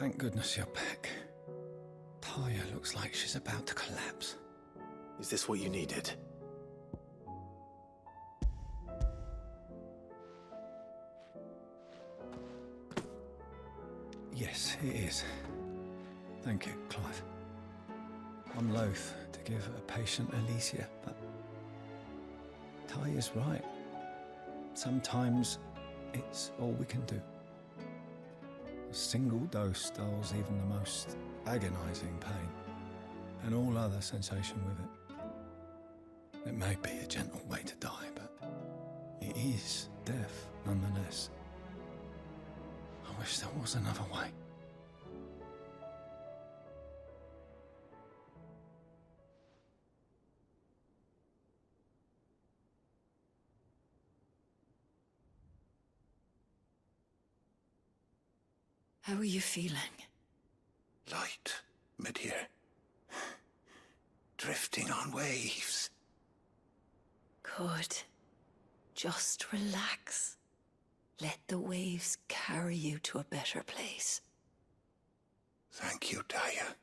Thank goodness you're back. Taya looks like she's about to collapse. Is this what you needed? Yes, it is. Thank you, Clive. I'm loath to give a patient Alicia, but Ty is right. Sometimes it's all we can do. A single dose dulls even the most agonizing pain, and all other sensation with it. It may be a gentle way to die, but it is death nonetheless. I wish there was another way. How are you feeling? Light, mid-here. Drifting on waves. Good. Just relax. Let the waves carry you to a better place. Thank you, Daya.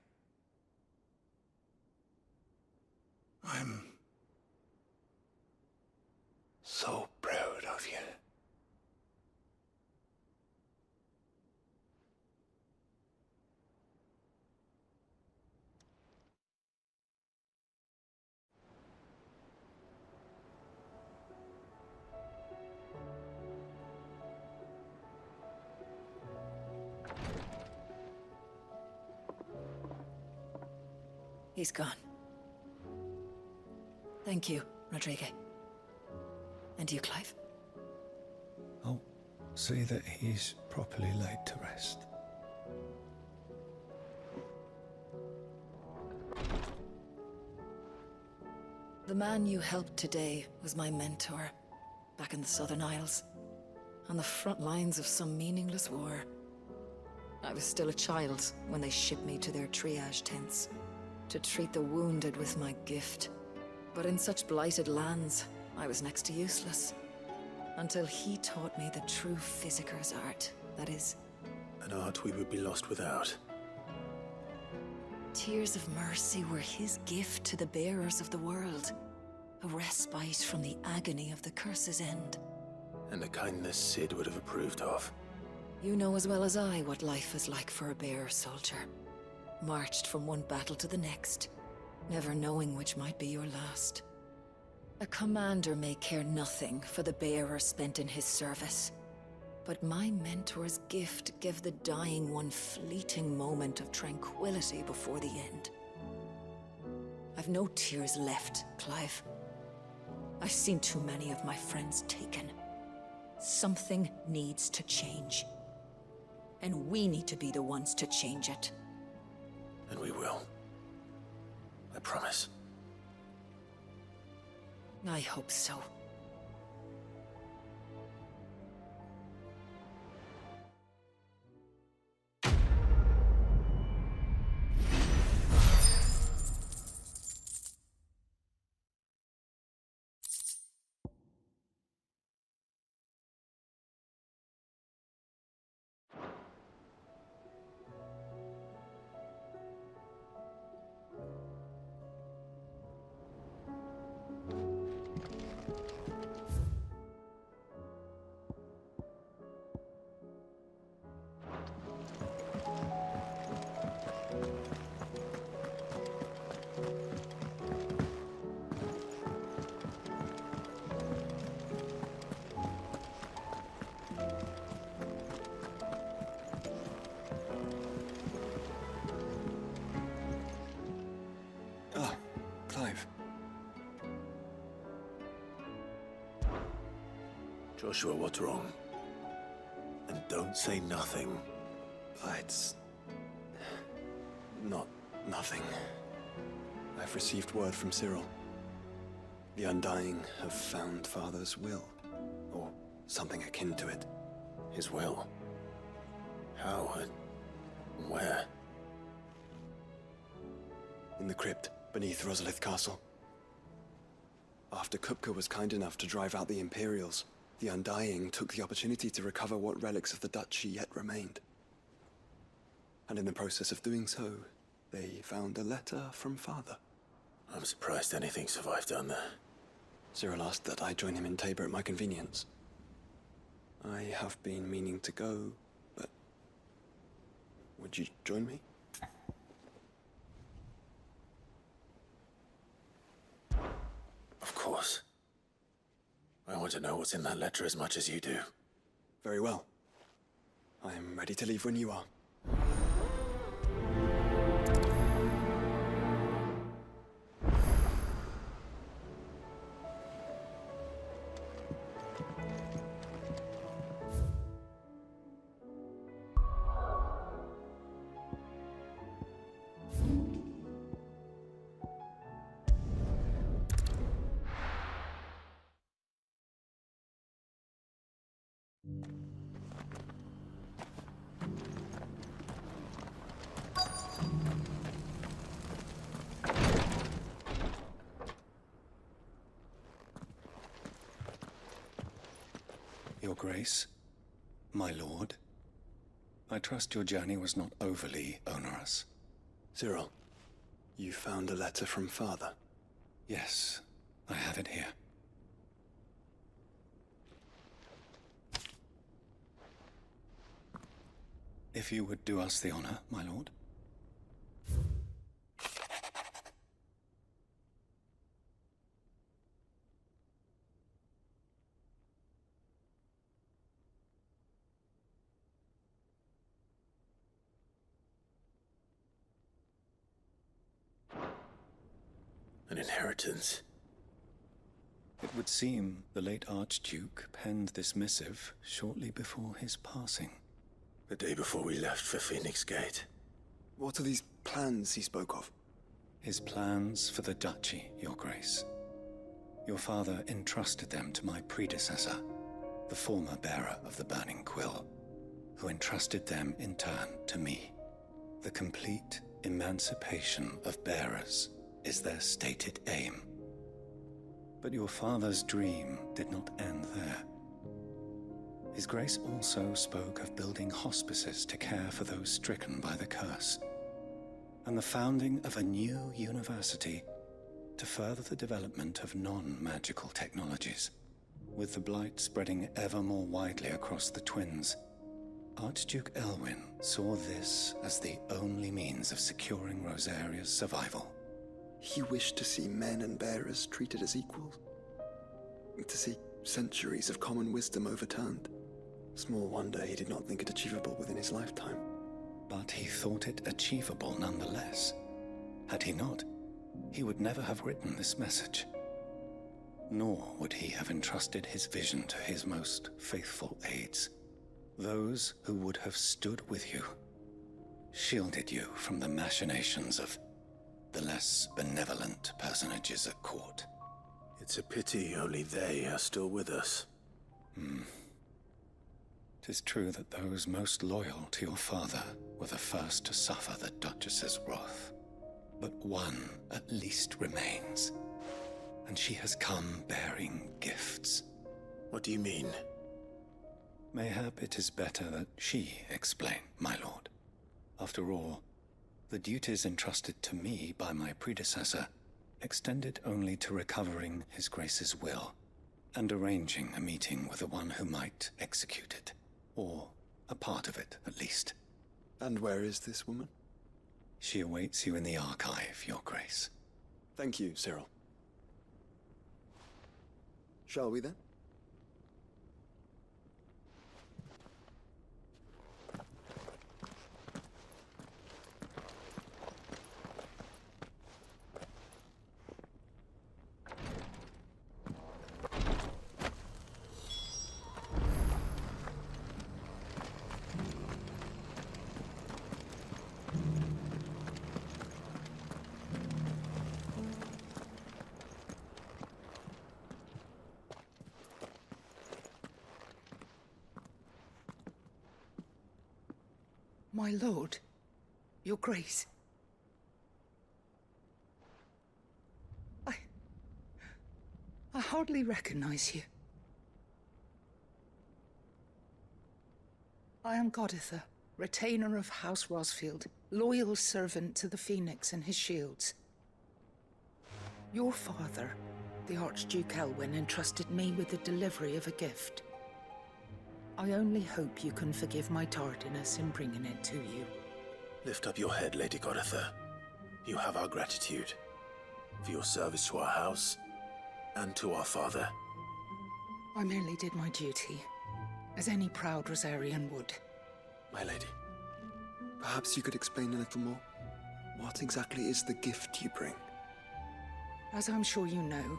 I'm so proud of you. He's gone. Thank you, Rodrigo. And you, Clive? I'll see that he's properly laid to rest. The man you helped today was my mentor, back in the Southern Isles, on the front lines of some meaningless war. I was still a child when they shipped me to their triage tents, to treat the wounded with my gift. But in such blighted lands, I was next to useless. Until he taught me the true physicker's art, that is. An art we would be lost without. Tears of mercy were his gift to the bearers of the world. A respite from the agony of the curse's end. And a kindness Sid would have approved of. You know as well as I what life is like for a bearer soldier. Marched from one battle to the next, never knowing which might be your last. A commander may care nothing for the bearer spent in his service. But my mentor's gift gave the dying one fleeting moment of tranquility before the end. I've no tears left, Clive. I've seen too many of my friends taken. Something needs to change. And we need to be the ones to change it. And we will. I promise. I hope so. Clive. Joshua, what's wrong? And don't say nothing. It's not nothing. I've received word from Cyril. The Undying have found Father's will, or something akin to it. His will? How and where? In the crypt beneath Rosalith Castle. After Kupka was kind enough to drive out the Imperials, the Undying took the opportunity to recover what relics of the Duchy yet remained. And in the process of doing so, they found a letter from Father. I'm surprised anything survived down there. Cyril asked that I join him in Tabor at my convenience. I have been meaning to go, but... would you join me? Of course. I want to know what's in that letter as much as you do. Very well. I am ready to leave when you are. Your Grace, my lord, I trust your journey was not overly onerous. Cyril, you found a letter from Father? Yes, I have it here. If you would do us the honor, my lord. An inheritance. It would seem the late Archduke penned this missive shortly before his passing. The day before we left for Phoenix Gate. What are these plans he spoke of? His plans for the duchy, Your Grace. Your father entrusted them to my predecessor, the former bearer of the Burning Quill, who entrusted them in turn to me. The complete emancipation of bearers is their stated aim. But your father's dream did not end there. His Grace also spoke of building hospices to care for those stricken by the curse, and the founding of a new university to further the development of non-magical technologies. With the blight spreading ever more widely across the twins, Archduke Elwyn saw this as the only means of securing Rosaria's survival. He wished to see men and bearers treated as equals. To see centuries of common wisdom overturned. Small wonder he did not think it achievable within his lifetime. But he thought it achievable nonetheless. Had he not, he would never have written this message. Nor would he have entrusted his vision to his most faithful aides. Those who would have stood with you, shielded you from the machinations of the less benevolent personages at court. It's a pity only they are still with us. 'Tis true that those most loyal to your father were the first to suffer the Duchess's wrath. But one at least remains, and she has come bearing gifts. What do you mean? Mayhap it is better that she explain, my lord. After all, the duties entrusted to me by my predecessor extended only to recovering His Grace's will and arranging a meeting with the one who might execute it, or a part of it at least. And where is this woman? She awaits you in the archive, Your Grace. Thank you, Cyril. Shall we then? My lord, your grace. I hardly recognize you. I am Goditha, retainer of House Rosfield, loyal servant to the Phoenix and his shields. Your father, the Archduke Elwyn, entrusted me with the delivery of a gift. I only hope you can forgive my tardiness in bringing it to you. Lift up your head, Lady Goditha. You have our gratitude for your service to our house and to our father. I merely did my duty, as any proud Rosarian would. My lady, perhaps you could explain a little more? What exactly is the gift you bring? As I'm sure you know,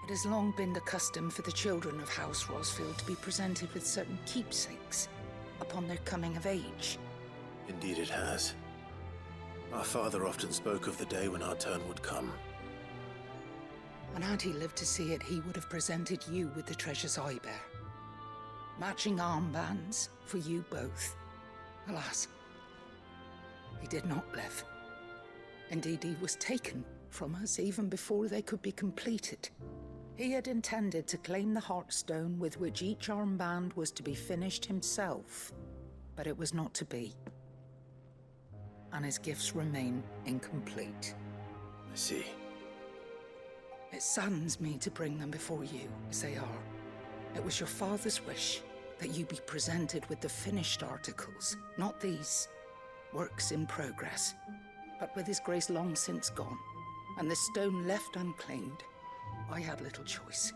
it has long been the custom for the children of House Rosfield to be presented with certain keepsakes upon their coming of age. Indeed it has. Our father often spoke of the day when our turn would come. And had he lived to see it, he would have presented you with the treasures I bear. Matching armbands for you both. Alas, he did not live. Indeed, he was taken from us even before they could be completed. He had intended to claim the Heartstone with which each armband was to be finished himself, but it was not to be. And his gifts remain incomplete. I see. It saddens me to bring them before you, as they are. It was your father's wish that you be presented with the finished articles, not these works in progress. But with his grace long since gone, and the stone left unclaimed, I had little choice.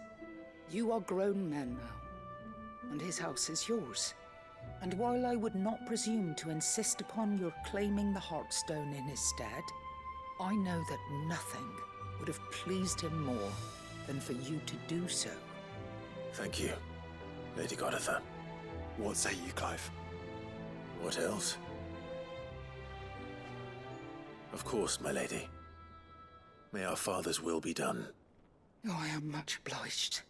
You are grown men now, and his house is yours. And while I would not presume to insist upon your claiming the Heartstone in his stead, I know that nothing would have pleased him more than for you to do so. Thank you, Lady Goditha. What say you, Clive? What else? Of course, my lady. May our father's will be done. Oh, I am much obliged.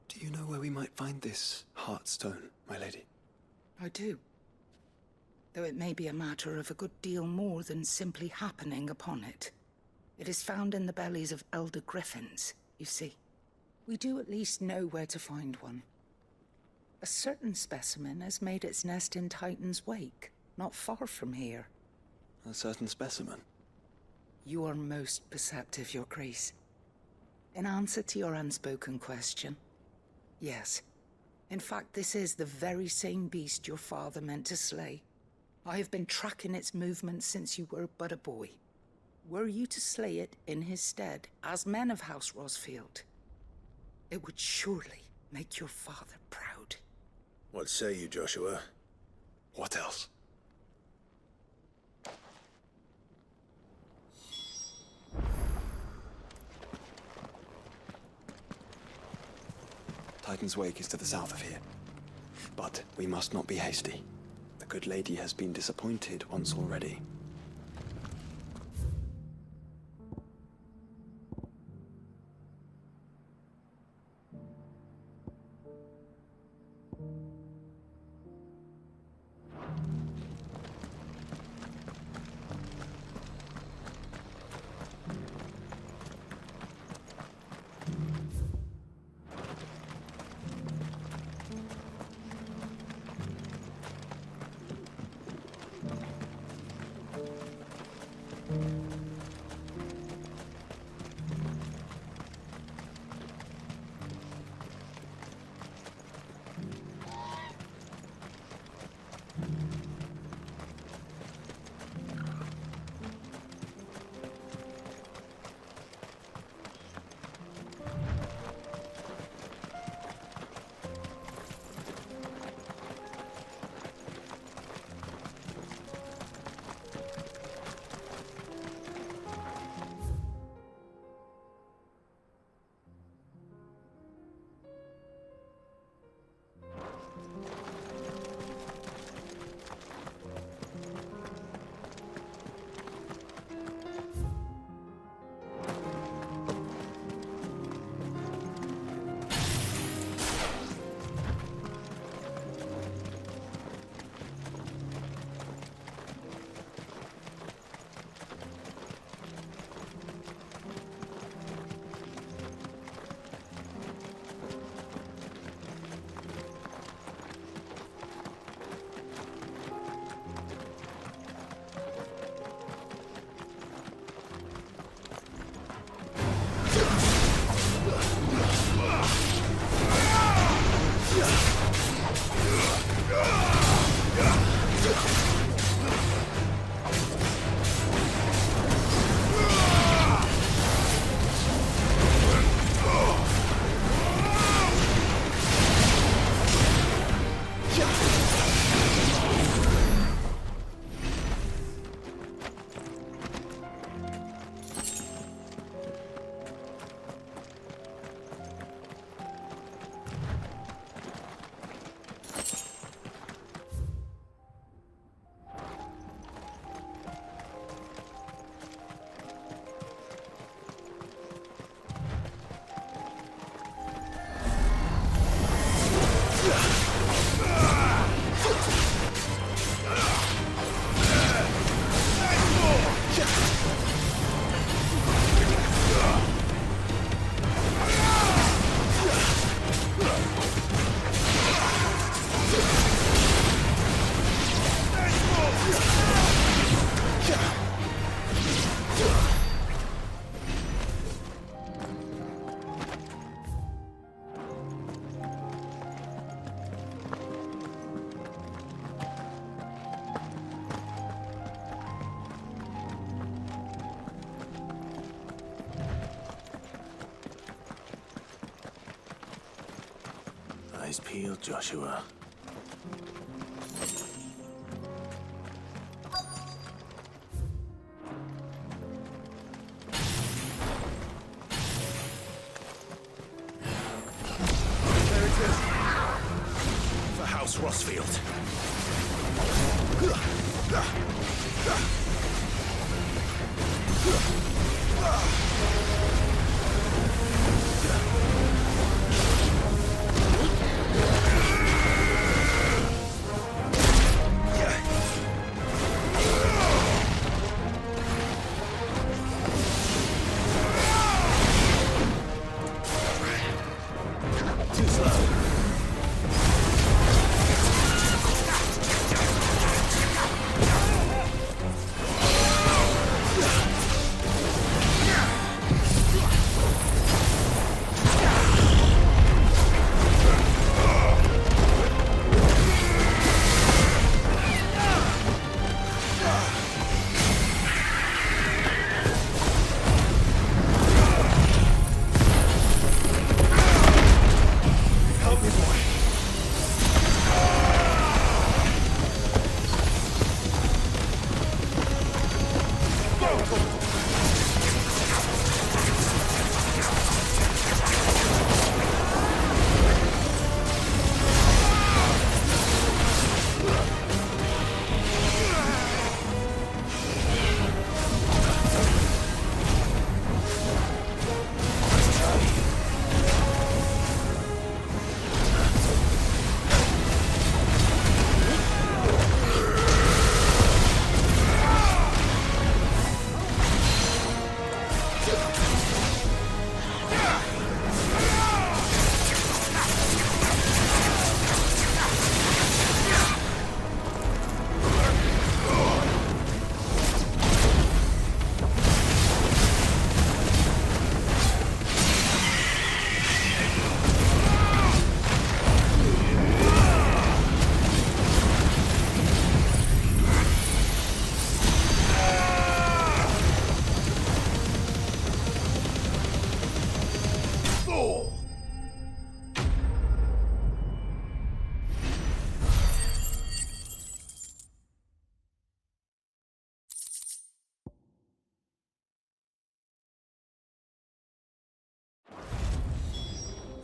Do you know where we might find this Heartstone, my lady? I do. Though it may be a matter of a good deal more than simply happening upon it. It is found in the bellies of elder griffins, you see. We do at least know where to find one. A certain specimen has made its nest in Titan's Wake, not far from here. A certain specimen? You are most perceptive, Your Grace. In answer to your unspoken question, yes. In fact, this is the very same beast your father meant to slay. I have been tracking its movements since you were but a boy. Were you to slay it in his stead, as men of House Rosfield, it would surely make your father proud. What say you, Joshua? What else? Titan's Wake is to the south of here. But we must not be hasty. The good lady has been disappointed once already. Eyes peeled, Joshua. There it is. The House Rossfield. Too slow. Help me, boy.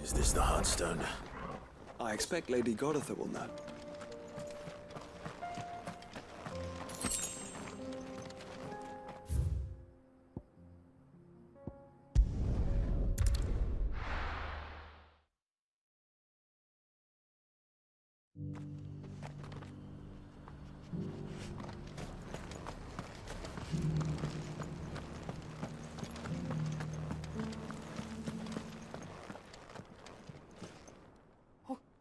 Is this the Heartstone? I expect Lady Goditha will know.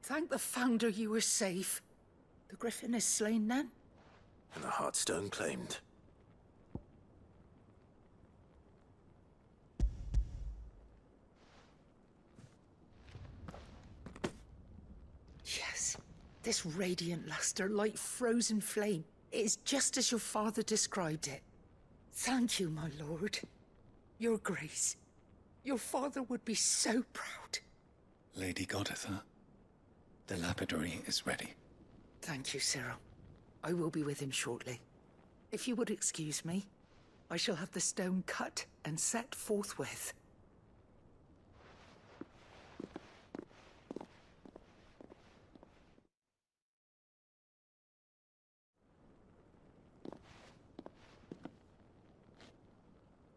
Thank the Founder you were safe. The Griffin is slain then? And the Heartstone claimed. Yes. This radiant luster, like frozen flame. It is just as your father described it. Thank you, my lord. Your Grace. Your father would be so proud. Lady Goditha, the lapidary is ready. Thank you, Cyril. I will be with him shortly. If you would excuse me, I shall have the stone cut and set forthwith.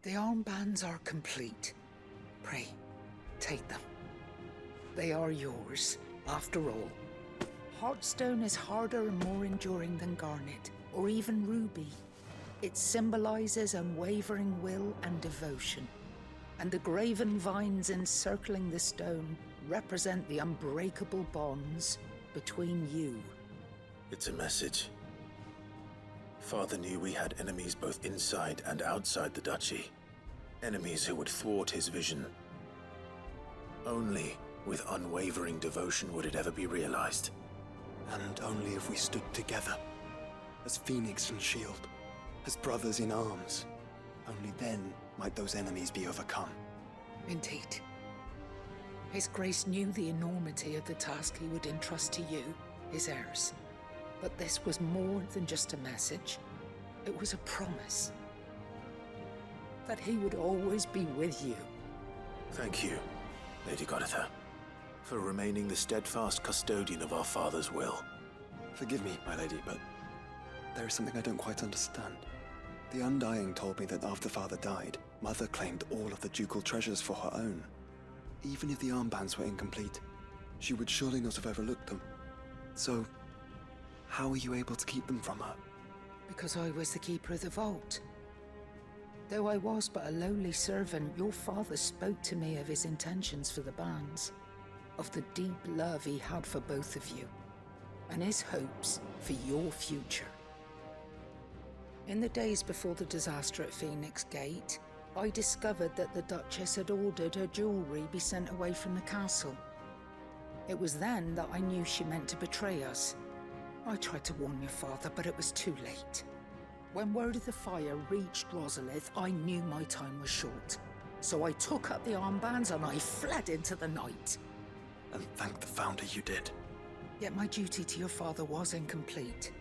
The armbands are complete. Pray, take them. They are yours, after all. Heartstone is harder and more enduring than garnet, or even ruby. It symbolizes unwavering will and devotion. And the graven vines encircling the stone represent the unbreakable bonds between you. It's a message. Father knew we had enemies both inside and outside the duchy. Enemies who would thwart his vision. Only with unwavering devotion would it ever be realized. And only if we stood together, as Phoenix and Shield, as brothers in arms. Only then might those enemies be overcome. Indeed. His Grace knew the enormity of the task he would entrust to you, his heirs. But this was more than just a message. It was a promise. That he would always be with you. Thank you, Lady Goditha, for remaining the steadfast custodian of our father's will. Forgive me, my lady, but there is something I don't quite understand. The Undying told me that after Father died, Mother claimed all of the ducal treasures for her own. Even if the armbands were incomplete, she would surely not have overlooked them. So, how are you able to keep them from her? Because I was the keeper of the vault. Though I was but a lowly servant, your father spoke to me of his intentions for the bands, of the deep love he had for both of you, and his hopes for your future. In the days before the disaster at Phoenix Gate, I discovered that the Duchess had ordered her jewelry be sent away from the castle. It was then that I knew she meant to betray us. I tried to warn your father, but it was too late. When word of the fire reached Rosalith, I knew my time was short. So I took up the armbands and I fled into the night. And thank the Founder you did. Yet my duty to your father was incomplete.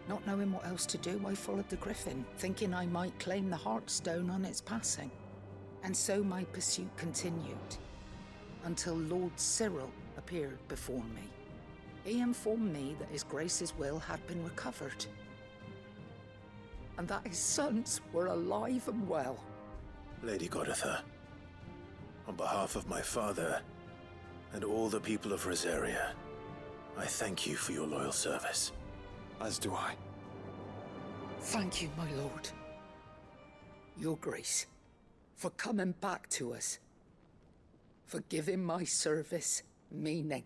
Not knowing what else to do, I followed the Griffin, thinking I might claim the Heartstone on its passing. And so my pursuit continued, until Lord Cyril appeared before me. He informed me that His Grace's will had been recovered, and that his sons were alive and well. Lady Goditha, on behalf of my father and all the people of Rosaria, I thank you for your loyal service. As do I. Thank you, my lord. Your Grace, for coming back to us, for giving my service meaning.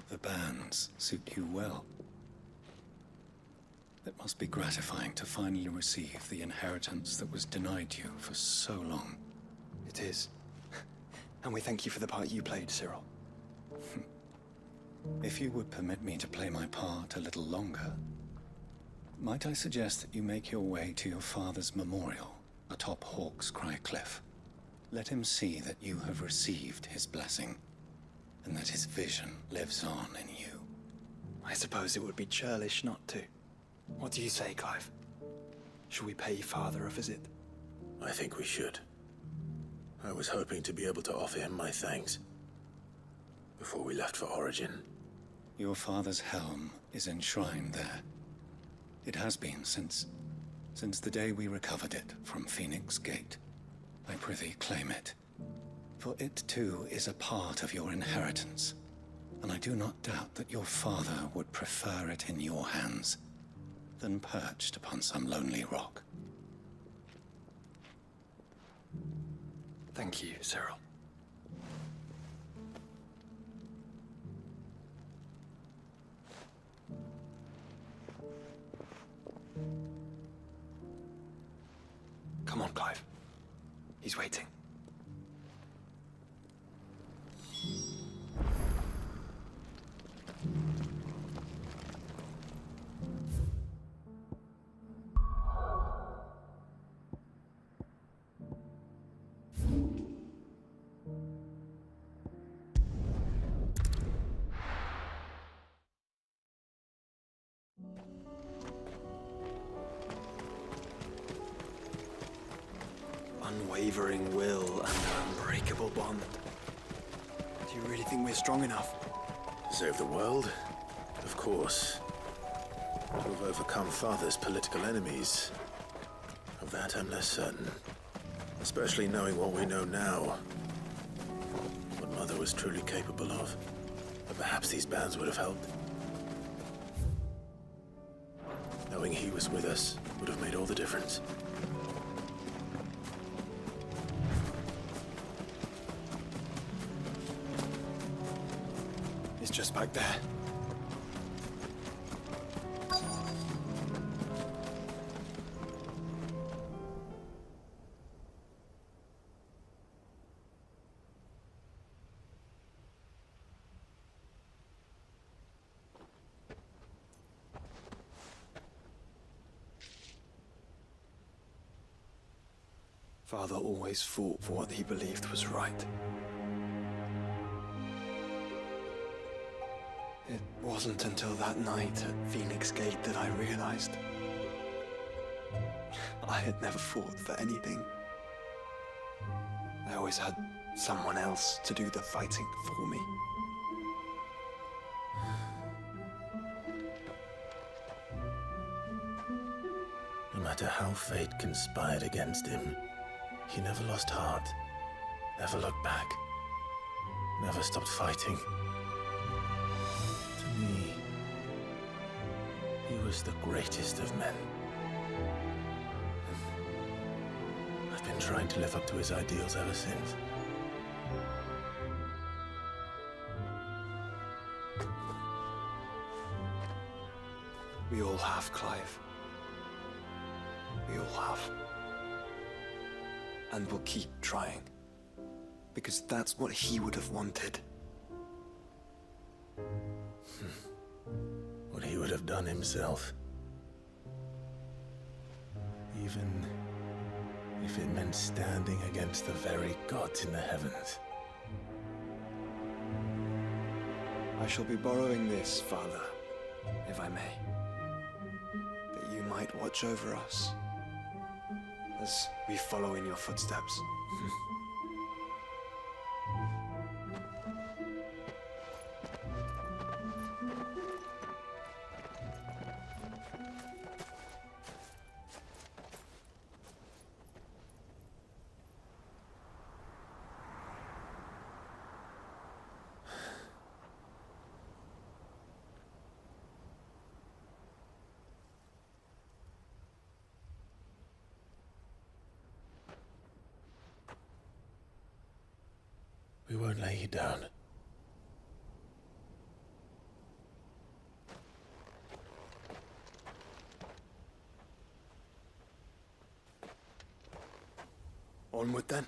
The bands suit you well. It must be gratifying to finally receive the inheritance that was denied you for so long. It is. And we thank you for the part you played, Cyril. If you would permit me to play my part a little longer, might I suggest that you make your way to your father's memorial atop Hawk's Cry Cliff? Let him see that you have received his blessing, and that his vision lives on in you. I suppose it would be churlish not to. What do you say, Clive? Shall we pay Father a visit? I think we should. I was hoping to be able to offer him my thanks before we left for Origin. Your father's helm is enshrined there. It has been since the day we recovered it from Phoenix Gate. I prithee claim it. For it too is a part of your inheritance, and I do not doubt that your father would prefer it in your hands than perched upon some lonely rock. Thank you, Cyril. Come on, Clive. He's waiting. Unwavering will and an unbreakable bond. Do you really think we're strong enough? To save the world? Of course. To have overcome Father's political enemies? Of that I'm less certain. Especially knowing what we know now. What Mother was truly capable of. But perhaps these bands would have helped. Knowing he was with us would have made all the difference. It's just back there. Father always fought for what he believed was right. It wasn't until that night at Phoenix Gate that I realized I had never fought for anything. I always had someone else to do the fighting for me. No matter how fate conspired against him, he never lost heart, never looked back, never stopped fighting. To me, he was the greatest of men. I've been trying to live up to his ideals ever since. We all have, Clive. We all have. And we'll keep trying. Because that's what he would have wanted. What he would have done himself. Even if it meant standing against the very gods in the heavens. I shall be borrowing this, Father, if I may. That you might watch over us as we follow in your footsteps. We won't lay you down. Onward then.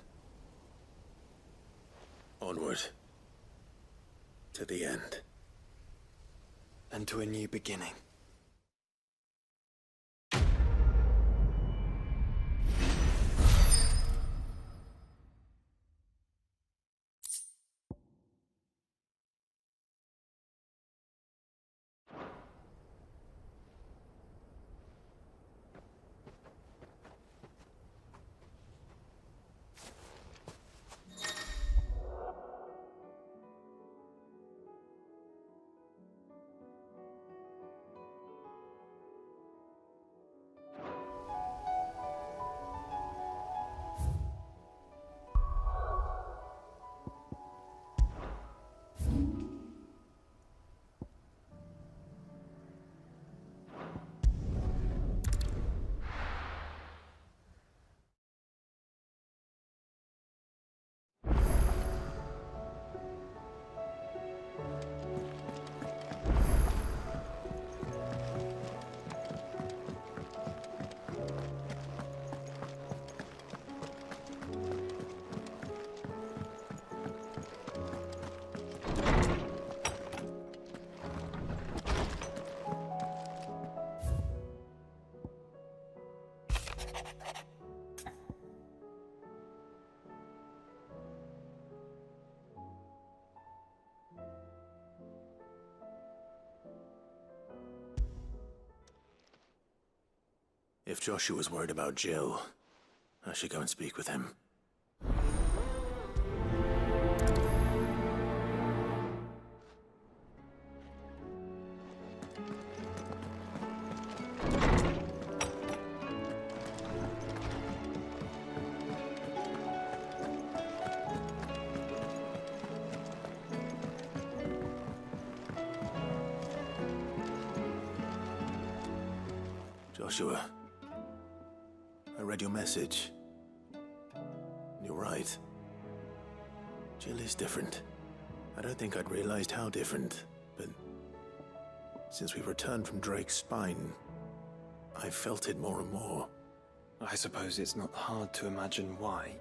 Onward. To the end. And to a new beginning. If Joshua's worried about Jill, I should go and speak with him. Joshua, I read your message. You're right. Jill is different. I don't think I'd realized how different, but since we returned from Drake's spine, I felt it more and more. I suppose it's not hard to imagine why.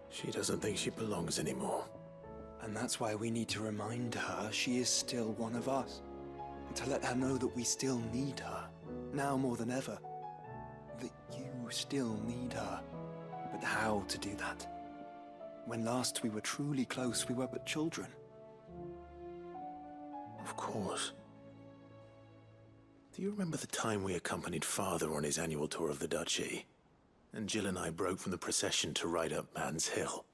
She doesn't think she belongs anymore. And that's why we need to remind her she is still one of us. And to let her know that we still need her, now more than ever. That you still need her, but But how to do that? When last we were truly close, we were but children. Of course. Do you remember the time we accompanied Father on his annual tour of the Duchy? And Jill and I broke from the procession to ride up Man's Hill.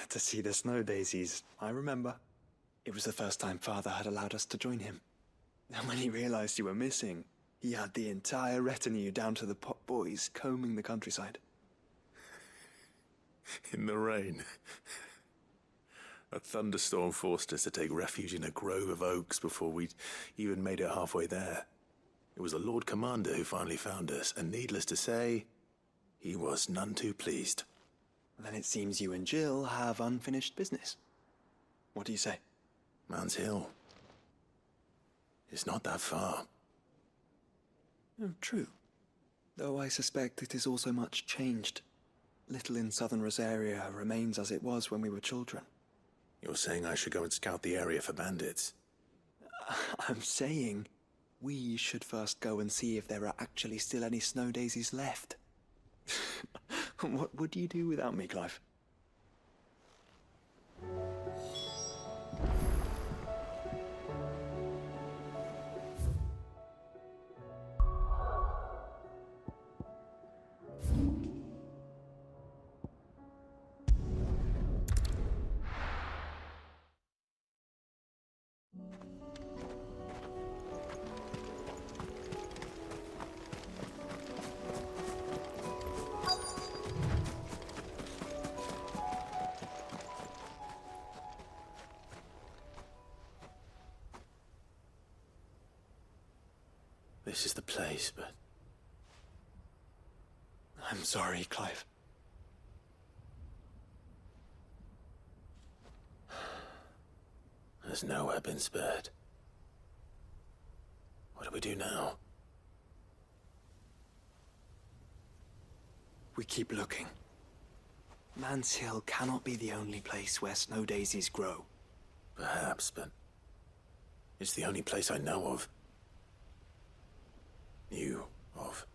To see the snow daisies, I remember. It was the first time Father had allowed us to join him. And when he realized you were missing, he had the entire retinue down to the pot boys combing the countryside. In the rain. A thunderstorm forced us to take refuge in a grove of oaks before we'd even made it halfway there. It was the Lord Commander who finally found us, and needless to say, he was none too pleased. Then it seems you and Jill have unfinished business. What do you say? Man's Hill. It's not that far. Oh, true. Though I suspect it is also much changed. Little in southern Rosaria remains as it was when we were children. You're saying I should go and scout the area for bandits? I'm saying we should first go and see if there are actually still any snow daisies left. What would you do without me, Clive? This is the place, but... I'm sorry, Clive. There's nowhere been spared. What do we do now? We keep looking. Man's Hill cannot be the only place where snow daisies grow. Perhaps, but... it's the only place I know of. Knew of.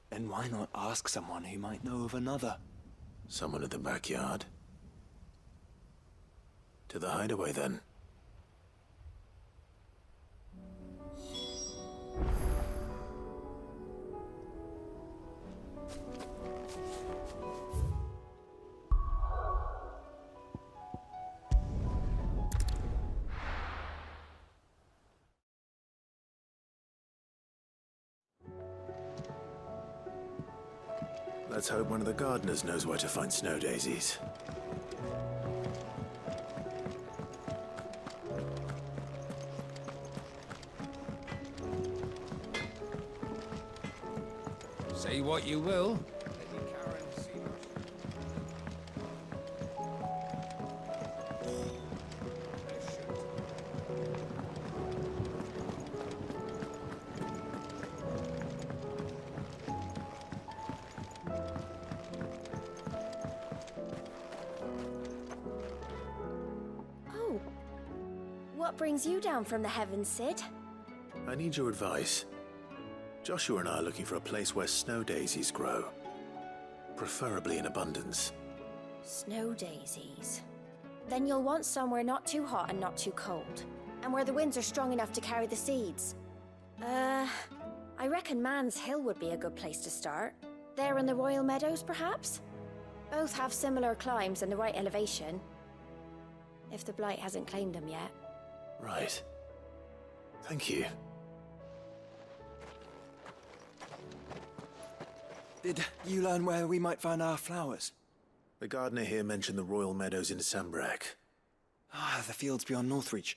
Then why not ask someone who might know of another? Someone in the backyard. To the hideaway, then. Let's hope one of the gardeners knows where to find snow daisies. Say what you will. What brings you down from the heavens, Sid? I need your advice. Joshua and I are looking for a place where snow daisies grow. Preferably in abundance. Snow daisies. Then you'll want somewhere not too hot and not too cold. And where the winds are strong enough to carry the seeds. I reckon Man's Hill would be a good place to start. There in the Royal Meadows, perhaps? Both have similar climbs and the right elevation. If the Blight hasn't claimed them yet. Right. Thank you. Did you learn where we might find our flowers? The gardener here mentioned the Royal Meadows in Sambrek. Ah, the fields beyond Northreach.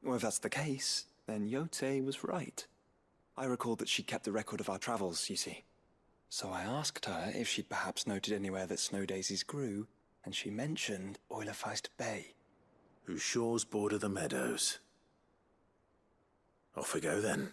Well, if that's the case, then Yote was right. I recalled that she kept the record of our travels, you see. So I asked her if she'd perhaps noted anywhere that snow daisies grew, and she mentioned Oilefeist Bay. Whose shores border the meadows. Off we go then.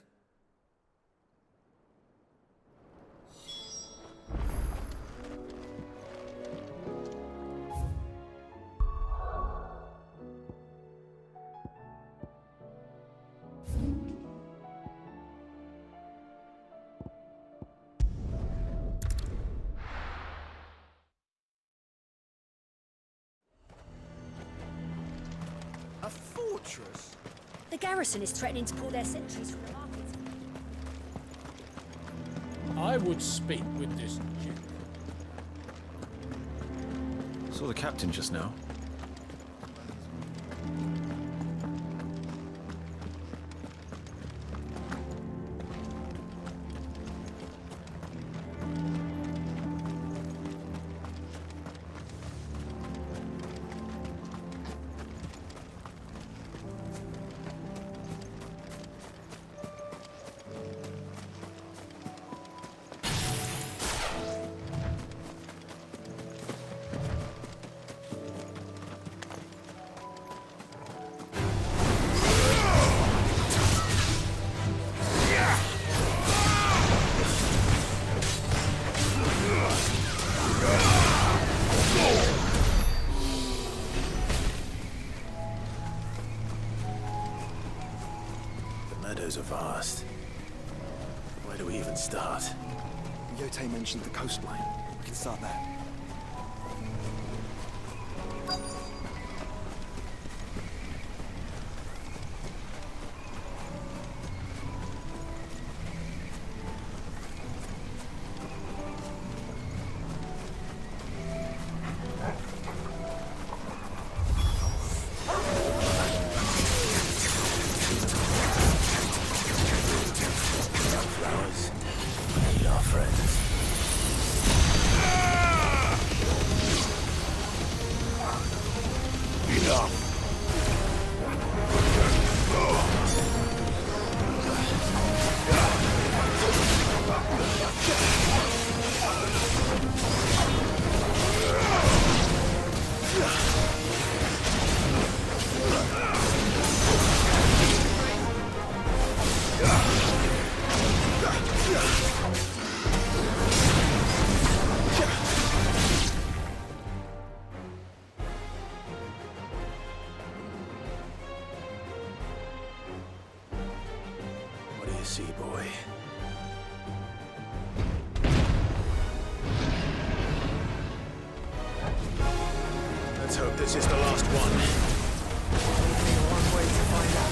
treacherous. The garrison is threatening to pull their sentries from the markets. I would speak with this Duke. Saw the captain just now. Meadows are vast. Where do we even start? Yote mentioned the coastline. We can start there. See, boy. Let's hope this is the last one. One way to find out.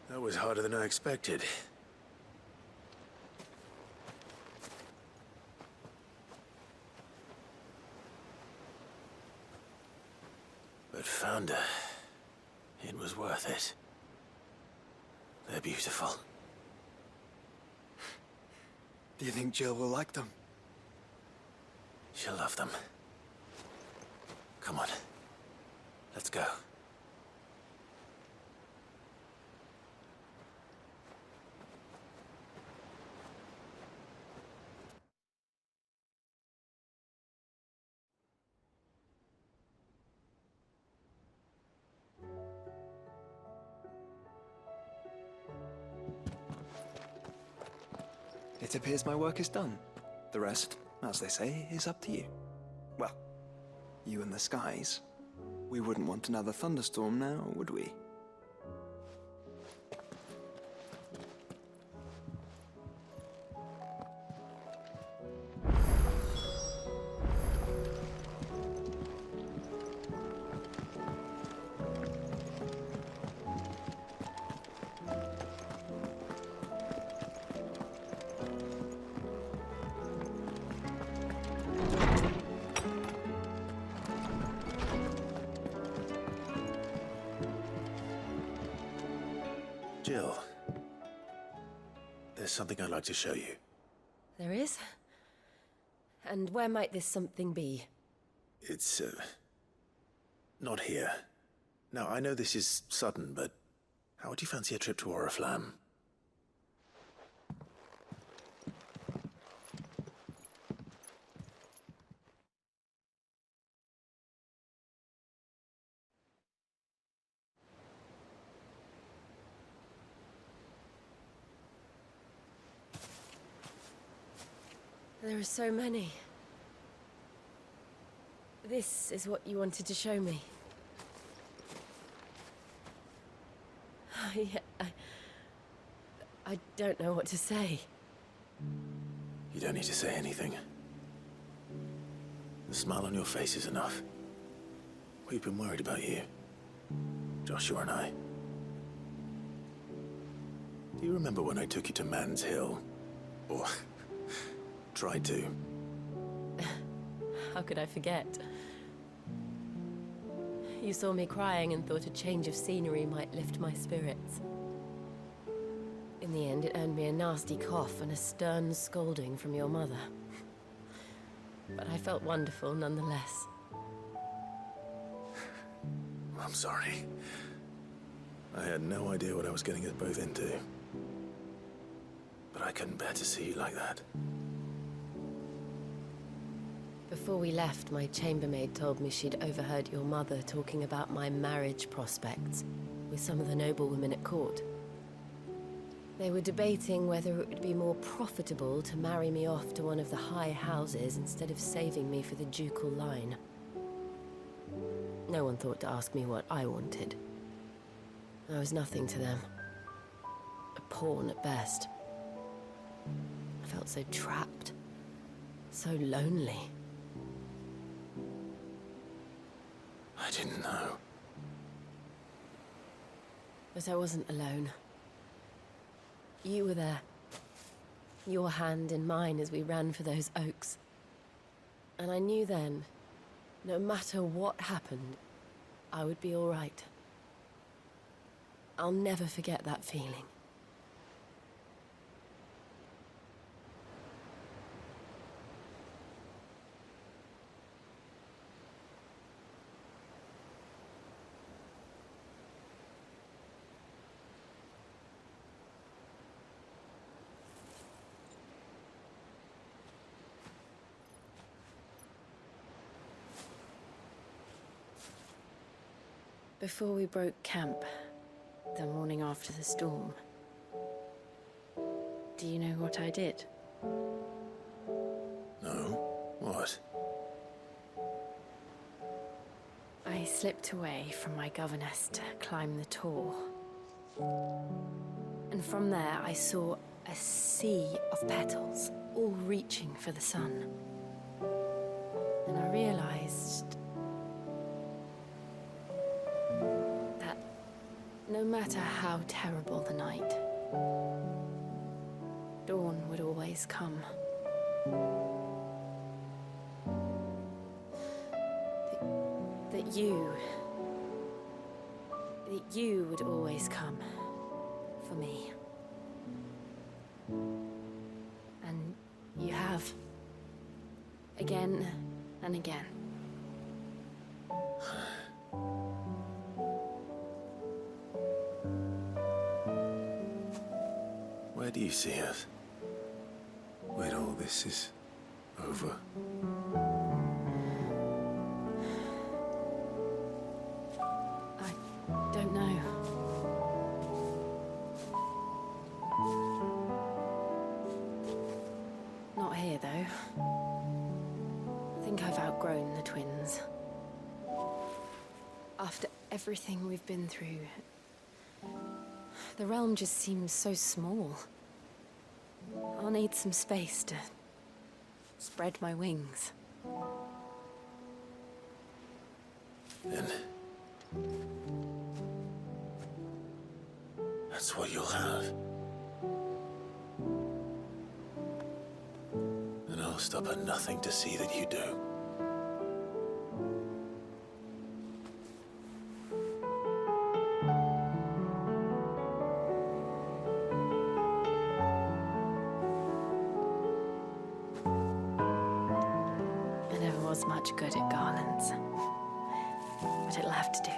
That was harder than I expected. But found her. It was worth it. They're beautiful. Do you think Jill will like them? She'll love them. Come on. Let's go. it appears my work is done. The rest, as they say, is up to you. Well, you and the skies. We wouldn't want another thunderstorm now, would we? Jill, there's something I'd like to show you. There is? And where might this something be? It's, not here. Now, I know this is sudden, but how would you fancy a trip to Oriflamme? There are so many. This is what you wanted to show me. I don't know what to say. You don't need to say anything. The smile on your face is enough. We've been worried about you, Joshua and I. Do you remember when I took you to Man's Hill? Or tried to? How could I forget? You saw me crying and thought a change of scenery might lift my spirits. In the end, it earned me a nasty cough and a stern scolding from your mother. But I felt wonderful nonetheless. I'm sorry. I had no idea what I was getting us both into. But I couldn't bear to see you like that. Before we left, my chambermaid told me she'd overheard your mother talking about my marriage prospects with some of the noblewomen at court. They were debating whether it would be more profitable to marry me off to one of the high houses instead of saving me for the ducal line. No one thought to ask me what I wanted. I was nothing to them. A pawn at best. I felt so trapped. So lonely. I didn't know. But I wasn't alone. You were there. Your hand in mine as we ran for those oaks. And I knew then, no matter what happened, I would be all right. I'll never forget that feeling. Before we broke camp, the morning after the storm, do you know what I did? No? What? I slipped away from my governess to climb the tor. And from there I saw a sea of petals, all reaching for the sun. And I realized that no matter how terrible the night, dawn would always come. That you would always come for me. And you have. Again and again. Where do you see us? When all this is over? I don't know. After everything we've been through, the realm just seems so small. I'll need some space to spread my wings. Then that's what you'll have. And I'll stop at nothing to see that you do. I never was much good at garlands, but it'll have to do.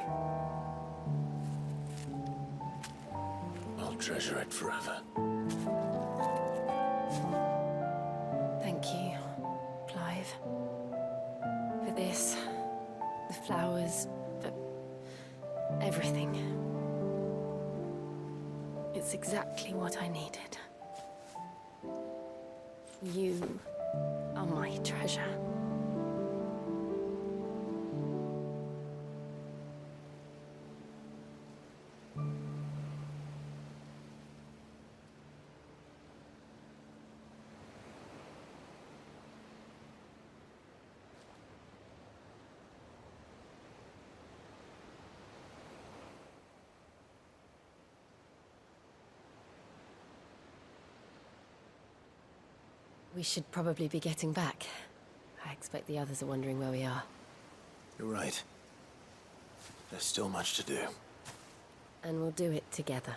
I'll treasure it forever. Thank you, Clive. For this, the flowers, for everything. It's exactly what I needed. You are my treasure. We should probably be getting back. I expect the others are wondering where we are. You're right. There's still much to do. And we'll do it together.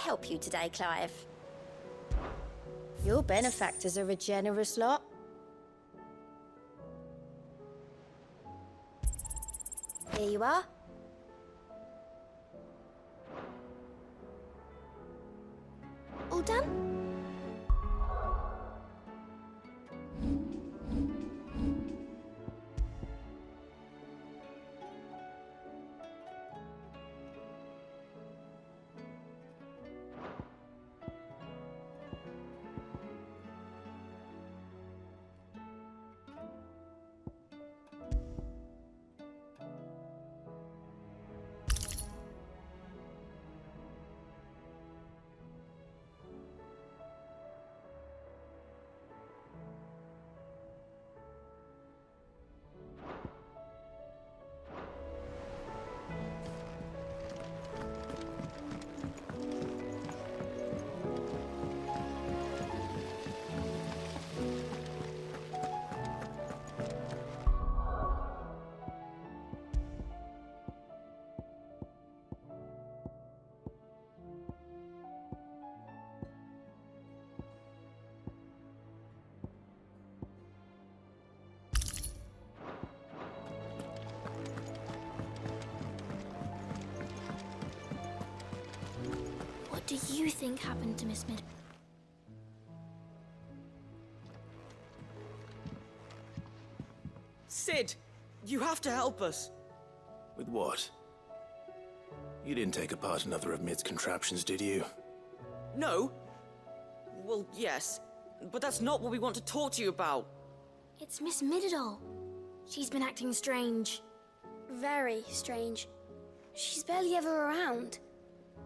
Help you today, Clive? Your benefactors are a generous lot. Here you are. All done? What do you think happened to Miss Mid? Sid, you have to help us. With what? You didn't take apart another of Mid's contraptions, did you? No. Well, yes, but that's not what we want to talk to you about. It's Miss Mididol. She's been acting strange. Very strange. She's barely ever around.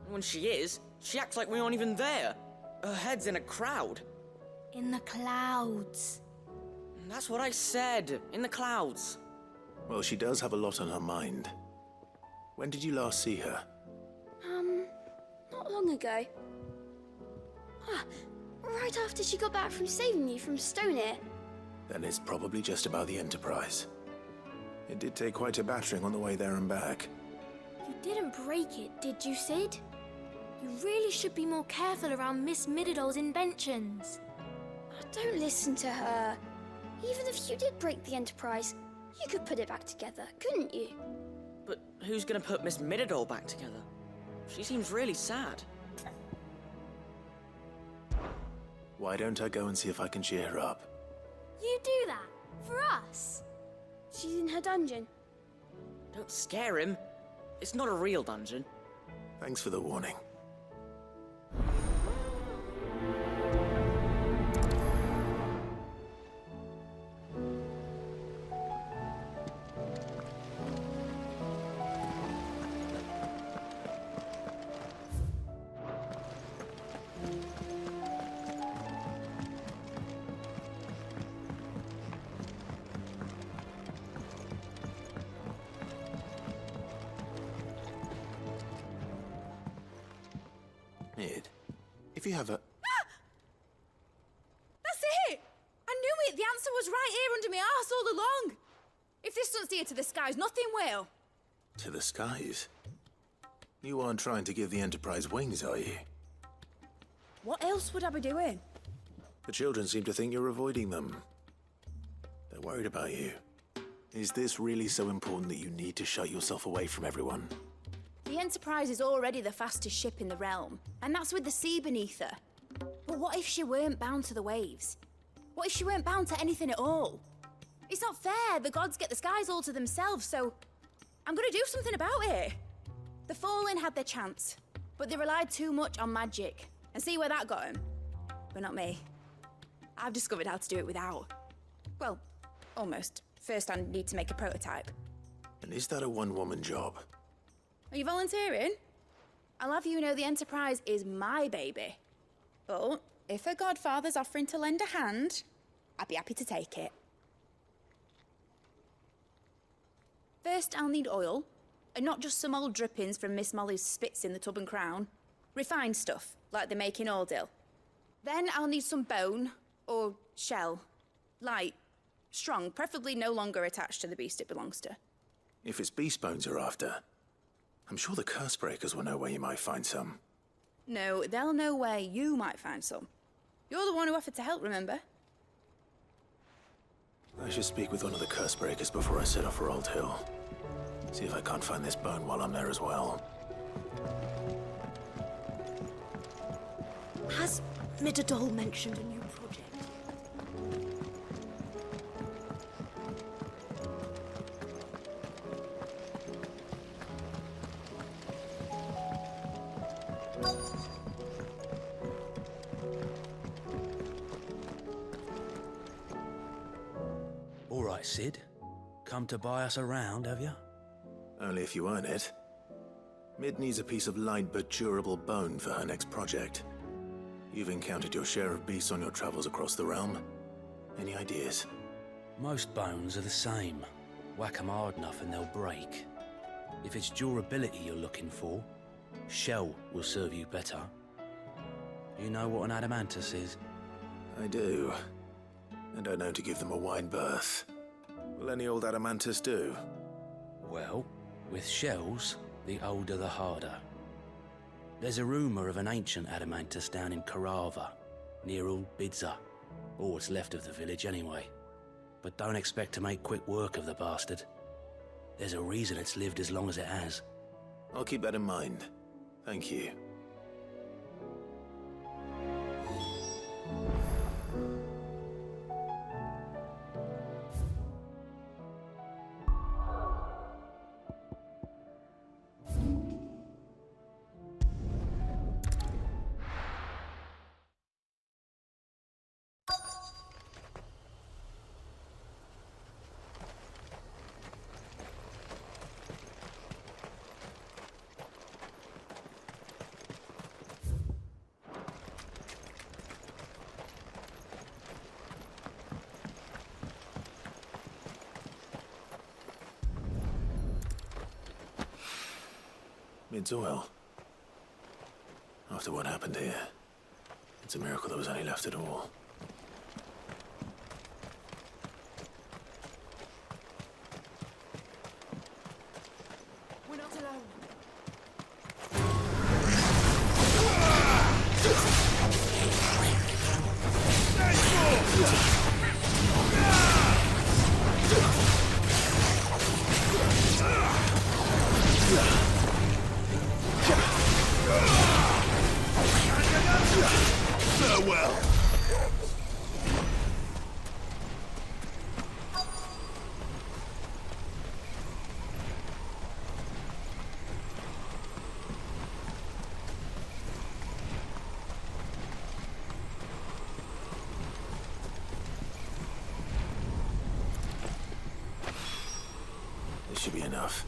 When she is, she acts like we aren't even there. Her head's in a crowd. In the clouds. That's what I said. In the clouds. Well, she does have a lot on her mind. When did you last see her? Not long ago. Ah, right after she got back from saving you from Stoneham. Then it's probably just about the Enterprise. It did take quite a battering on the way there and back. You didn't break it, did you, Sid? You really should be more careful around Miss Middledol's inventions. Oh, don't listen to her. Even if you did break the Enterprise, you could put it back together, couldn't you? But who's gonna put Miss Middledol back together? She seems really sad. Why don't I go and see if I can cheer her up? You do that? For us? She's in her dungeon. Don't scare him. It's not a real dungeon. Thanks for the warning. Mid, if you have a... That's it! I knew it! The answer was right here under my arse all along! If this doesn't steer to the skies, nothing will! To the skies? You aren't trying to give the Enterprise wings, are you? What else would I be doing? The children seem to think you're avoiding them. They're worried about you. Is this really so important that you need to shut yourself away from everyone? The Enterprise is already the fastest ship in the realm, and that's with the sea beneath her. But what if she weren't bound to the waves? What if she weren't bound to anything at all? It's not fair. The gods get the skies all to themselves, so I'm gonna do something about it. The Fallen had their chance, but they relied too much on magic. And see where that got them? But not me. I've discovered how to do it without. Well, almost. First, I need to make a prototype. And is that a one-woman job? Are you volunteering? I'll have you know the Enterprise is my baby. But if her godfather's offering to lend a hand, I'd be happy to take it. First, I'll need oil, and not just some old drippings from Miss Molly's spits in the Tub and Crown. Refined stuff, like they make in Ordil. Then I'll need some bone, or shell. Light, strong, preferably no longer attached to the beast it belongs to. If it's beast bones you're after, I'm sure the curse breakers will know where you might find some. No, they'll know where you might find some. You're the one who offered to help, remember? I should speak with one of the curse breakers before I set off for Old Hill. See if I can't find this bone while I'm there as well. Has Middledol mentioned a new project? All right, Sid. Come to buy us around, have you? Only if you earn it. Mid needs a piece of light but durable bone for her next project. You've encountered your share of beasts on your travels across the realm. Any ideas? Most bones are the same. Whack 'em hard enough and they'll break. If it's durability you're looking for, shell will serve you better. You know what an adamantus is? I do. And I know to give them a wide berth. Will any old adamantus do? Well, with shells, the older the harder. There's a rumour of an ancient adamantus down in Karava, near Old Bidza, or what's left of the village anyway. But don't expect to make quick work of the bastard. There's a reason it's lived as long as it has. I'll keep that in mind. Thank you. Mid's oil. After what happened here, it's a miracle there was any left at all. We're not alone. Farewell. This should be enough.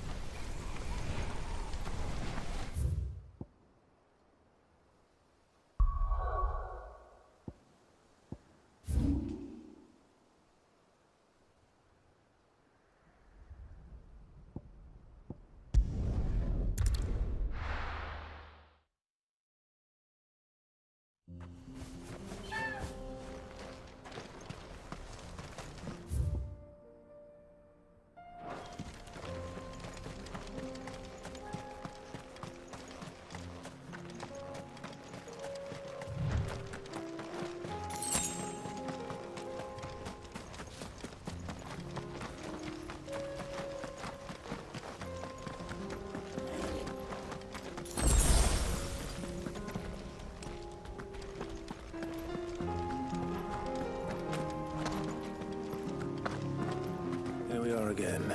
Here we are again.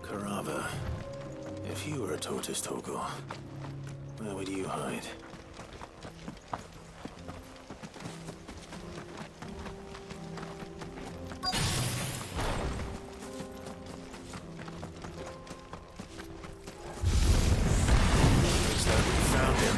Carava. If you were a tortoise, Torgal, where would you hide? Looks like we found him.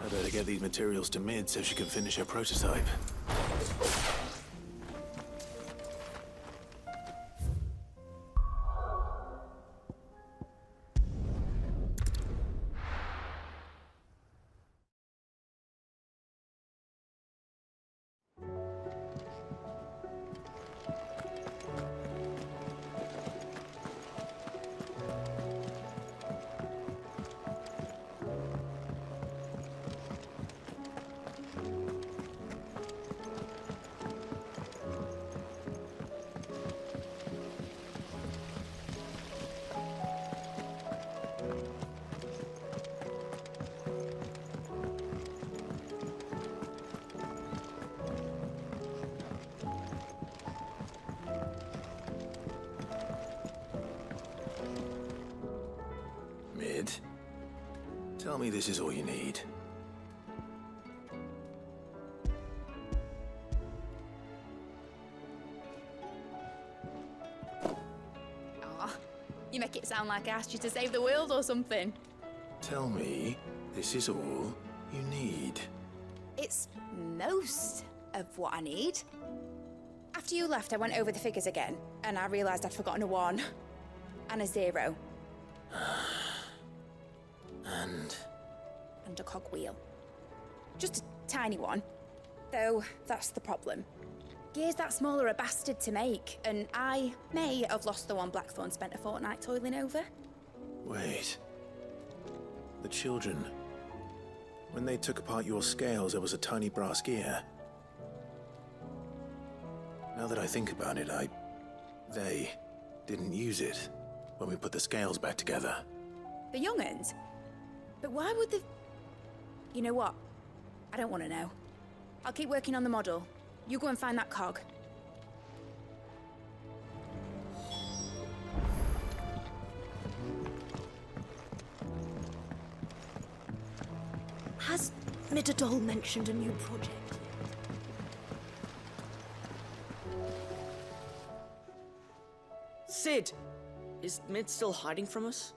I better get these materials to Mid so she can finish her prototype. Tell me this is all you need. Aw, you make it sound like I asked you to save the world or something. Tell me this is all you need. It's most of what I need. After you left, I went over the figures again, and I realised I'd forgotten a 1 and a 0. And a cogwheel. Just a tiny one. Though, that's the problem. Gears that small are a bastard to make, and I may have lost the one Blackthorn spent a fortnight toiling over. wait. The children. When they took apart your scales, there was a tiny brass gear. Now that I think about it, they didn't use it when we put the scales back together. The young'uns? But why would the... You know what? I don't want to know. I'll keep working on the model. You go and find that cog. Has Midadol mentioned a new project? Sid! Is Mid still hiding from us?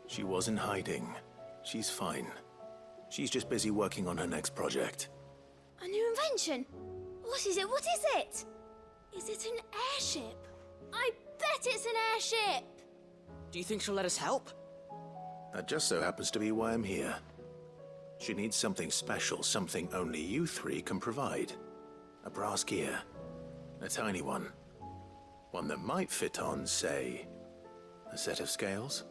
She wasn't hiding. She's fine. She's just busy working on her next project. A new invention? What is it? What is it? Is it an airship? I bet it's an airship! Do you think she'll let us help? That just so happens to be why I'm here. She needs something special, something only you three can provide. A brass gear. A tiny one. One that might fit on, say, a set of scales?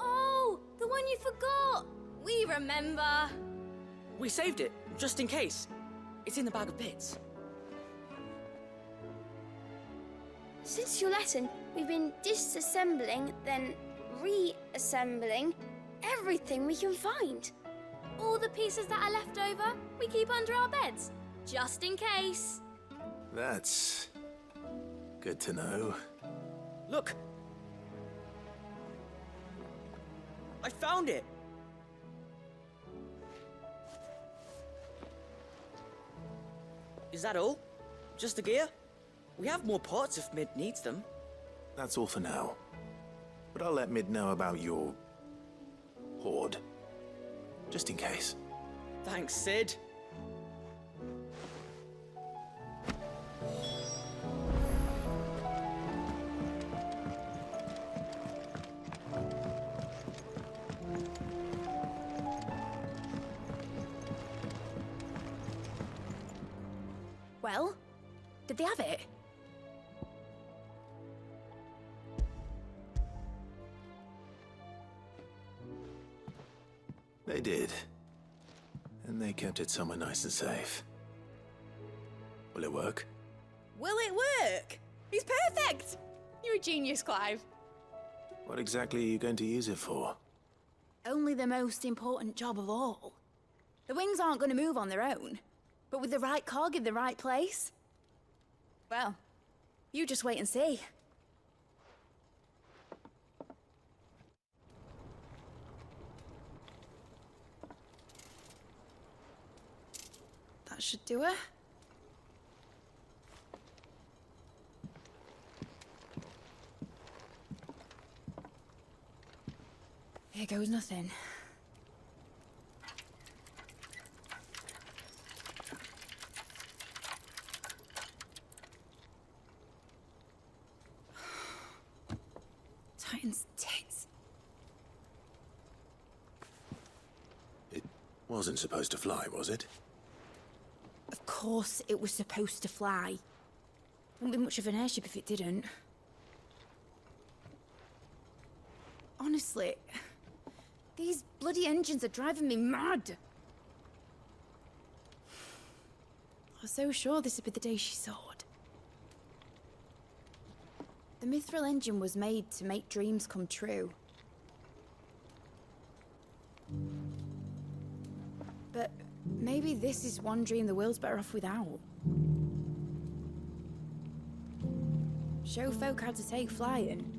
Oh, the one you forgot! We remember! We saved it, just in case. It's in the bag of bits. Since your lesson, we've been disassembling, then reassembling everything we can find. All the pieces that are left over, we keep under our beds, just in case. That's good to know. Look! I found it! Is that all? Just the gear? We have more parts if Mid needs them. That's all for now. But I'll let Mid know about your hoard. Just in case. Thanks, Sid. Well, did they have it? They did. And they kept it somewhere nice and safe. Will it work? Will it work? He's perfect! You're a genius, Clive. What exactly are you going to use it for? Only the most important job of all. The wings aren't going to move on their own. But with the right cog in the right place? Well, you just wait and see. That should do it. Here goes nothing. Titan's tits. It wasn't supposed to fly, was it? Of course it was supposed to fly. Wouldn't be much of an airship if it didn't. Honestly, these bloody engines are driving me mad. I was so sure this would be the day she soared. The Mithril engine was made to make dreams come true. But maybe this is one dream the world's better off without. Show folk how to take flying.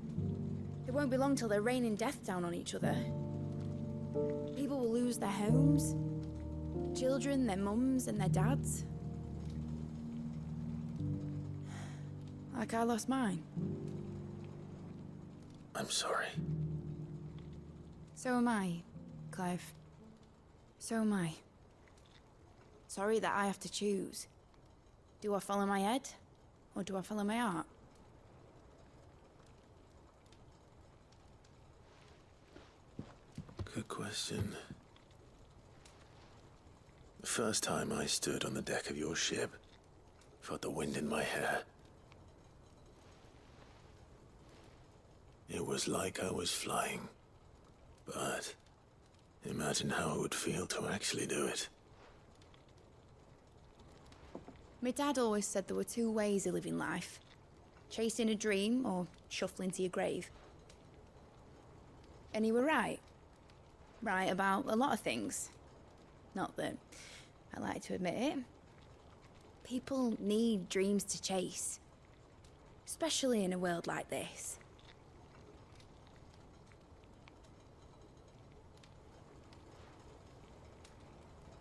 It won't be long till they're raining death down on each other. People will lose their homes. Children, their mums and their dads. Like I lost mine. I'm sorry. So am I, Clive. So am I. Sorry that I have to choose. Do I follow my head, or do I follow my heart? Good question. The first time I stood on the deck of your ship, felt the wind in my hair. It was like I was flying. But imagine how it would feel to actually do it. My dad always said there were two ways of living life. Chasing a dream or shuffling to your grave. And he were right. Right about a lot of things. Not that I like to admit it. People need dreams to chase. Especially in a world like this.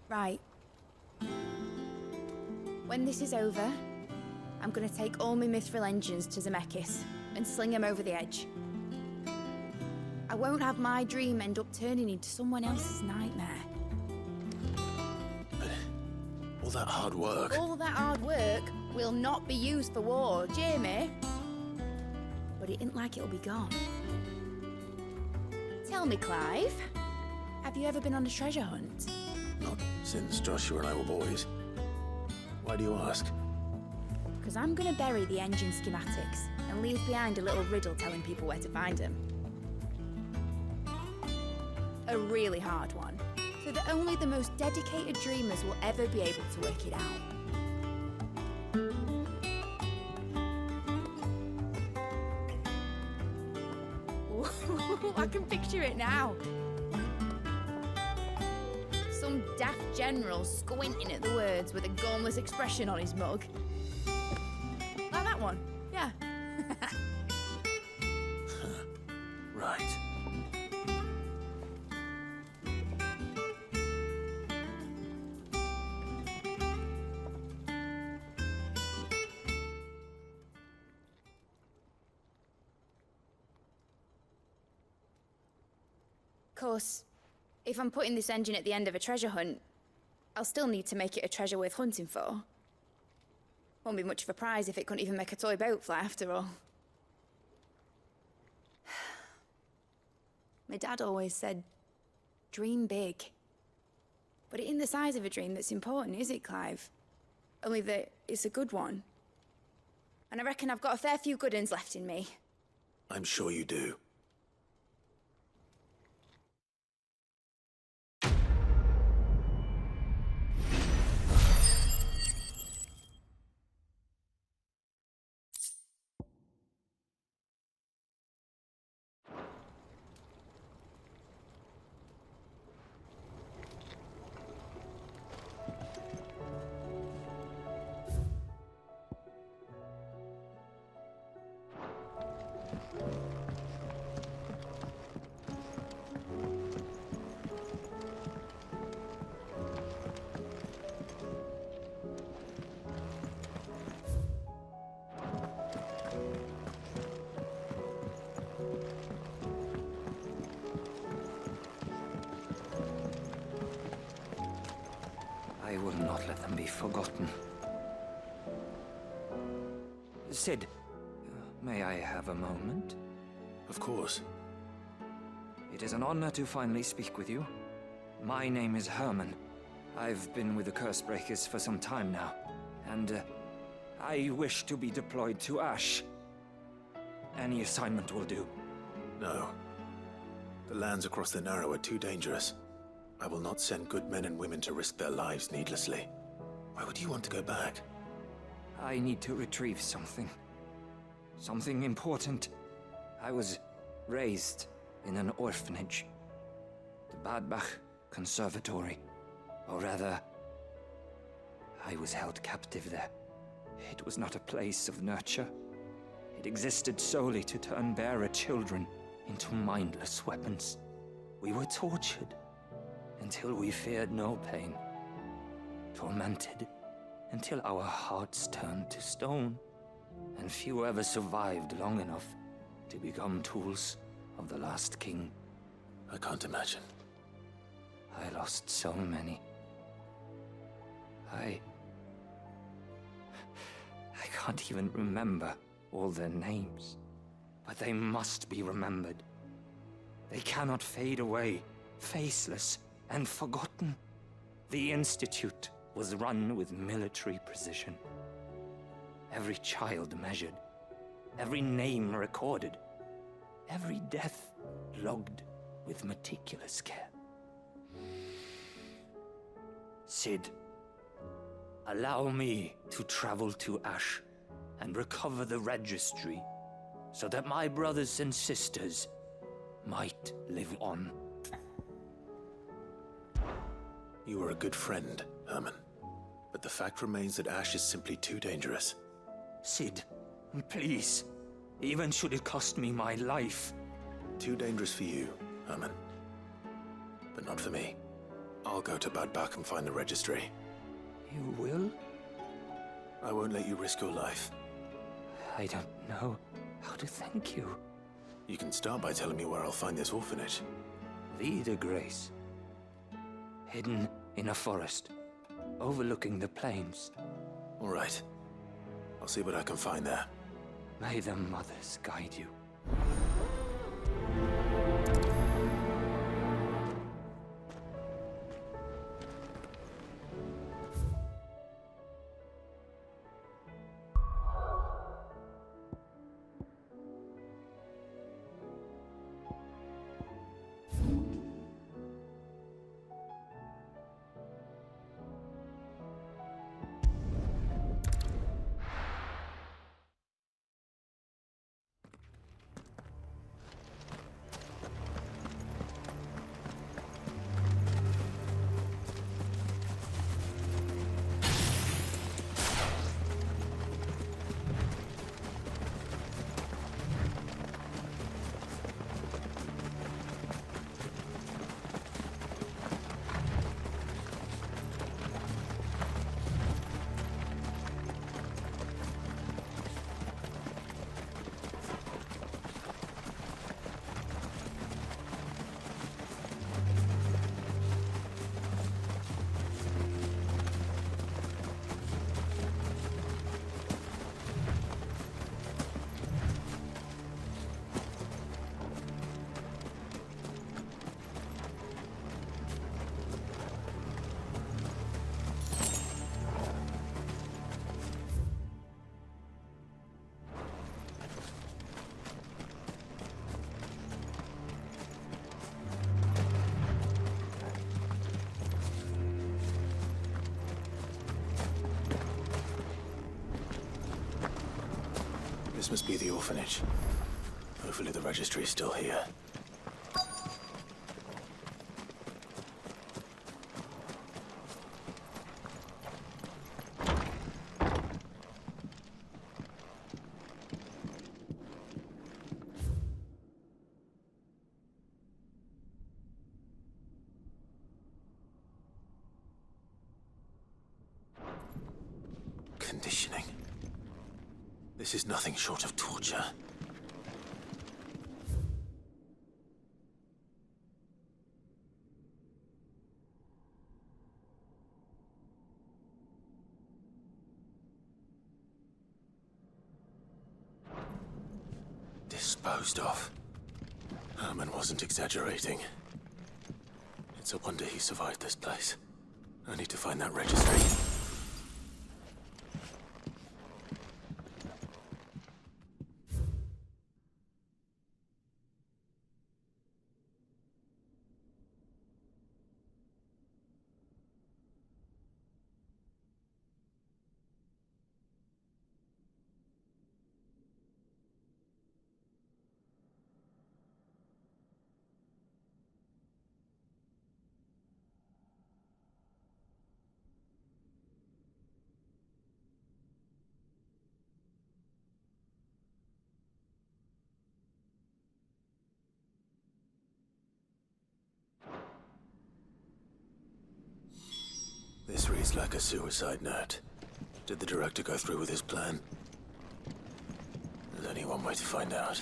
Right. When this is over, I'm gonna take all my mithril engines to Zemeckis and sling them over the edge. I won't have my dream end up turning into someone else's nightmare. But all that hard work... All that hard work will not be used for war, Jamie. But it ain't like it'll be gone. Tell me, Clive, have you ever been on a treasure hunt? Not since Joshua and I were boys. Why do you ask? Because I'm gonna bury the engine schematics and leave behind a little riddle telling people where to find them. A really hard one, so that only the most dedicated dreamers will ever be able to work it out. Ooh, I can picture it now. Some daft general squinting at the words with a gormless expression on his mug. Like that one, yeah. Right. Of course, if I'm putting this engine at the end of a treasure hunt, I'll still need to make it a treasure worth hunting for. Won't be much of a prize if it couldn't even make a toy boat fly after all. My dad always said, dream big. But it ain't the size of a dream that's important, is it, Clive? Only that it's a good one. And I reckon I've got a fair few good uns left in me. I'm sure you do. I will not let them be forgotten. Sid, may I have a moment? Of course. It is an honor to finally speak with you. My name is Herman. I've been with the Cursebreakers for some time now, and I wish to be deployed to Ash. Any assignment will do. No. The lands across the Narrow are too dangerous. I will not send good men and women to risk their lives needlessly. Why would you want to go back? I need to retrieve something. Something important. I was raised in an orphanage. The Badbach Conservatory. Or rather, I was held captive there. It was not a place of nurture. It existed solely to turn bearer children into mindless weapons. We were tortured until we feared no pain. Tormented until our hearts turned to stone, and few ever survived long enough to become tools of the last king. I can't imagine. I lost so many. I can't even remember all their names, but they must be remembered. They cannot fade away, faceless and forgotten. The Institute was run with military precision. Every child measured, every name recorded, every death logged with meticulous care. Sid, allow me to travel to Ash and recover the registry so that my brothers and sisters might live on. You were a good friend, Herman. But the fact remains that Ash is simply too dangerous. Sid, please. Even should it cost me my life. Too dangerous for you, Herman. But not for me. I'll go to Bad Bach and find the registry. You will? I won't let you risk your life. I don't know how to thank you. You can start by telling me where I'll find this orphanage. Vie de Grace. Hidden in a forest, overlooking the plains. All right. I'll see what I can find there. May the mothers guide you. This must be the orphanage. Hopefully the registry is still here. Conditioning. This is nothing short of torture. Disposed of. Herman wasn't exaggerating. It's a wonder he survived this place. I need to find that registry. Reads like a suicide note. Did the director go through with his plan? There's only one way to find out.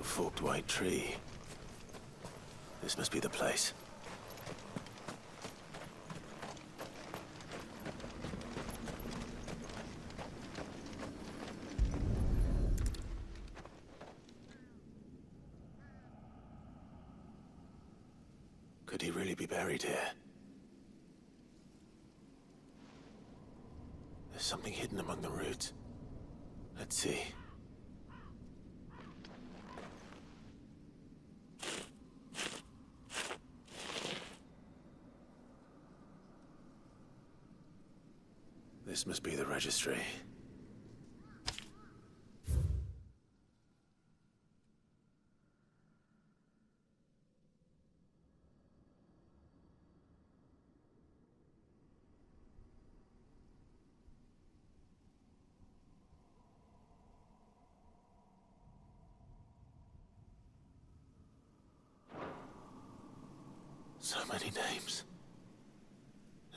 Forked white tree. This must be the place. Could he really be buried here? There's something hidden among the roots. Let's see. This must be the registry. So many names.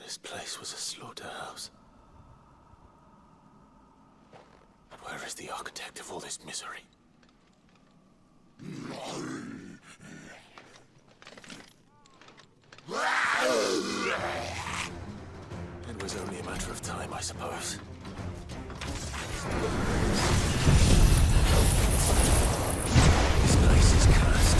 This place was a slaughterhouse. Where is the architect of all this misery? It was only a matter of time, I suppose. This place is cursed.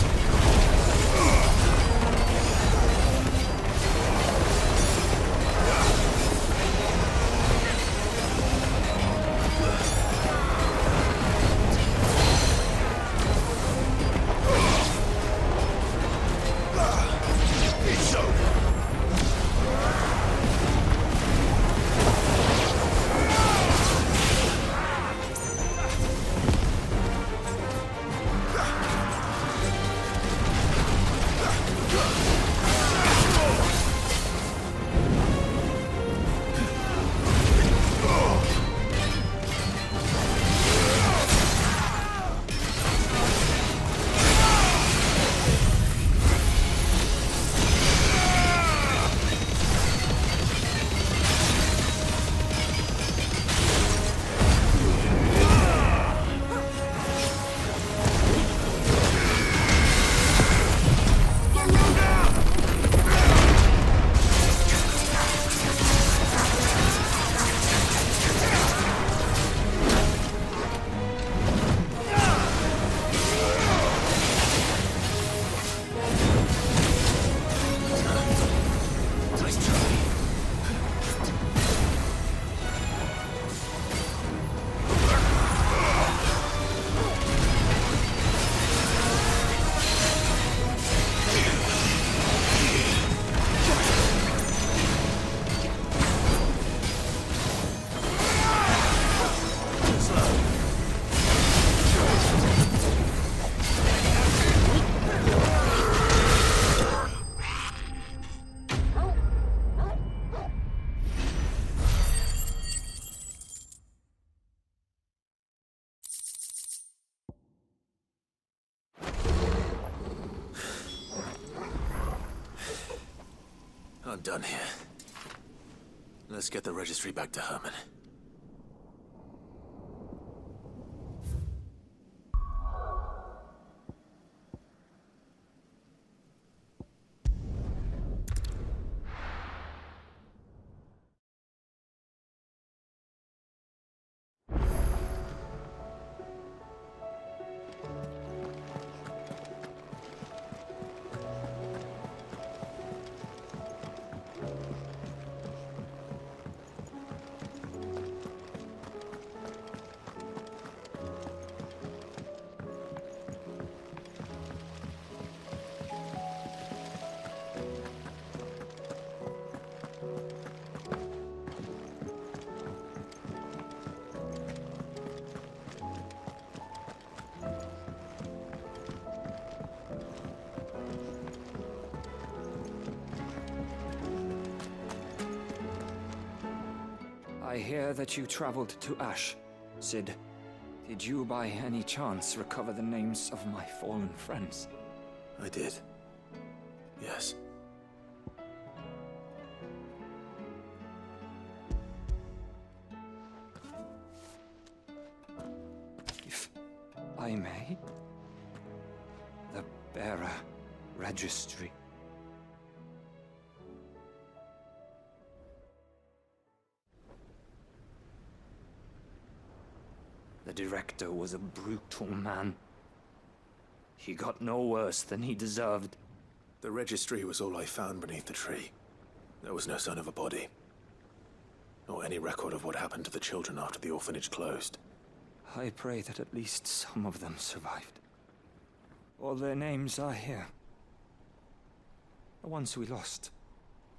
I'm done here. Let's get the registry back to Herman. hear that you traveled to Ash. Sid, did you by any chance recover the names of my fallen friends? I did. Yes. If I may, the bearer registry. The director was a brutal man. He got no worse than he deserved. The registry was all I found beneath the tree. There was no sign of a body, or any record of what happened to the children after the orphanage closed. I pray that at least some of them survived. All their names are here. The ones we lost.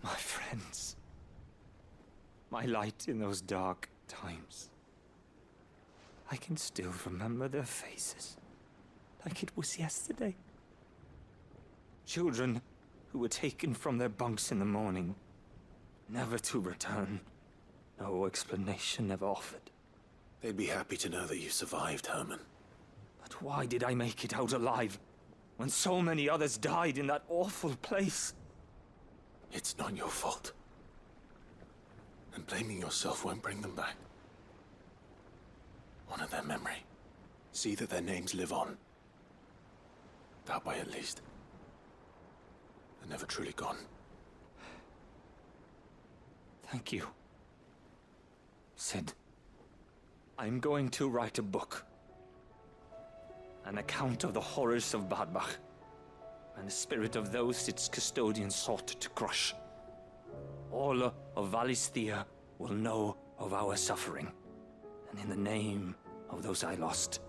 My friends. My light in those dark times. I can still remember their faces, like it was yesterday. Children who were taken from their bunks in the morning, never to return. No explanation ever offered. They'd be happy to know that you survived, Herman. But why did I make it out alive, when so many others died in that awful place? It's not your fault. And blaming yourself won't bring them back. Honor their memory. See that their names live on. That way, at least. They're never truly gone. Thank you. Sid, I'm going to write a book. An account of the horrors of Badbach, and the spirit of those its custodians sought to crush. All of Valisthea will know of our suffering, and in the name of those I lost,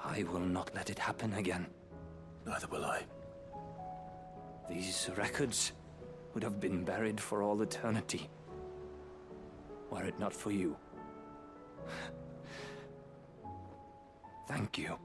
I will not let it happen again. Neither will I. These records would have been buried for all eternity, were it not for you. Thank you.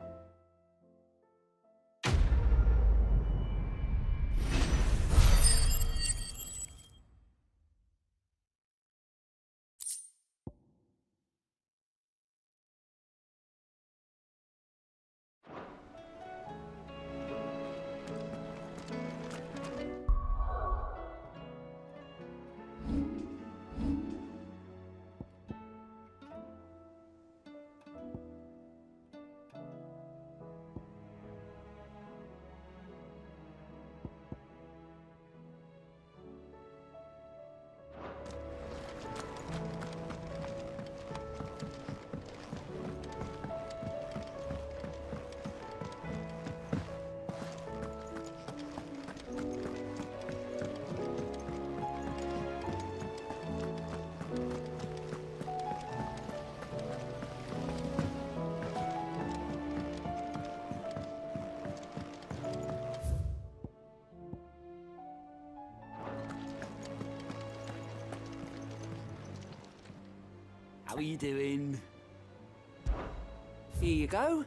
How are you doing? Here you go.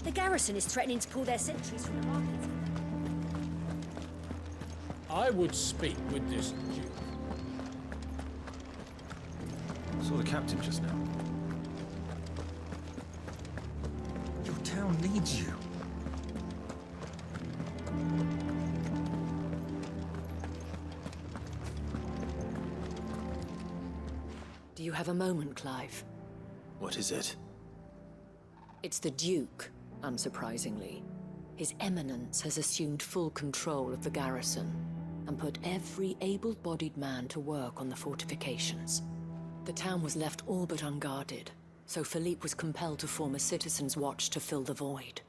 The garrison is threatening to pull their sentries from the market. I would speak with this Duke. Saw the captain just now. Your town needs you. Do you have a moment, Clive? What is it? It's the Duke, unsurprisingly. His Eminence has assumed full control of the garrison and put every able-bodied man to work on the fortifications. The town was left all but unguarded, so Philippe was compelled to form a citizens' watch to fill the void.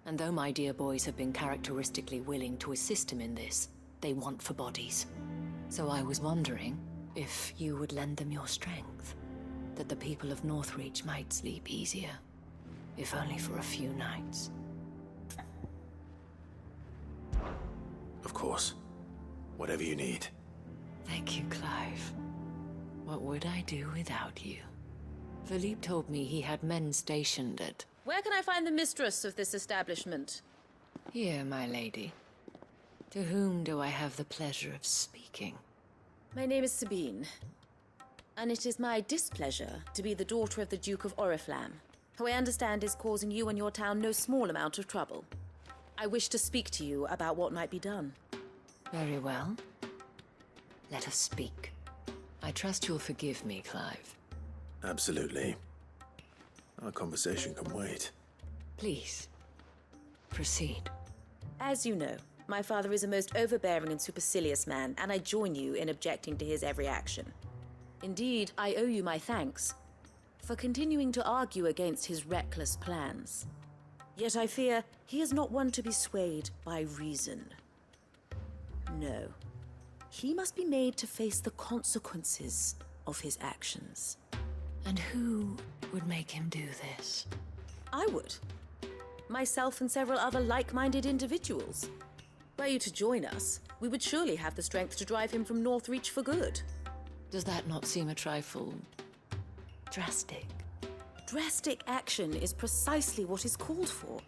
And though my dear boys have been characteristically willing to assist him in this, they want for bodies. So I was wondering if you would lend them your strength, that the people of Northreach might sleep easier, if only for a few nights. Of course. Whatever you need. Thank you, Clive. What would I do without you? Philippe told me he had men stationed at... Where can I find the mistress of this establishment? Here, my lady. To whom do I have the pleasure of speaking? My name is Sabine, and it is my displeasure to be the daughter of the Duke of Oriflamme, who I understand is causing you and your town no small amount of trouble. I wish to speak to you about what might be done. Very well. Let us speak. I trust you'll forgive me, Clive. Absolutely. Our conversation can wait. Please, proceed. As you know, my father is a most overbearing and supercilious man, and I join you in objecting to his every action. Indeed, I owe you my thanks for continuing to argue against his reckless plans. Yet I fear he is not one to be swayed by reason. No. He must be made to face the consequences of his actions. And who would make him do this? I would. Myself and several other like-minded individuals. Were you to join us, we would surely have the strength to drive him from Northreach for good. Does that not seem a trifle... drastic? Drastic action is precisely what is called for.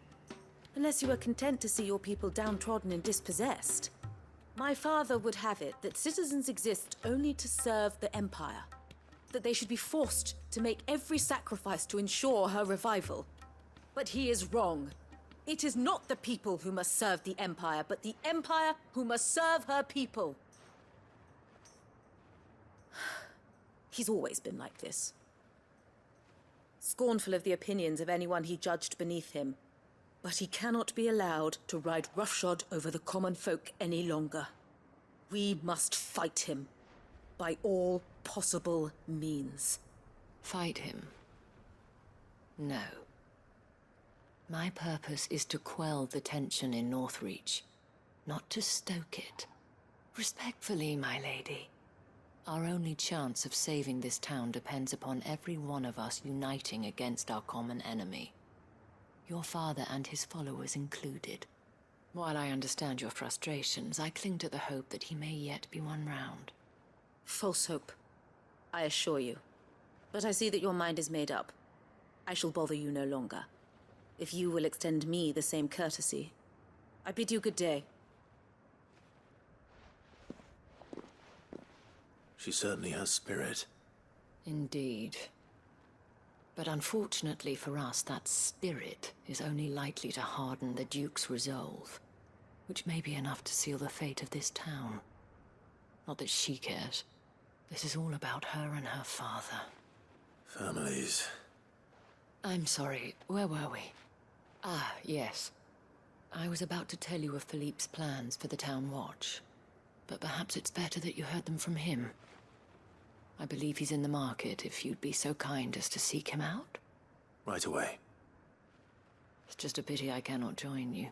Unless you are content to see your people downtrodden and dispossessed. My father would have it that citizens exist only to serve the Empire. That they should be forced to make every sacrifice to ensure her revival. But he is wrong. It is not the people who must serve the Empire, but the Empire who must serve her people. He's always been like this. Scornful of the opinions of anyone he judged beneath him. But he cannot be allowed to ride roughshod over the common folk any longer. We must fight him. By all possible means. Fight him? No. My purpose is to quell the tension in Northreach, not to stoke it. Respectfully, my lady. Our only chance of saving this town depends upon every one of us uniting against our common enemy. Your father and his followers included. While I understand your frustrations, I cling to the hope that he may yet be won round. False hope, I assure you. But I see that your mind is made up. I shall bother you no longer. If you will extend me the same courtesy, I bid you good day. She certainly has spirit. Indeed. But unfortunately for us, that spirit is only likely to harden the Duke's resolve, which may be enough to seal the fate of this town. Not that she cares. This is all about her and her father. Families. I'm sorry, where were we? Ah, yes. I was about to tell you of Philippe's plans for the town watch, but perhaps it's better that you heard them from him. I believe he's in the market, if you'd be so kind as to seek him out. Right away. It's just a pity I cannot join you.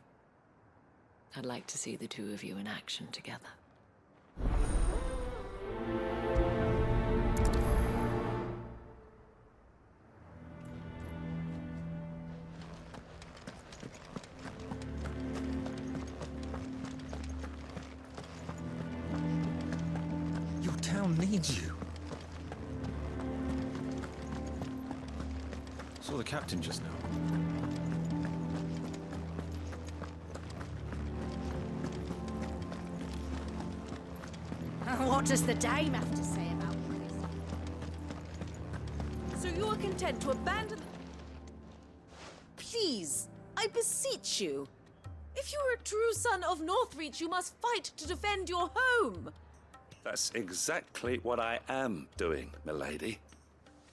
I'd like to see the two of you in action together. Your town needs you. Saw the captain just now. What does the dame have to say about this? So you are content to abandon... Please, I beseech you. If you are a true son of Northreach, you must fight to defend your home. That's exactly what I am doing, milady.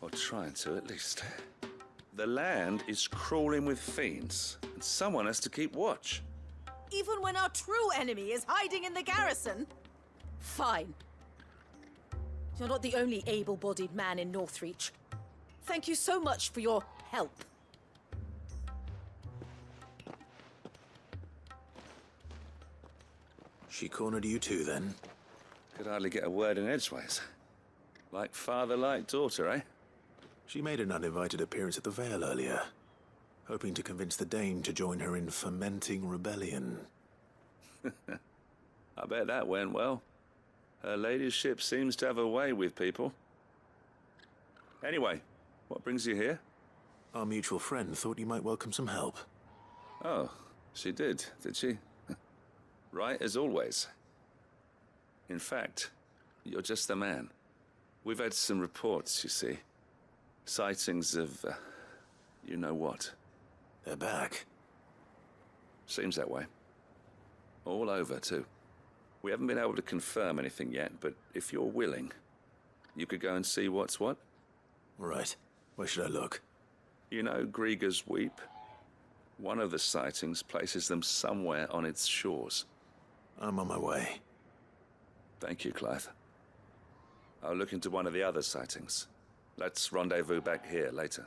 Or trying to, at least. The land is crawling with fiends, and someone has to keep watch. Even when our true enemy is hiding in the garrison? Fine. You're not the only able-bodied man in Northreach. Thank you so much for your help. She cornered you too, then? Could hardly get a word in edgeways. Like father, like daughter, eh? She made an uninvited appearance at the Vale earlier, hoping to convince the Dame to join her in fomenting rebellion. I bet that went well. Her ladyship seems to have a way with people. Anyway, What brings you here? Our mutual friend thought you might welcome some help. Oh, she did she? Right as always. In fact, you're just the man. We've had some reports, you see. Sightings of, you know what. They're back. Seems that way. All over, too. We haven't been able to confirm anything yet, but if you're willing, you could go and see what's what. Right. Where should I look? You know Grieger's Weep? One of the sightings places them somewhere on its shores. I'm on my way. Thank you, Clive. I'll look into one of the other sightings. Let's rendezvous back here later.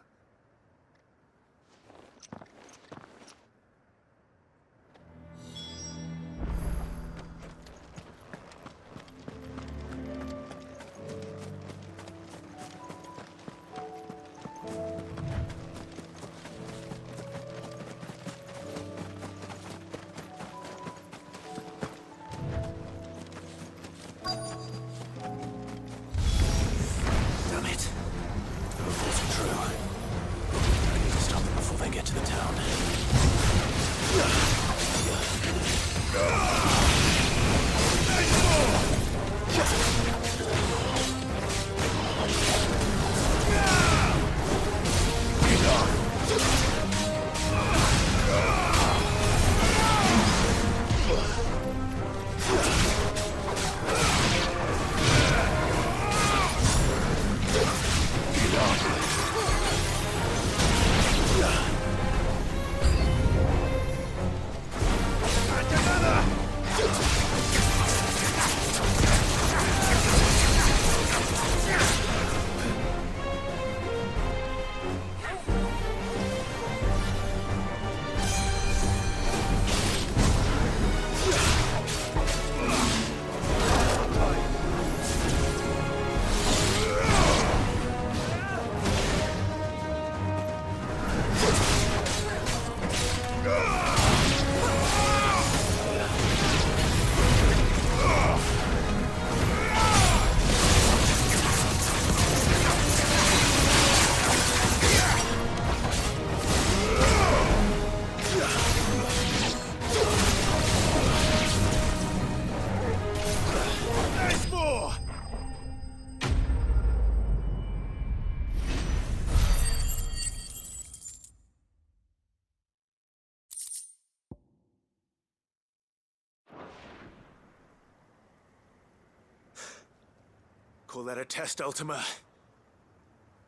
Call that a test, Ultima?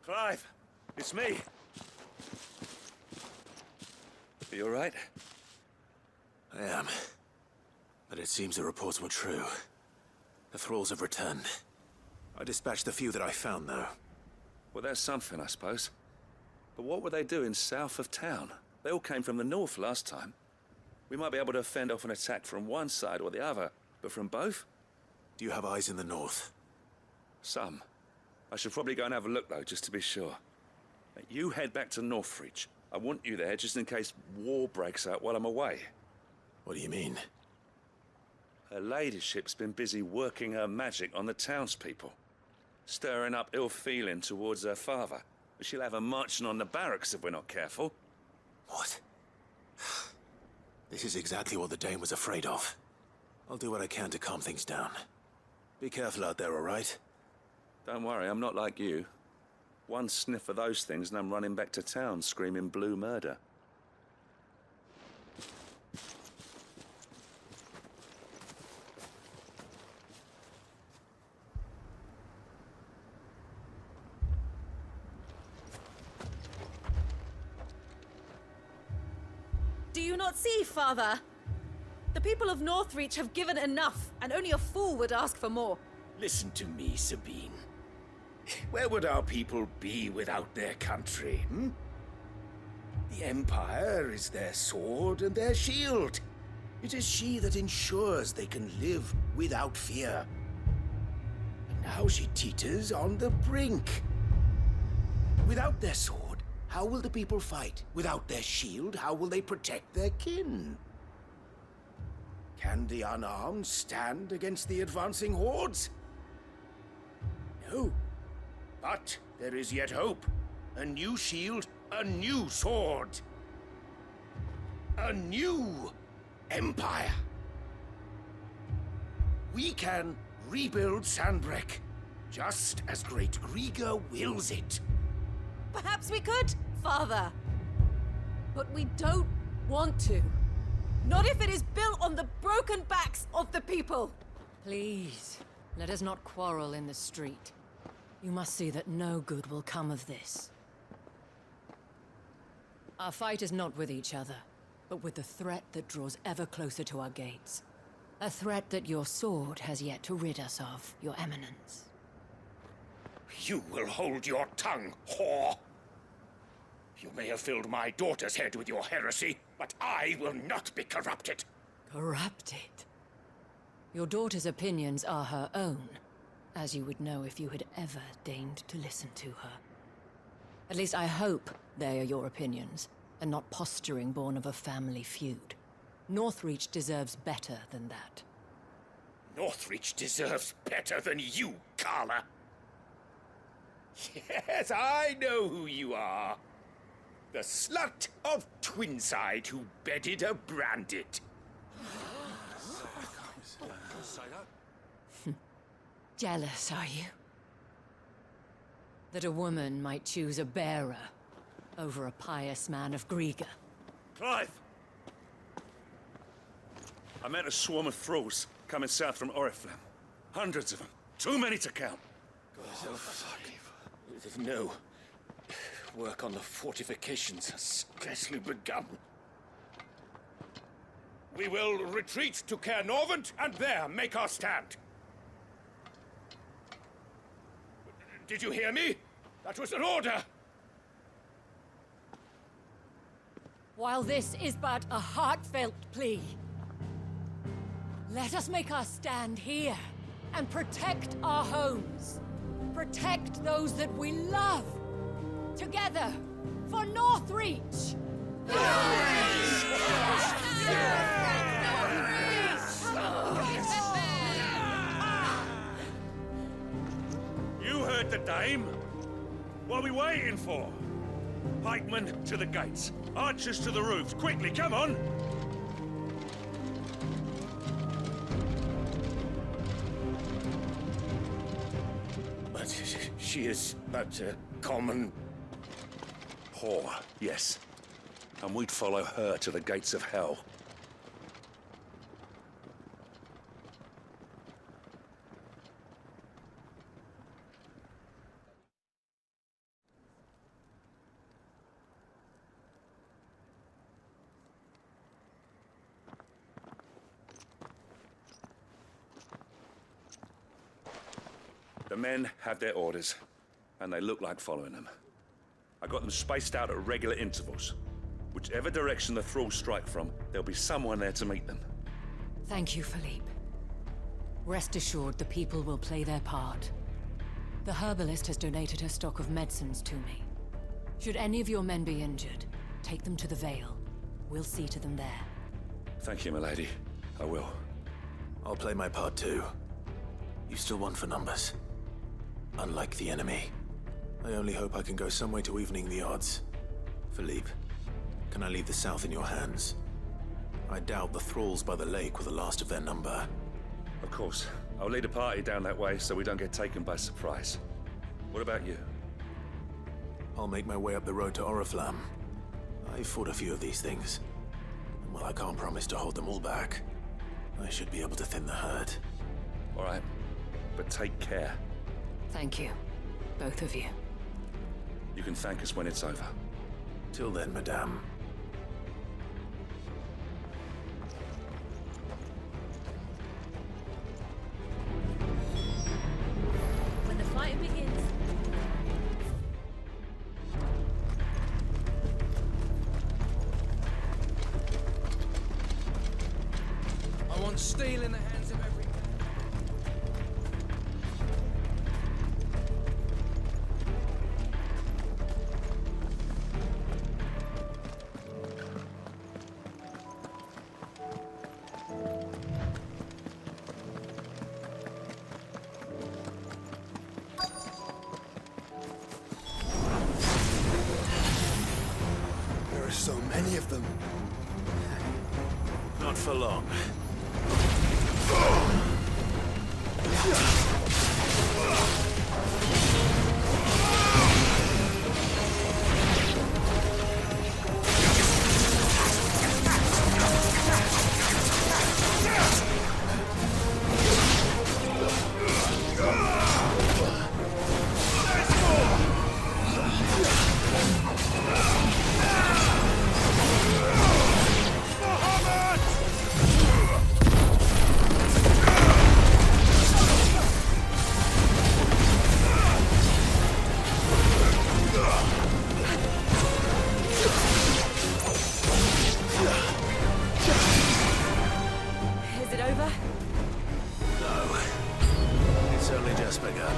Clive, it's me. Are you all right? I am. But it seems the reports were true. The thralls have returned. I dispatched the few that I found, though. Well, that's something, I suppose. But what were they doing south of town? They all came from the north last time. We might be able to fend off an attack from one side or the other, but from both? Do you have eyes in the north? Some. I should probably go and have a look, though, just to be sure. You head back to Northreach. I want you there just in case war breaks out while I'm away. What do you mean? Her ladyship's been busy working her magic on the townspeople, stirring up ill feeling towards her father. She'll have her marching on the barracks if we're not careful. What? This is exactly what the Dane was afraid of. I'll do what I can to calm things down. Be careful out there, all right? Don't worry, I'm not like you. One sniff of those things and I'm running back to town screaming blue murder. Do you not see, Father? The people of Northreach have given enough, and only a fool would ask for more. Listen to me, Sabine. Where would our people be without their country, The Empire is their sword and their shield. It is she that ensures they can live without fear. And now she teeters on the brink. Without their sword, how will the people fight? Without their shield, how will they protect their kin? Can the unarmed stand against the advancing hordes? No. But there is yet hope. A new shield, a new sword. A new empire. We can rebuild Sandbreck, just as Great Grieger wills it. Perhaps we could, Father. But we don't want to. Not if it is built on the broken backs of the people. Please, let us not quarrel in the street. You must see that no good will come of this. Our fight is not with each other, but with the threat that draws ever closer to our gates. A threat that your sword has yet to rid us of, Your Eminence. You will hold your tongue, whore. You may have filled my daughter's head with your heresy, but I will not be corrupted. Corrupted? Your daughter's opinions are her own, as you would know if you had ever deigned to listen to her. At least I hope they are your opinions, and not posturing born of a family feud. Northreach deserves better than that. Northreach deserves better than you, Carla. Yes, I know who you are. The slut of Twinside who bedded a Brandit. Jealous, are you? That a woman might choose a bearer over a pious man of Grieger. Clive! I met a swarm of thralls coming south from Oriflamme. Hundreds of them. Too many to count. No. Work on the fortifications has scarcely begun. We will retreat to Caer Norvent and there make our stand. Did you hear me? That was an order! While this is but a heartfelt plea, let us make our stand here and protect our homes. Protect those that we love. Together, for Northreach! You heard the dame. What are we waiting for? Pikemen to the gates. Archers to the roofs. Quickly, come on! But she is but a common... whore, yes. And we'd follow her to the gates of hell. The men have their orders, and they look like following them. I got them spaced out at regular intervals. Whichever direction the thralls strike from, there'll be someone there to meet them. Thank you, Philippe. Rest assured the people will play their part. The herbalist has donated her stock of medicines to me. Should any of your men be injured, take them to the Vale. We'll see to them there. Thank you, milady. I will. I'll play my part too. You still want for numbers. Unlike the enemy. I only hope I can go some way to evening the odds. Philippe, can I leave the south in your hands? I doubt the thralls by the lake were the last of their number. Of course. I'll lead a party down that way so we don't get taken by surprise. What about you? I'll make my way up the road to Oriflamme. I fought a few of these things. And while I can't promise to hold them all back, I should be able to thin the herd. All right. But take care. Thank you. Both of you. You can thank us when it's over. Till then, madame. When the fighting begins... I want steel in the hands of every... them. Not for long. Is it over? No. It's only just begun.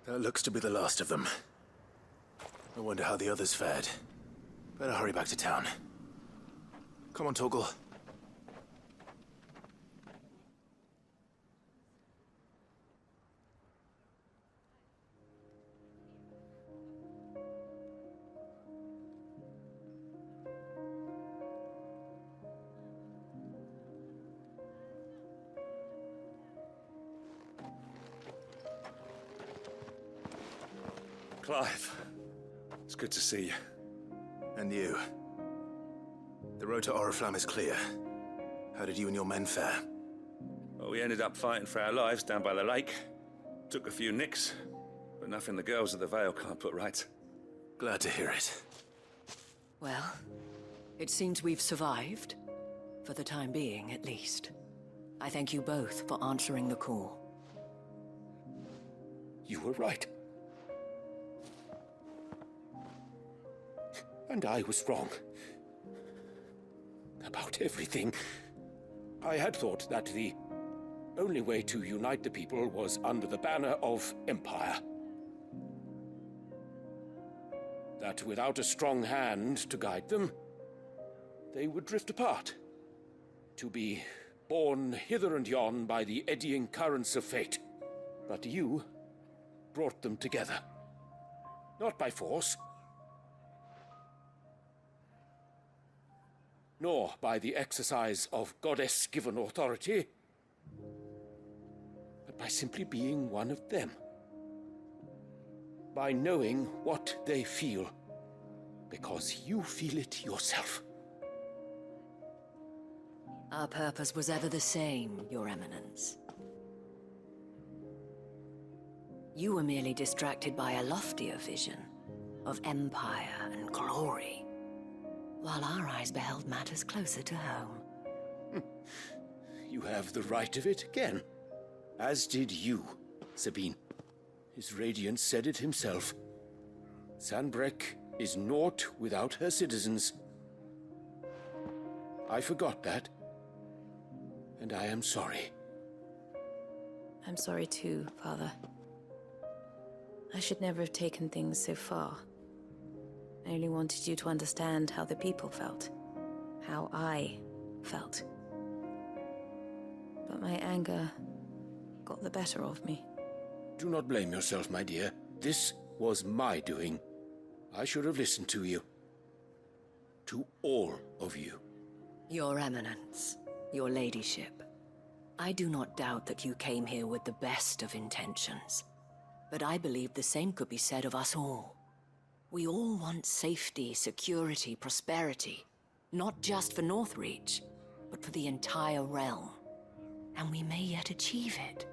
That looks to be the last of them. I wonder how the others fared. Better hurry back to town. Come on, Torgal. Clive, it's good to see you. And you. The road to Oriflamme is clear. How did you and your men fare? Well, we ended up fighting for our lives down by the lake. Took a few nicks, but nothing the girls of the Vale can't put right. Glad to hear it. Well, it seems we've survived. For the time being, at least. I thank you both for answering the call. You were right. And I was wrong. About everything. I had thought that the only way to unite the people was under the banner of Empire. That without a strong hand to guide them, they would drift apart. To be borne hither and yon by the eddying currents of fate. But you brought them together. Not by force, nor by the exercise of goddess-given authority, but by simply being one of them. By knowing what they feel, because you feel it yourself. Our purpose was ever the same, Your Eminence. You were merely distracted by a loftier vision of empire and glory, while our eyes beheld matters closer to home. You have the right of it again. As did you, Sabine. His Radiance said it himself. Sanbreque is naught without her citizens. I forgot that. And I am sorry. I'm sorry too, Father. I should never have taken things so far. I only wanted you to understand how the people felt. How I felt. But my anger got the better of me. Do not blame yourself, my dear. This was my doing. I should have listened to you. To all of you. Your Eminence, your Ladyship, I do not doubt that you came here with the best of intentions. But I believe the same could be said of us all. We all want safety, security, prosperity. Not just for Northreach, but for the entire realm. And we may yet achieve it.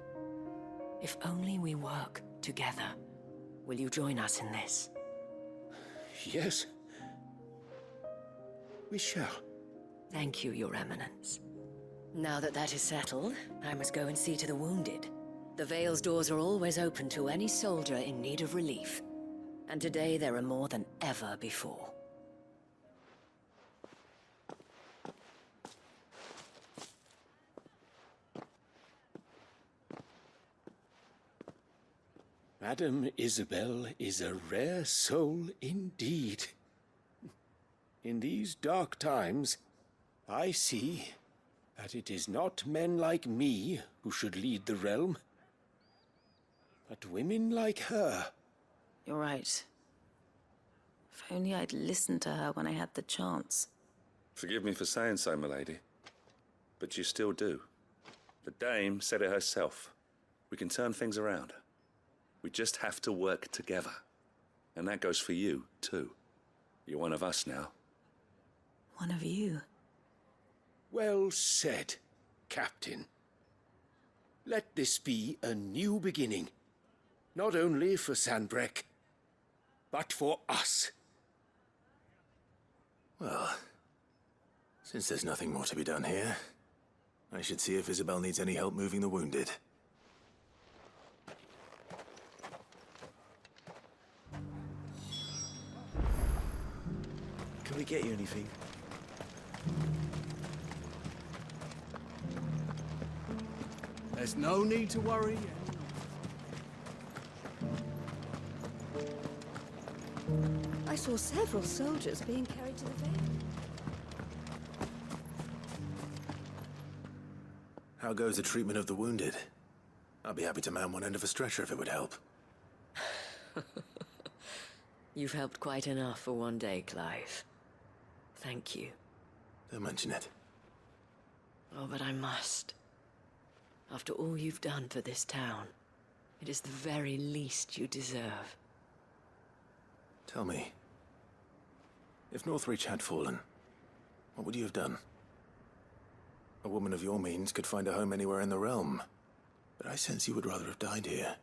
If only we work together. Will you join us in this? Yes. We shall. Thank you, Your Eminence. Now that that is settled, I must go and see to the wounded. The Vale's doors are always open to any soldier in need of relief. And today there are more than ever before. Madame Isabel is a rare soul indeed. In these dark times, I see that it is not men like me who should lead the realm, but women like her. You're right. If only I'd listened to her when I had the chance. Forgive me for saying so, milady, but you still do. The Dame said it herself. We can turn things around. We just have to work together. And that goes for you, too. You're one of us now. One of you? Well said, Captain. Let this be a new beginning. Not only for Sanbreque, but for us. Well, since there's nothing more to be done here, I should see if Isabel needs any help moving the wounded. Can we get you anything? There's no need to worry. I saw several soldiers being carried to the Vale. How goes the treatment of the wounded? I'd be happy to man one end of a stretcher if it would help. You've helped quite enough for one day, Clive. Thank you. Don't mention it. Oh, but I must. After all you've done for this town, it is the very least you deserve. Tell me, if Northreach had fallen, what would you have done? A woman of your means could find a home anywhere in the realm, but I sense you would rather have died here.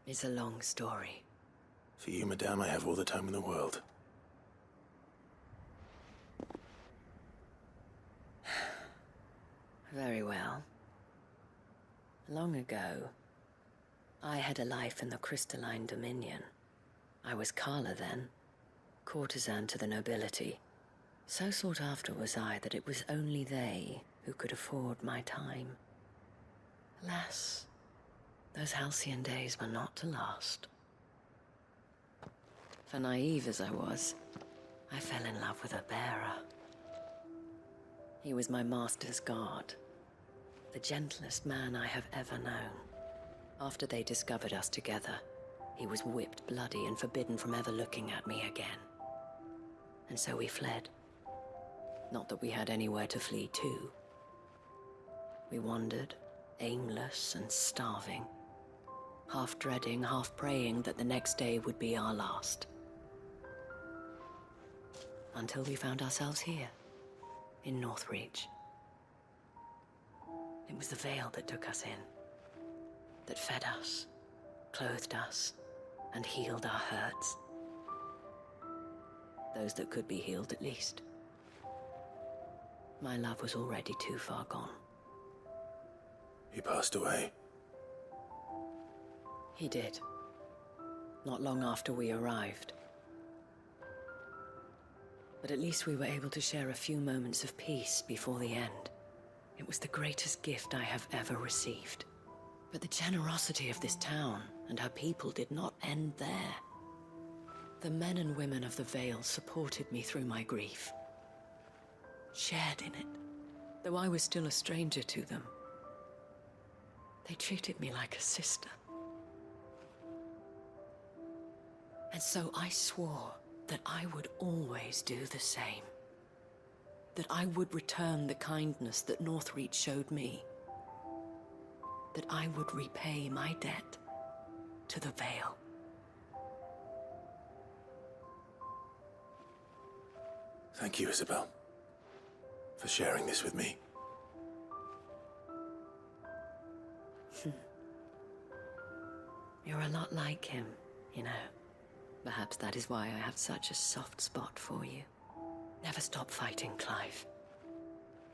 It's a long story. For you, madame, I have all the time in the world. Very well. Long ago, I had a life in the Crystalline Dominion. I was Carla then, courtesan to the nobility. So sought after was I that it was only they who could afford my time. Alas, those halcyon days were not to last. For naive as I was, I fell in love with a bearer. He was my master's guard, the gentlest man I have ever known. After they discovered us together, he was whipped bloody and forbidden from ever looking at me again. And so we fled. Not that we had anywhere to flee to. We wandered, aimless and starving, half dreading, half praying that the next day would be our last. Until we found ourselves here, in Northreach. It was the Vale that took us in, that fed us, clothed us, and healed our hurts. Those that could be healed, at least. My love was already too far gone. He passed away. He did. Not long after we arrived. But at least we were able to share a few moments of peace before the end. It was the greatest gift I have ever received. But the generosity of this town and her people did not end there. The men and women of the Vale supported me through my grief. Shared in it, though I was still a stranger to them. They treated me like a sister. And so I swore that I would always do the same. That I would return the kindness that Northreach showed me. That I would repay my debt to the Vale. Thank you, Isabel, for sharing this with me. You're a lot like him, you know. Perhaps that is why I have such a soft spot for you. Never stop fighting, Clive.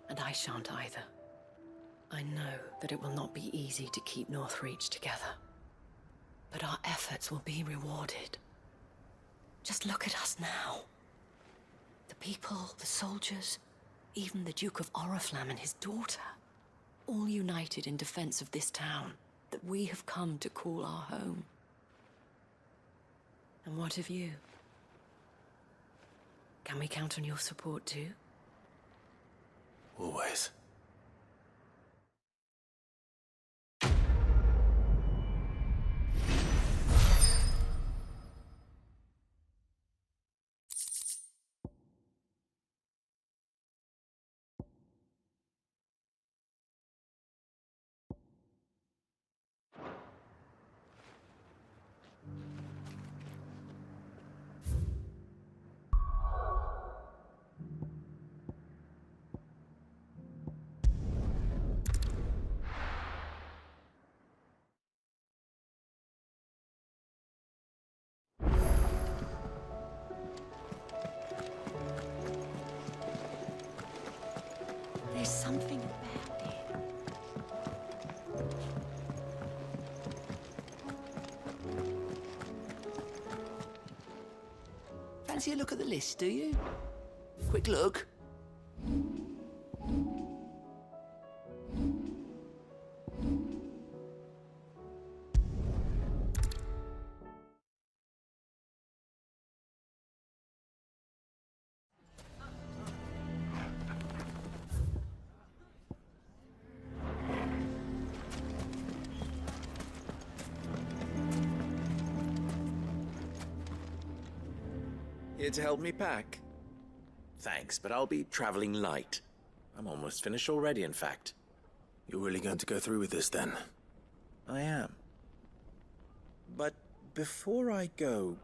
And I shan't either. I know that it will not be easy to keep Northreach together. But our efforts will be rewarded. Just look at us now. The people, the soldiers, even the Duke of Oriflamme and his daughter, all united in defense of this town that we have come to call our home. And what of you? Can we count on your support too? Always. There's something about it. Fancy a look at the list, do you? Quick look. Here to help me pack? Thanks, but I'll be traveling light. I'm almost finished already, in fact. You're really going to go through with this, then? I am. But before I go,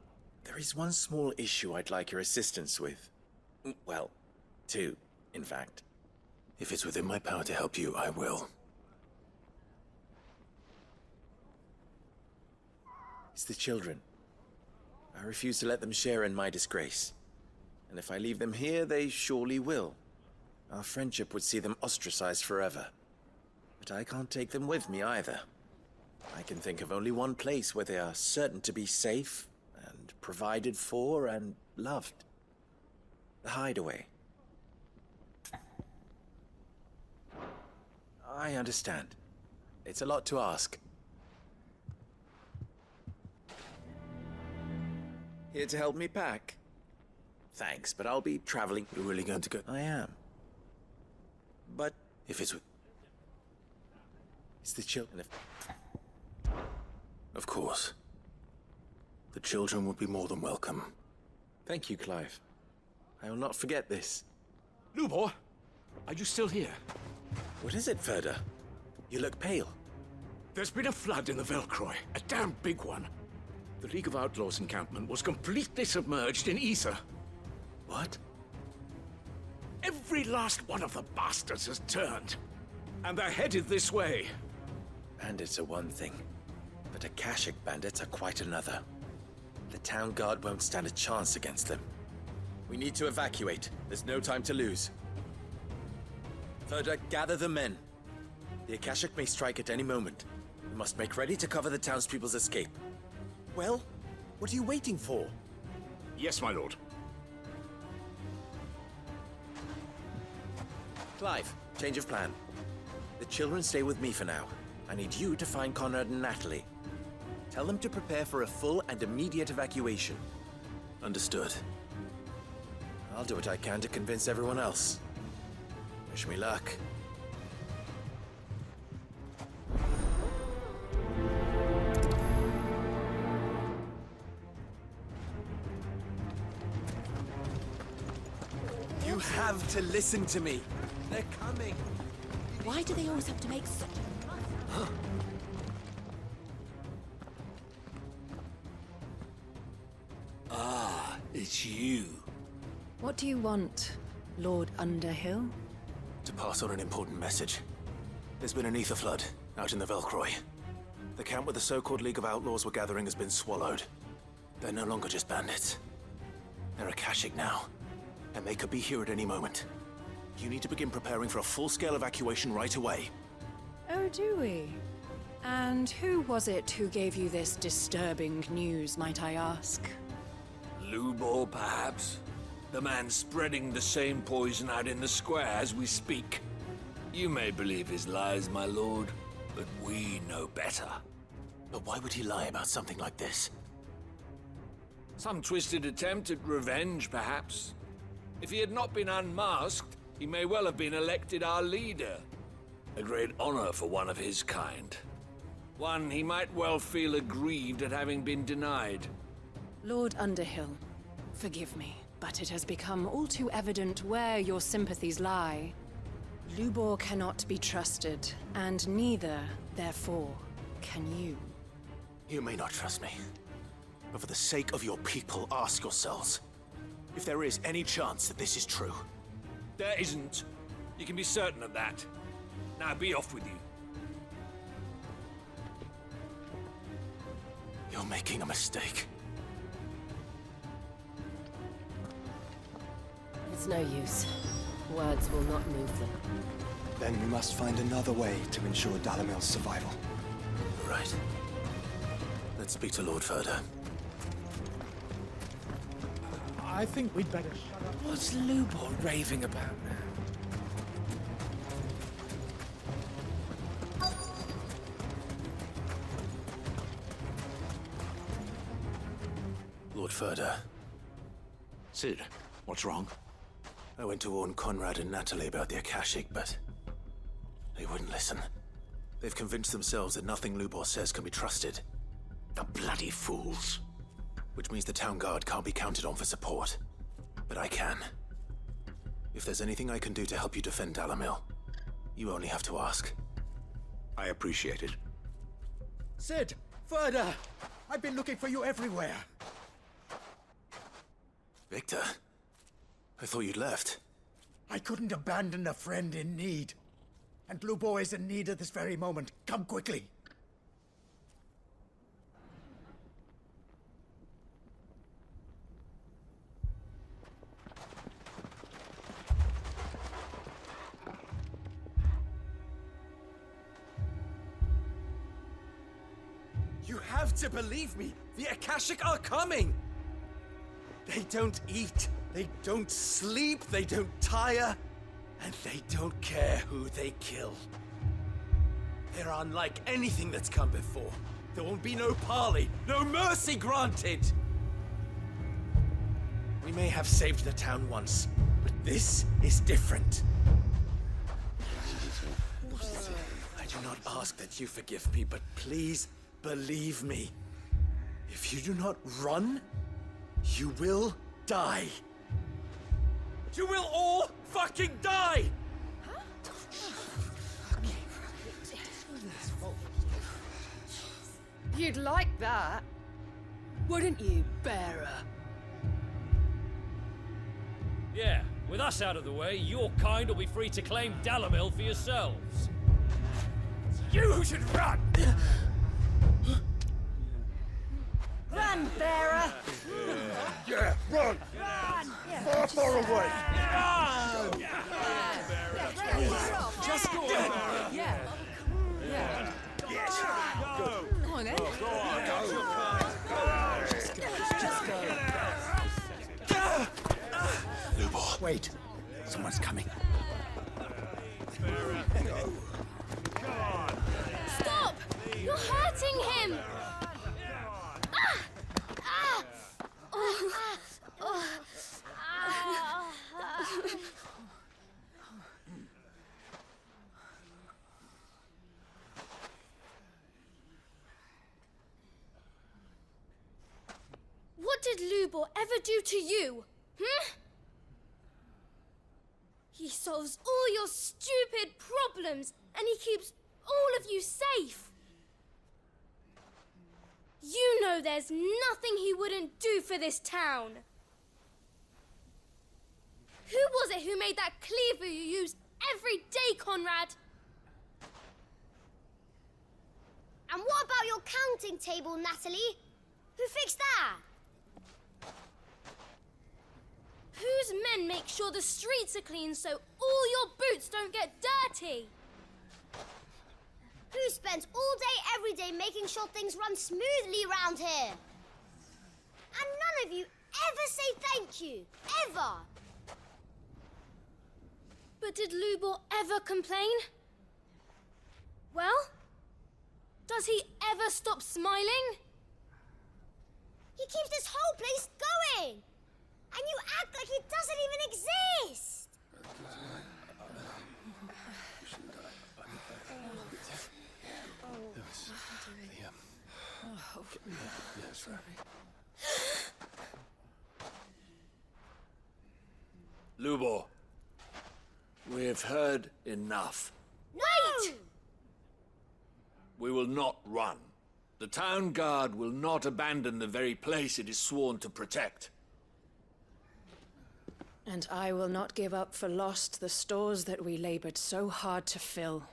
there is one small issue I'd like your assistance with. Well, two, in fact. If it's within my power to help you, I will. It's the children. I refuse to let them share in my disgrace. And if I leave them here, they surely will. Our friendship would see them ostracized forever. But I can't take them with me either. I can think of only one place where they are certain to be safe and provided for and loved. The Hideaway. I understand. It's a lot to ask. Here to help me pack? Thanks, but I'll be traveling. You're really going to go? I am. But if it's the children. Of course. The children would be more than welcome. Thank you, Clive. I will not forget this. Lubor, are you still here? What is it, Ferda? You look pale. There's been a flood in the Velcroy, a damn big one. The League of Outlaws encampment was completely submerged in ether. What? Every last one of the bastards has turned. And they're headed this way. Bandits are one thing, but Akashic bandits are quite another. The town guard won't stand a chance against them. We need to evacuate. There's no time to lose. Thirda, gather the men. The Akashic may strike at any moment. We must make ready to cover the townspeople's escape. Well, what are you waiting for? Yes, my lord. Clive, change of plan. The children stay with me for now. I need you to find Conrad and Natalie. Tell them to prepare for a full and immediate evacuation. Understood. I'll do what I can to convince everyone else. Wish me luck. You have to listen to me. They're coming. Why do they always have to make such... Ah, it's you. What do you want, Lord Underhill? To pass on an important message. There's been an ether flood out in the Velcroy. The camp where the so-called League of Outlaws were gathering has been swallowed. They're no longer just bandits. They're Akashic now, and they could be here at any moment. You need to begin preparing for a full-scale evacuation right away. Oh, do we? And who was it who gave you this disturbing news, might I ask? Lubor, perhaps? The man spreading the same poison out in the square as we speak. You may believe his lies, my lord, but we know better. But why would he lie about something like this? Some twisted attempt at revenge, perhaps. If he had not been unmasked, he may well have been elected our leader. A great honor for one of his kind. One he might well feel aggrieved at having been denied. Lord Underhill, forgive me, but it has become all too evident where your sympathies lie. Lubor cannot be trusted, and neither, therefore, can you. You may not trust me, but for the sake of your people, ask yourselves if there is any chance that this is true. There isn't. You can be certain of that. Now be off with you. You're making a mistake. It's no use. Words will not move them. Then we must find another way to ensure Dalamil's survival. Right. Let's speak to Lord Thirda. I think we'd better shut up. What's Lubor raving about now? Lord Thirda. Sid, what's wrong? I went to warn Conrad and Natalie about the Akashic, but they wouldn't listen. They've convinced themselves that nothing Lubor says can be trusted. The bloody fools. Which means the town guard can't be counted on for support. But I can. If there's anything I can do to help you defend Dalamil, you only have to ask. I appreciate it. Sid! Thirda! I've been looking for you everywhere. Victor? I thought you'd left. I couldn't abandon a friend in need. And Lubor is in need at this very moment. Come quickly. You have to believe me! The Akashic are coming! They don't eat, they don't sleep, they don't tire, and they don't care who they kill. They're unlike anything that's come before. There won't be no parley, no mercy granted! We may have saved the town once, but this is different. I do not ask that you forgive me, but please believe me. If you do not run, you will die. You will all fucking die! You'd like that, wouldn't you, bearer? Yeah, with us out of the way, your kind will be free to claim Dalamil for yourselves. You should run! Run, bearer! Yeah, run! Far, far away! Just go on. Yeah. Yes! Come on, then. Go on, go! Lubo, wait. Someone's coming. Stop! You're hurting him! Ah! Ah! Oh. Oh. Ah. What did Lubor ever do to you? He solves all your stupid problems, and he keeps all of you safe. You know there's nothing he wouldn't do for this town. Who was it who made that cleaver you use every day, Conrad? And what about your counting table, Natalie? Who fixed that? Whose men make sure the streets are clean so all your boots don't get dirty? Who spends all day, every day making sure things run smoothly round here? And none of you ever say thank you. Ever. But did Lubor ever complain? Well, does he ever stop smiling? He keeps this whole place going. And you act like it doesn't even exist! Lubor, we've heard enough. Wait! We will not run. The town guard will not abandon the very place it is sworn to protect. And I will not give up for lost the stores that we labored so hard to fill.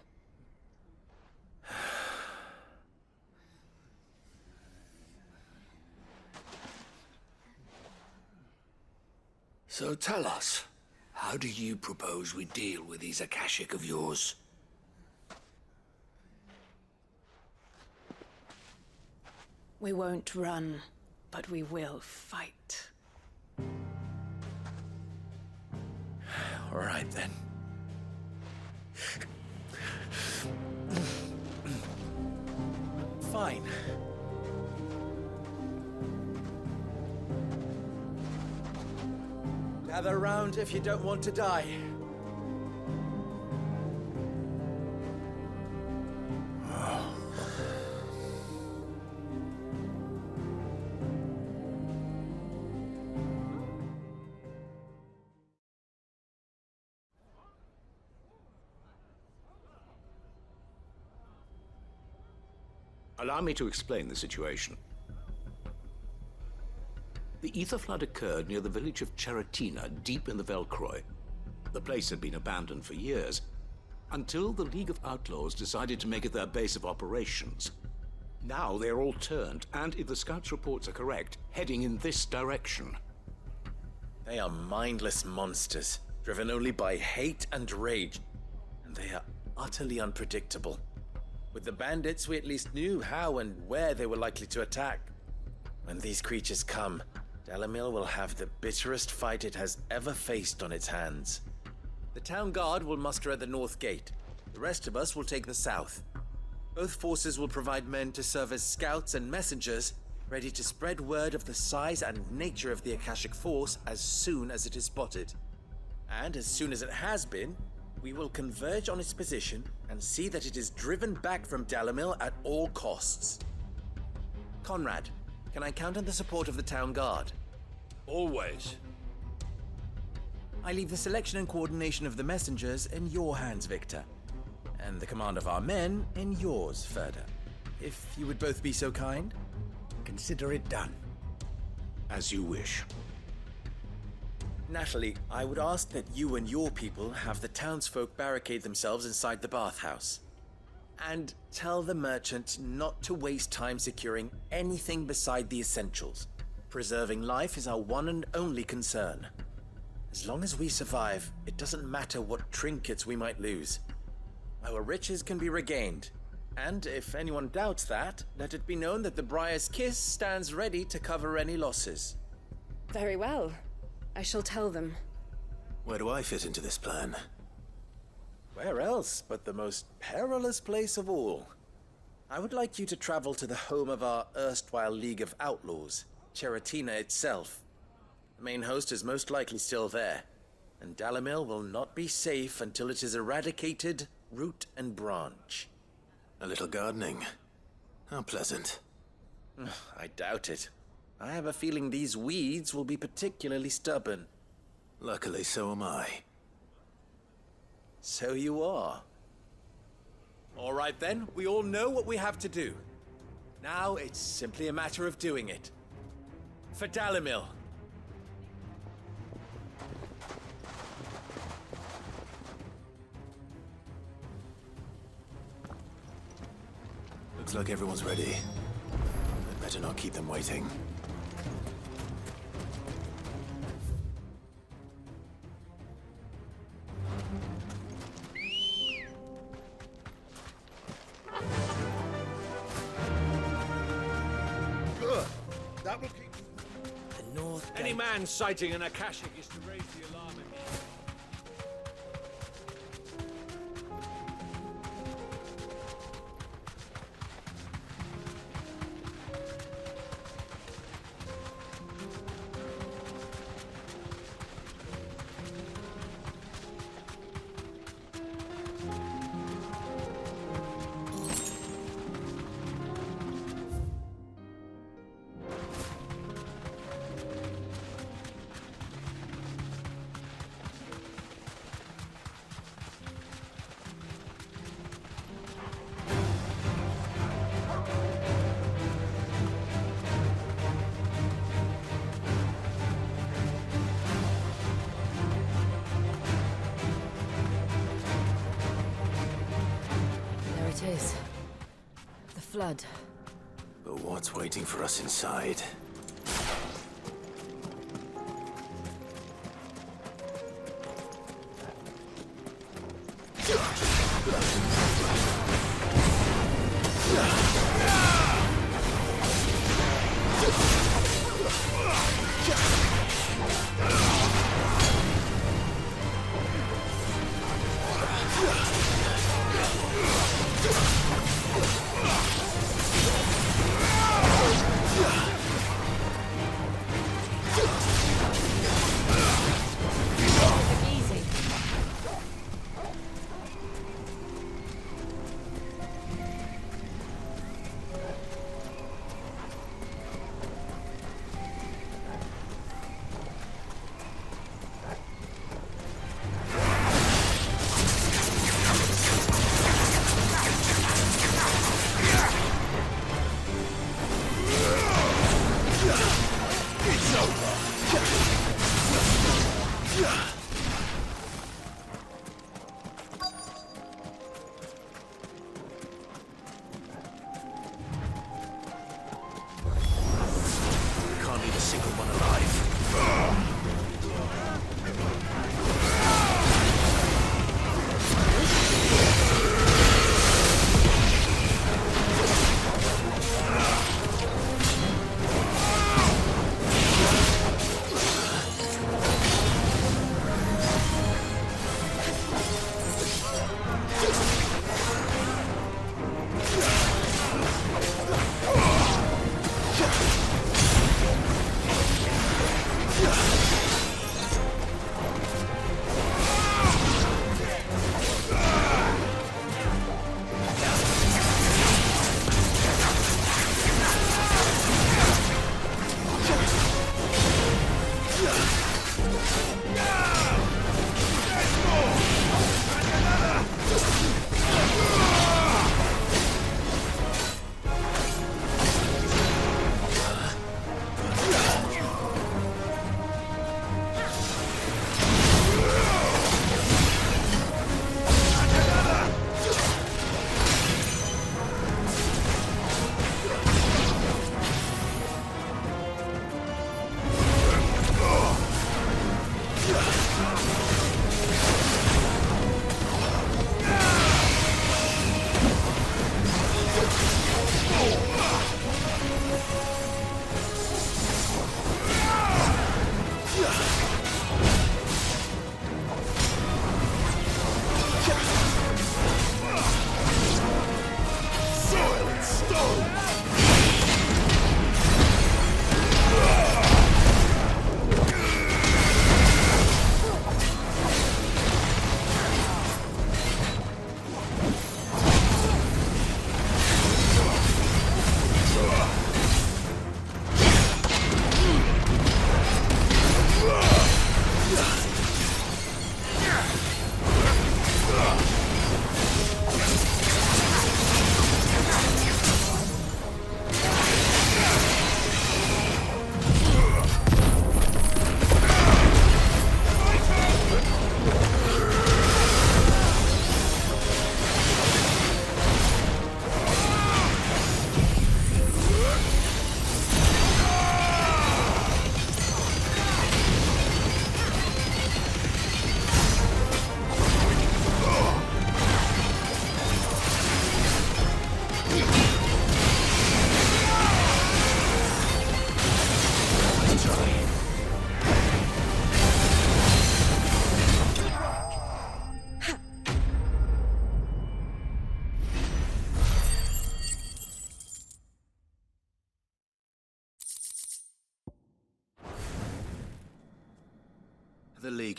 So tell us, how do you propose we deal with these Akashic of yours? We won't run, but we will fight. All right, then. Fine. Gather round if you don't want to die. Allow me to explain the situation. The ether flood occurred near the village of Cheratina, deep in the Velcroy. The place had been abandoned for years, until the League of Outlaws decided to make it their base of operations. Now they're all turned, and if the scouts' reports are correct, heading in this direction. They are mindless monsters, driven only by hate and rage, and they are utterly unpredictable. With the bandits, we at least knew how and where they were likely to attack. When these creatures come, Dalamil will have the bitterest fight it has ever faced on its hands. The town guard will muster at the north gate. The rest of us will take the south. Both forces will provide men to serve as scouts and messengers, ready to spread word of the size and nature of the Akashic force as soon as it is spotted. And as soon as it has been, we will converge on its position and see that it is driven back from Dalamil at all costs. Conrad, can I count on the support of the town guard? Always. I leave the selection and coordination of the messengers in your hands, Victor. And the command of our men in yours, Ferda. If you would both be so kind. Consider it done. As you wish. Natalie, I would ask that you and your people have the townsfolk barricade themselves inside the bathhouse. And tell the merchant not to waste time securing anything beside the essentials. Preserving life is our one and only concern. As long as we survive, it doesn't matter what trinkets we might lose. Our riches can be regained. And if anyone doubts that, let it be known that the Briar's Kiss stands ready to cover any losses. Very well. I shall tell them. Where do I fit into this plan? Where else but the most perilous place of all? I would like you to travel to the home of our erstwhile League of Outlaws, Cheratina itself. The main host is most likely still there, and Dalimil will not be safe until it is eradicated, root and branch. A little gardening. How pleasant. I doubt it. I have a feeling these weeds will be particularly stubborn. Luckily, so am I. So you are. All right then, we all know what we have to do. Now it's simply a matter of doing it. For Dalimil. Looks like everyone's ready. I'd better not keep them waiting. That will keep the north. Any man sighting an Akashic is to raise the alarm immediately. It is. The flood. But what's waiting for us inside?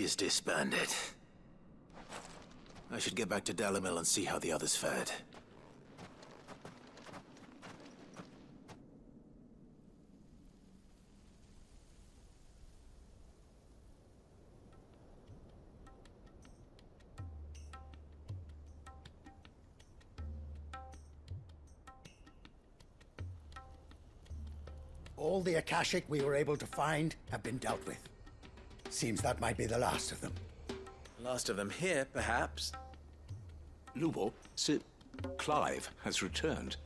League is disbanded. I should get back to Dalimil and see how the others fared. All the Akashic we were able to find have been dealt with. Seems that might be the last of them. Last of them here, perhaps. Lubo, Sir Clive has returned.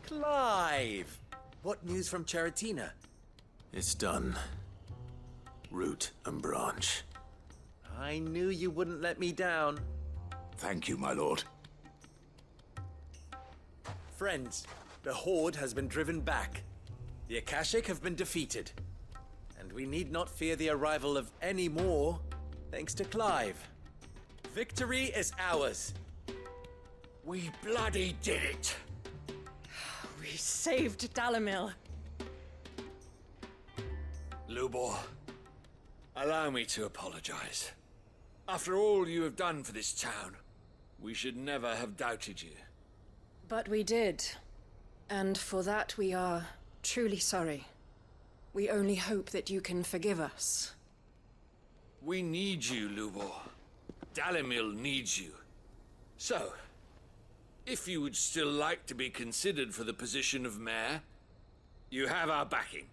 Clive! What news from Charatina? It's done. Root and branch. I knew you wouldn't let me down. Thank you, my lord. Friends, the Horde has been driven back. The Akashic have been defeated. And we need not fear the arrival of any more, thanks to Clive. Victory is ours. We bloody did it! We saved Dalimil. Lubor, allow me to apologize. After all you have done for this town, we should never have doubted you. But we did. And for that we are truly sorry. We only hope that you can forgive us. We need you, Lubor. Dalimil needs you. So, if you would still like to be considered for the position of mayor, you have our backing.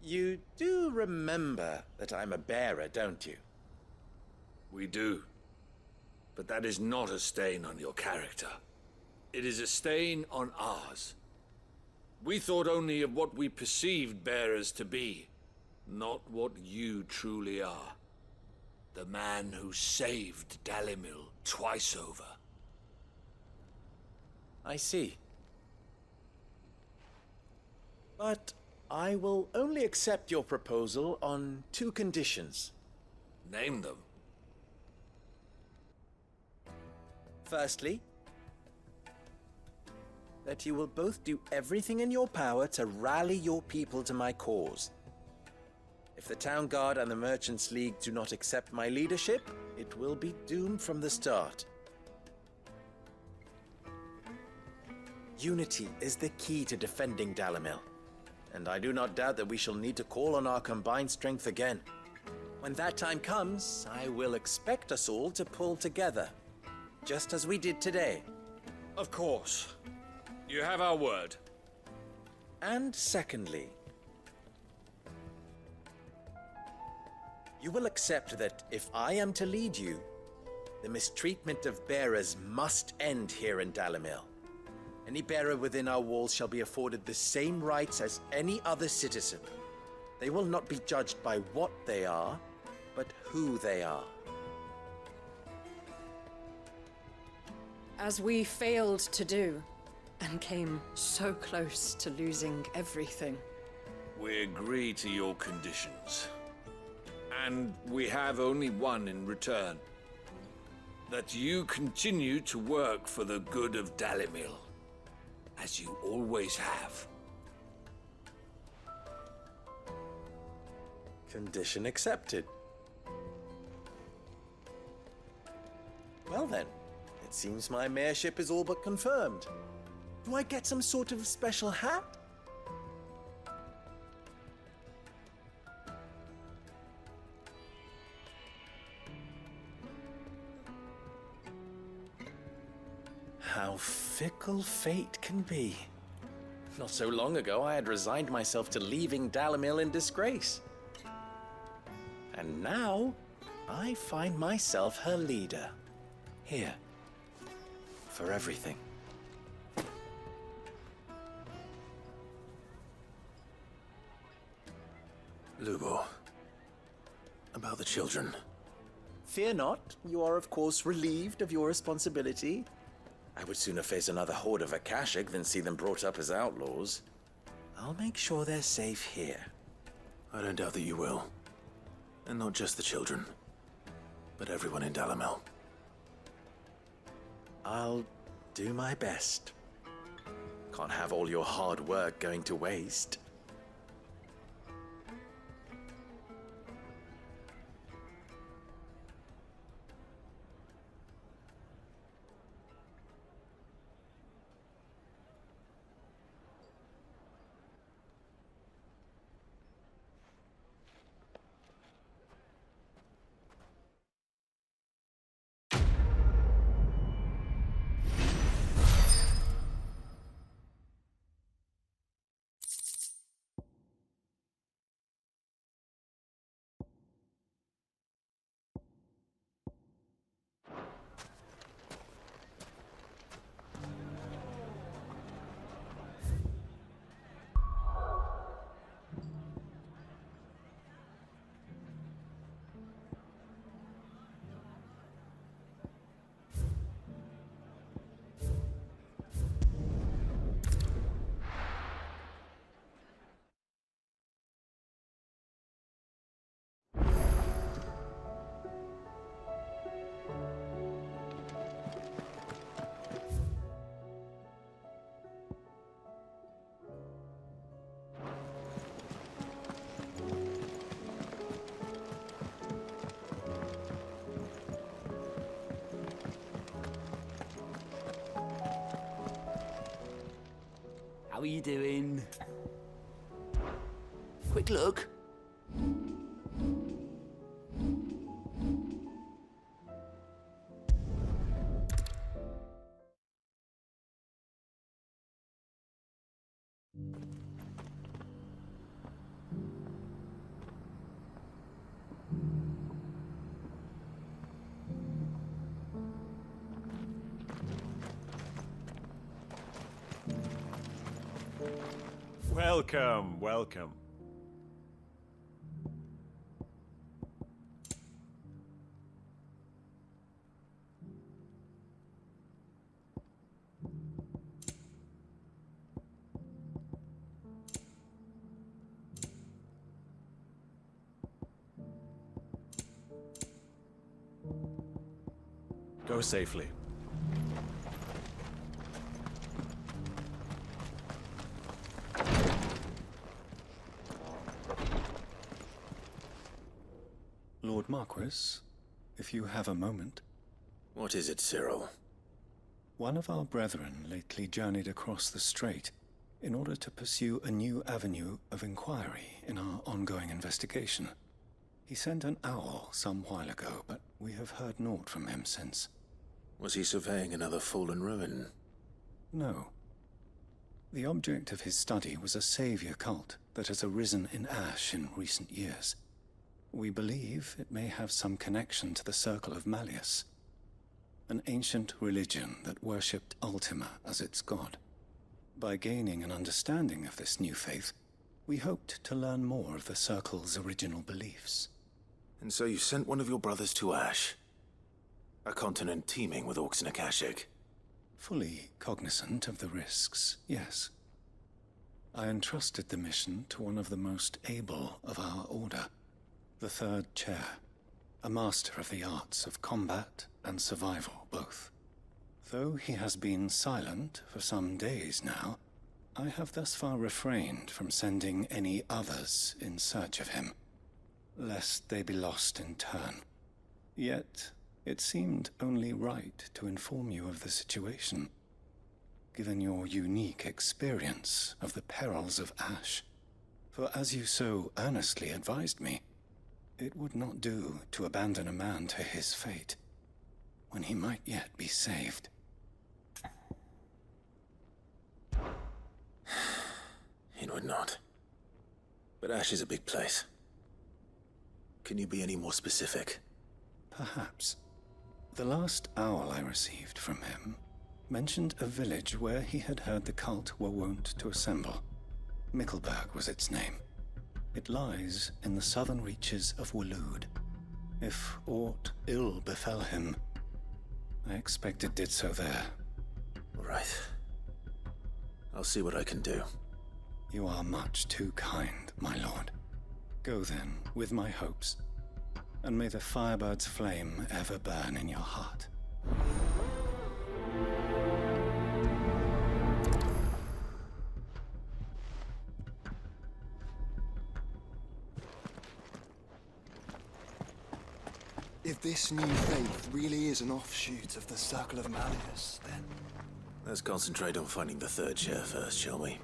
You do remember that I'm a bearer, don't you? We do. But that is not a stain on your character. It is a stain on ours. We thought only of what we perceived bearers to be, not what you truly are. The man who saved Dalimil twice over. I see. But I will only accept your proposal on 2 conditions. Name them. Firstly, that you will both do everything in your power to rally your people to my cause. If the Town Guard and the Merchants League do not accept my leadership, it will be doomed from the start. Unity is the key to defending Dalimil, and I do not doubt that we shall need to call on our combined strength again. When that time comes, I will expect us all to pull together, just as we did today. Of course. You have our word. And secondly, you will accept that if I am to lead you, the mistreatment of bearers must end here in Dalimil. Any bearer within our walls shall be afforded the same rights as any other citizen. They will not be judged by what they are, but who they are. As we failed to do, and came so close to losing everything. We agree to your conditions. And we have only one in return. That you continue to work for the good of Dalimil, as you always have. Condition accepted. Well then, it seems my mayorship is all but confirmed. Do I get some sort of special hat? How fickle fate can be. Not so long ago, I had resigned myself to leaving Dalimil in disgrace. And now, I find myself her leader. Here. For everything. Lubo, about the children. Fear not, you are of course relieved of your responsibility. I would sooner face another horde of Akashic than see them brought up as outlaws. I'll make sure they're safe here. I don't doubt that you will. And not just the children, but everyone in Dalimil. I'll do my best. Can't have all your hard work going to waste. are you doing? Quick look. Welcome, welcome. Go safely. Lord Marquis, if you have a moment. What is it, Cyril? One of our brethren lately journeyed across the strait in order to pursue a new avenue of inquiry in our ongoing investigation. He sent an owl some while ago, but we have heard naught from him since. Was he surveying another fallen ruin? No. The object of his study was a savior cult that has arisen in Ash in recent years. We believe it may have some connection to the Circle of Malleus, an ancient religion that worshipped Ultima as its god. By gaining an understanding of this new faith, we hoped to learn more of the Circle's original beliefs. And so you sent one of your brothers to Ash? A continent teeming with orcs and Akashic? Fully cognizant of the risks, yes. I entrusted the mission to one of the most able of our order, the Third Chair, a master of the arts of combat and survival both. Though he has been silent for some days now, I have thus far refrained from sending any others in search of him, lest they be lost in turn. Yet, it seemed only right to inform you of the situation, given your unique experience of the perils of Ash. For as you so earnestly advised me, it would not do to abandon a man to his fate, when he might yet be saved. It would not. But Ash is a big place. Can you be any more specific? Perhaps. The last owl I received from him mentioned a village where he had heard the cult were wont to assemble. Mickleburg was its name. It lies in the southern reaches of Waloed. If aught ill befell him, I expect it did so there. Right. I'll see what I can do. You are much too kind, my lord. Go then, with my hopes, and may the Firebird's flame ever burn in your heart. If this new faith really is an offshoot of the Circle of Malleus, then... Let's concentrate on finding the Third Chair first, shall we?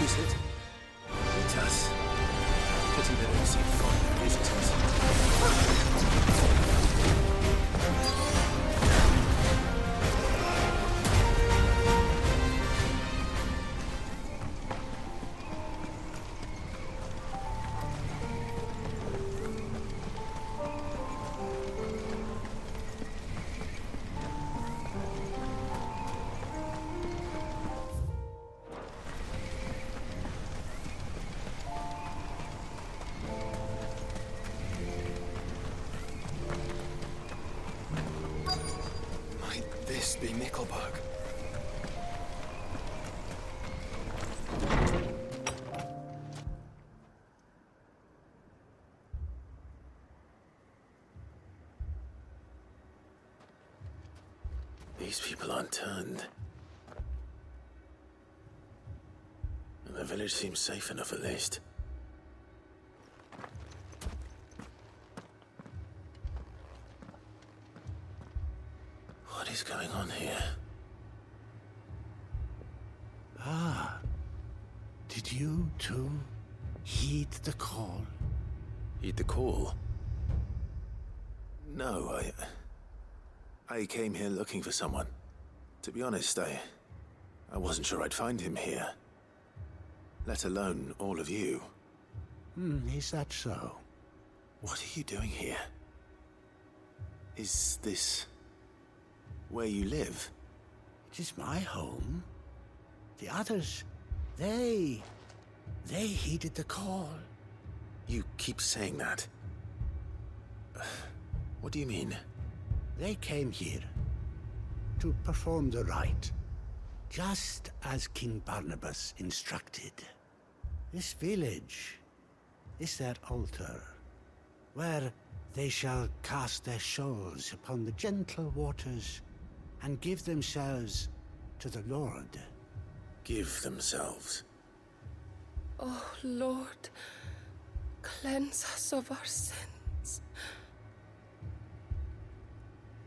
is it? It does. Pity they don't seem fond of visitors. Might this be Nickelberg? These people aren't turned. And the village seems safe enough at least. What is going on here? Ah. Did you too heed the call? Heed the call? No, I came here looking for someone. To be honest, I wasn't sure I'd find him here. Let alone all of you. Is that so? What are you doing here? Is this where you live? It is my home. The others, they heeded the call. You keep saying that. What do you mean? They came here to perform the rite, just as King Barnabas instructed. This village is their altar, where they shall cast their souls upon the gentle waters and give themselves to the Lord. Give themselves? Oh, Lord, cleanse us of our sins.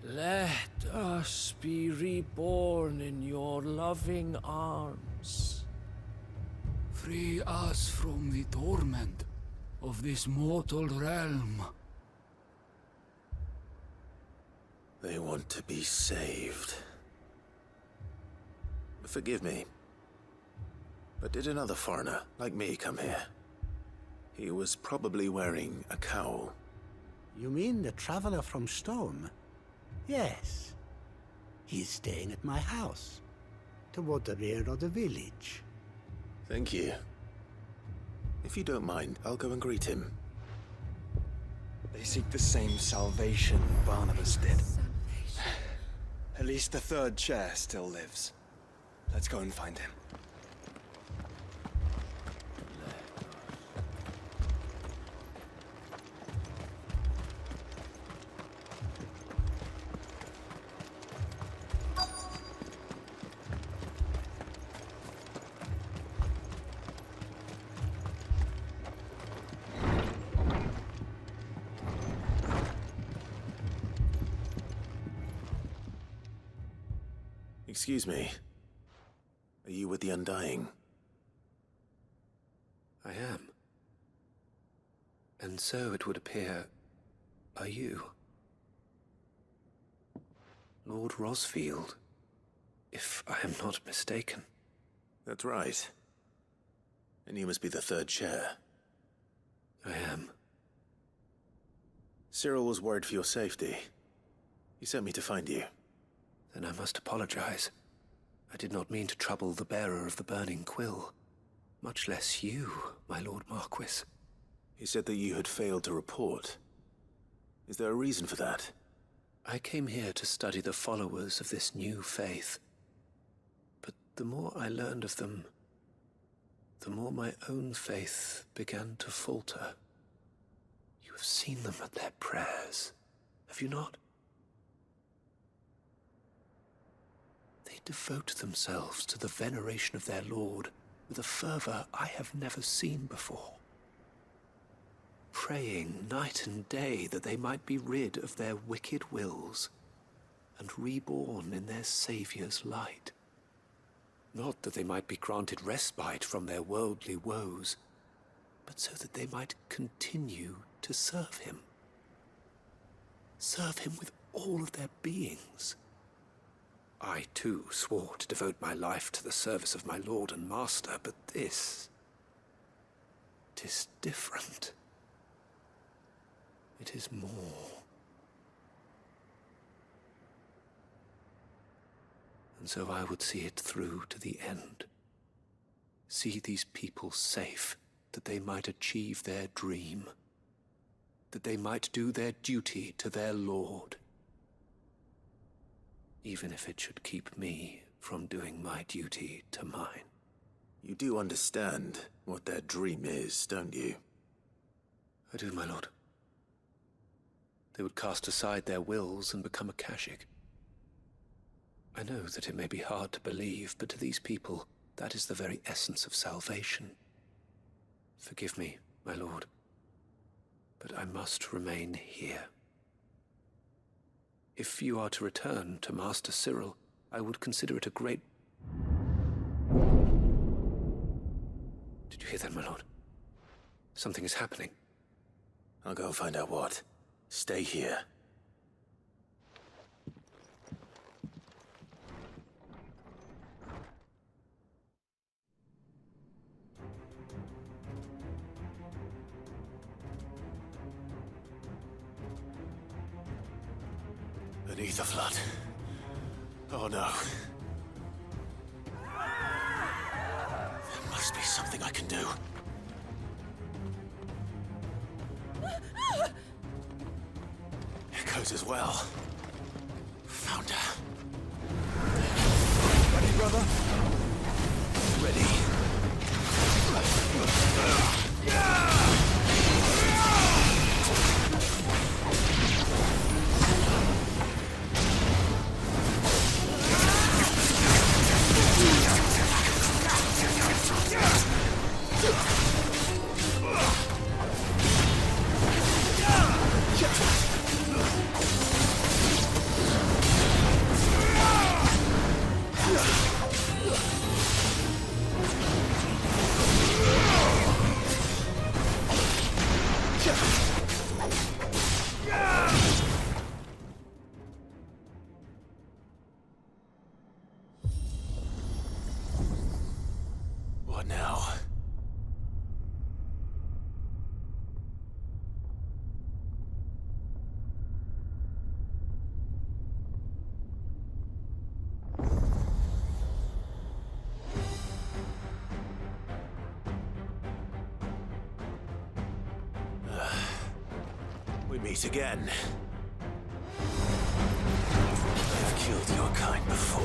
Let us be reborn in your loving arms. Free us from the torment of this mortal realm. They want to be saved. Forgive me, but did another foreigner like me come here? He was probably wearing a cowl. You mean the traveler from Stone? Yes. He's staying at my house, toward the rear of the village. Thank you. If you don't mind, I'll go and greet him. They seek the same salvation Barnabas did. At least the third chair still lives. Let's go and find him. Excuse me. Are you with the Undying? I am. And so it would appear, are you. Lord Rosfield, if I am not mistaken. That's right. And you must be the third chair. I am. Cyril was worried for your safety. He sent me to find you. Then I must apologize. I did not mean to trouble the bearer of the burning quill. Much less you, my Lord Marquis. He said that you had failed to report. Is there a reason for that? I came here to study the followers of this new faith. But the more I learned of them, the more my own faith began to falter. You have seen them at their prayers, have you not? They devote themselves to the veneration of their Lord with a fervor I have never seen before. Praying night and day that they might be rid of their wicked wills and reborn in their Saviour's light. Not that they might be granted respite from their worldly woes, but so that they might continue to serve him. Serve him with all of their beings. I, too, swore to devote my life to the service of my Lord and Master, but this... 'tis different. It is more. And so I would see it through to the end. See these people safe, that they might achieve their dream. That they might do their duty to their Lord. Even if it should keep me from doing my duty to mine. You do understand what their dream is, don't you? I do, my lord. They would cast aside their wills and become Akashic. I know that it may be hard to believe, but to these people, that is the very essence of salvation. Forgive me, my lord, but I must remain here. If you are to return to Master Cyril, I would consider it a great... Did you hear that, my lord? Something is happening. I'll go and find out what. Stay here. Beneath the flood. Oh no. There must be something I can do. Echoes as well. Found her. Ready, brother? Ready. What now? We meet again. I've killed your kind before.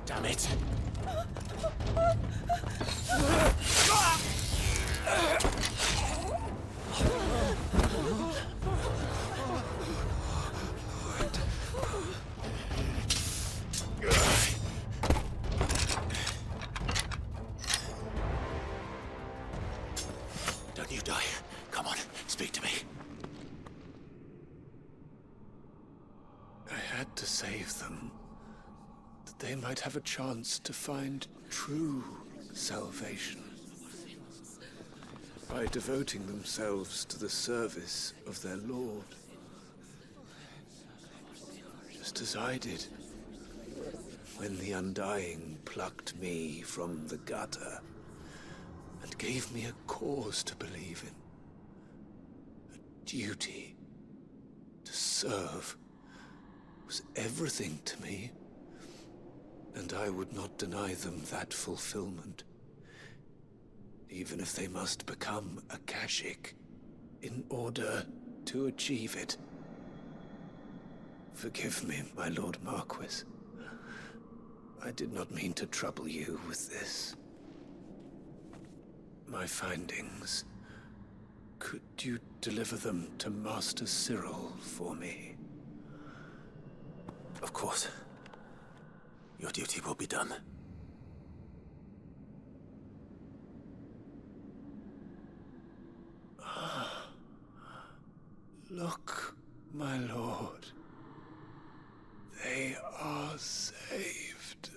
Damn it. Don't you die. Come on, speak to me. I had to save them, that they might have a chance to find true salvation. By devoting themselves to the service of their Lord. Just as I did, when the Undying plucked me from the gutter and gave me a cause to believe in. A duty to serve was everything to me, and I would not deny them that fulfillment, even if they must become Akashic in order to achieve it. Forgive me, my Lord Marquis. I did not mean to trouble you with this. My findings. Could you deliver them to Master Cyril for me? Of course. Your duty will be done. Look, my lord. They are saved.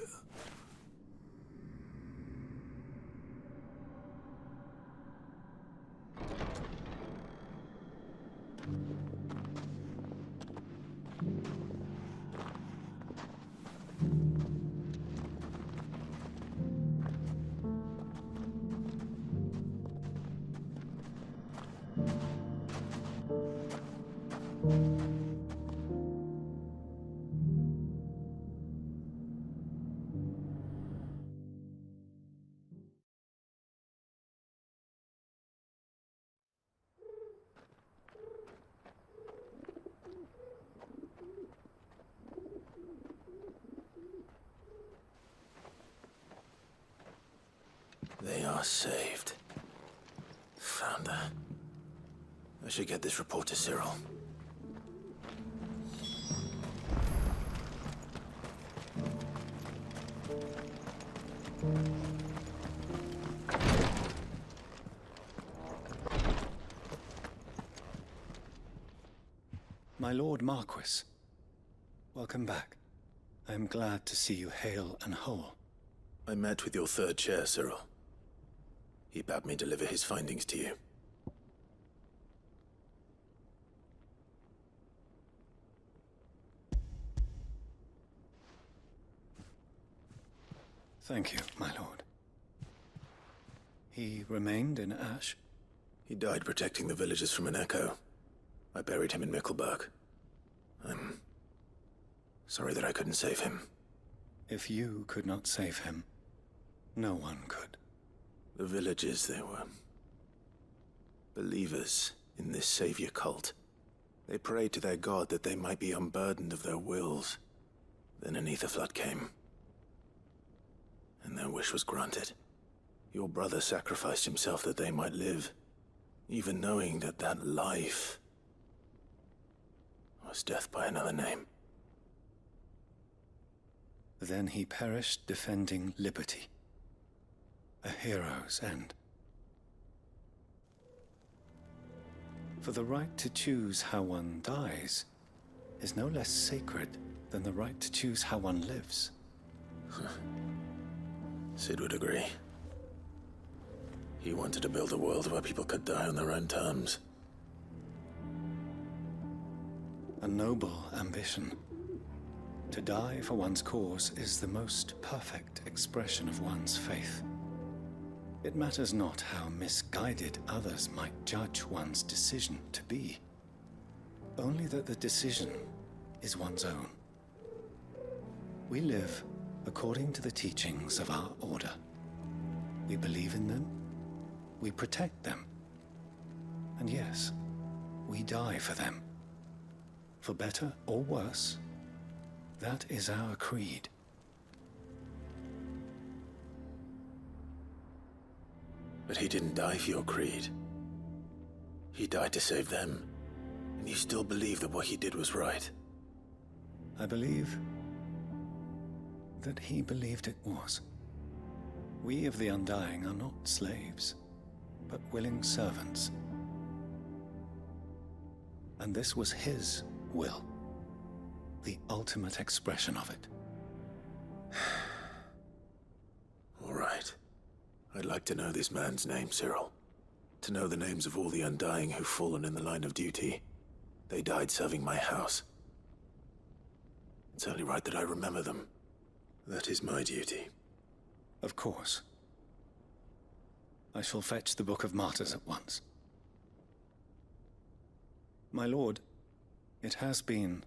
They are saved. Found her. I should get this report to Cyril. My Lord Marquis, welcome back. I am glad to see you hale and whole. I met with your third chair, Cyril. He bade me deliver his findings to you. Thank you, my lord. He remained in Ash? He died protecting the villagers from an echo. I buried him in Mickelberg. I'm sorry that I couldn't save him. If you could not save him, no one could. The villagers, they were believers in this savior cult. They prayed to their god that they might be unburdened of their wills. Then an ether flood came, and their wish was granted. Your brother sacrificed himself that they might live, even knowing that that life was death by another name. Then he perished defending liberty. A hero's end. For the right to choose how one dies is no less sacred than the right to choose how one lives. Sid would agree. He wanted to build a world where people could die on their own terms. A noble ambition. To die for one's cause is the most perfect expression of one's faith. It matters not how misguided others might judge one's decision to be. Only that the decision is one's own. We live according to the teachings of our order. We believe in them, we protect them, and yes, we die for them. For better or worse, that is our creed. But he didn't die for your creed. He died to save them. And you still believe that what he did was right? I believe that he believed it was. We of the Undying are not slaves, but willing servants. And this was his will, the ultimate expression of it. All right. I'd like to know this man's name, Cyril. To know the names of all the Undying who've fallen in the line of duty. They died serving my house. It's only right that I remember them. That is my duty. Of course. I shall fetch the Book of Martyrs at once. My lord, it has been,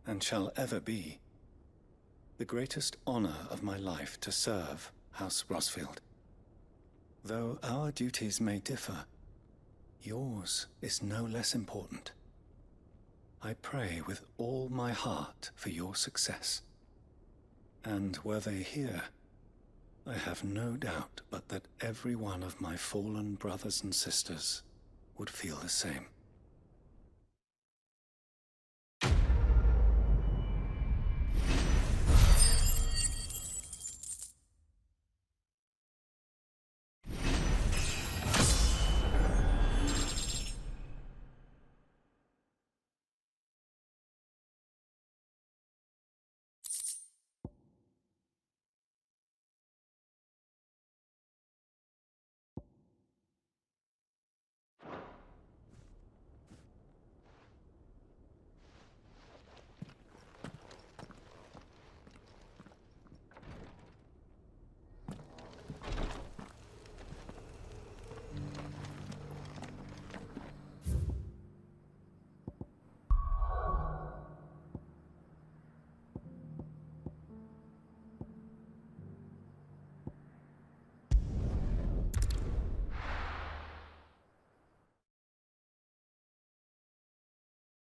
and shall ever be, the greatest honor of my life to serve House Rosfield. Though our duties may differ, yours is no less important. I pray with all my heart for your success. And were they here, I have no doubt but that every one of my fallen brothers and sisters would feel the same.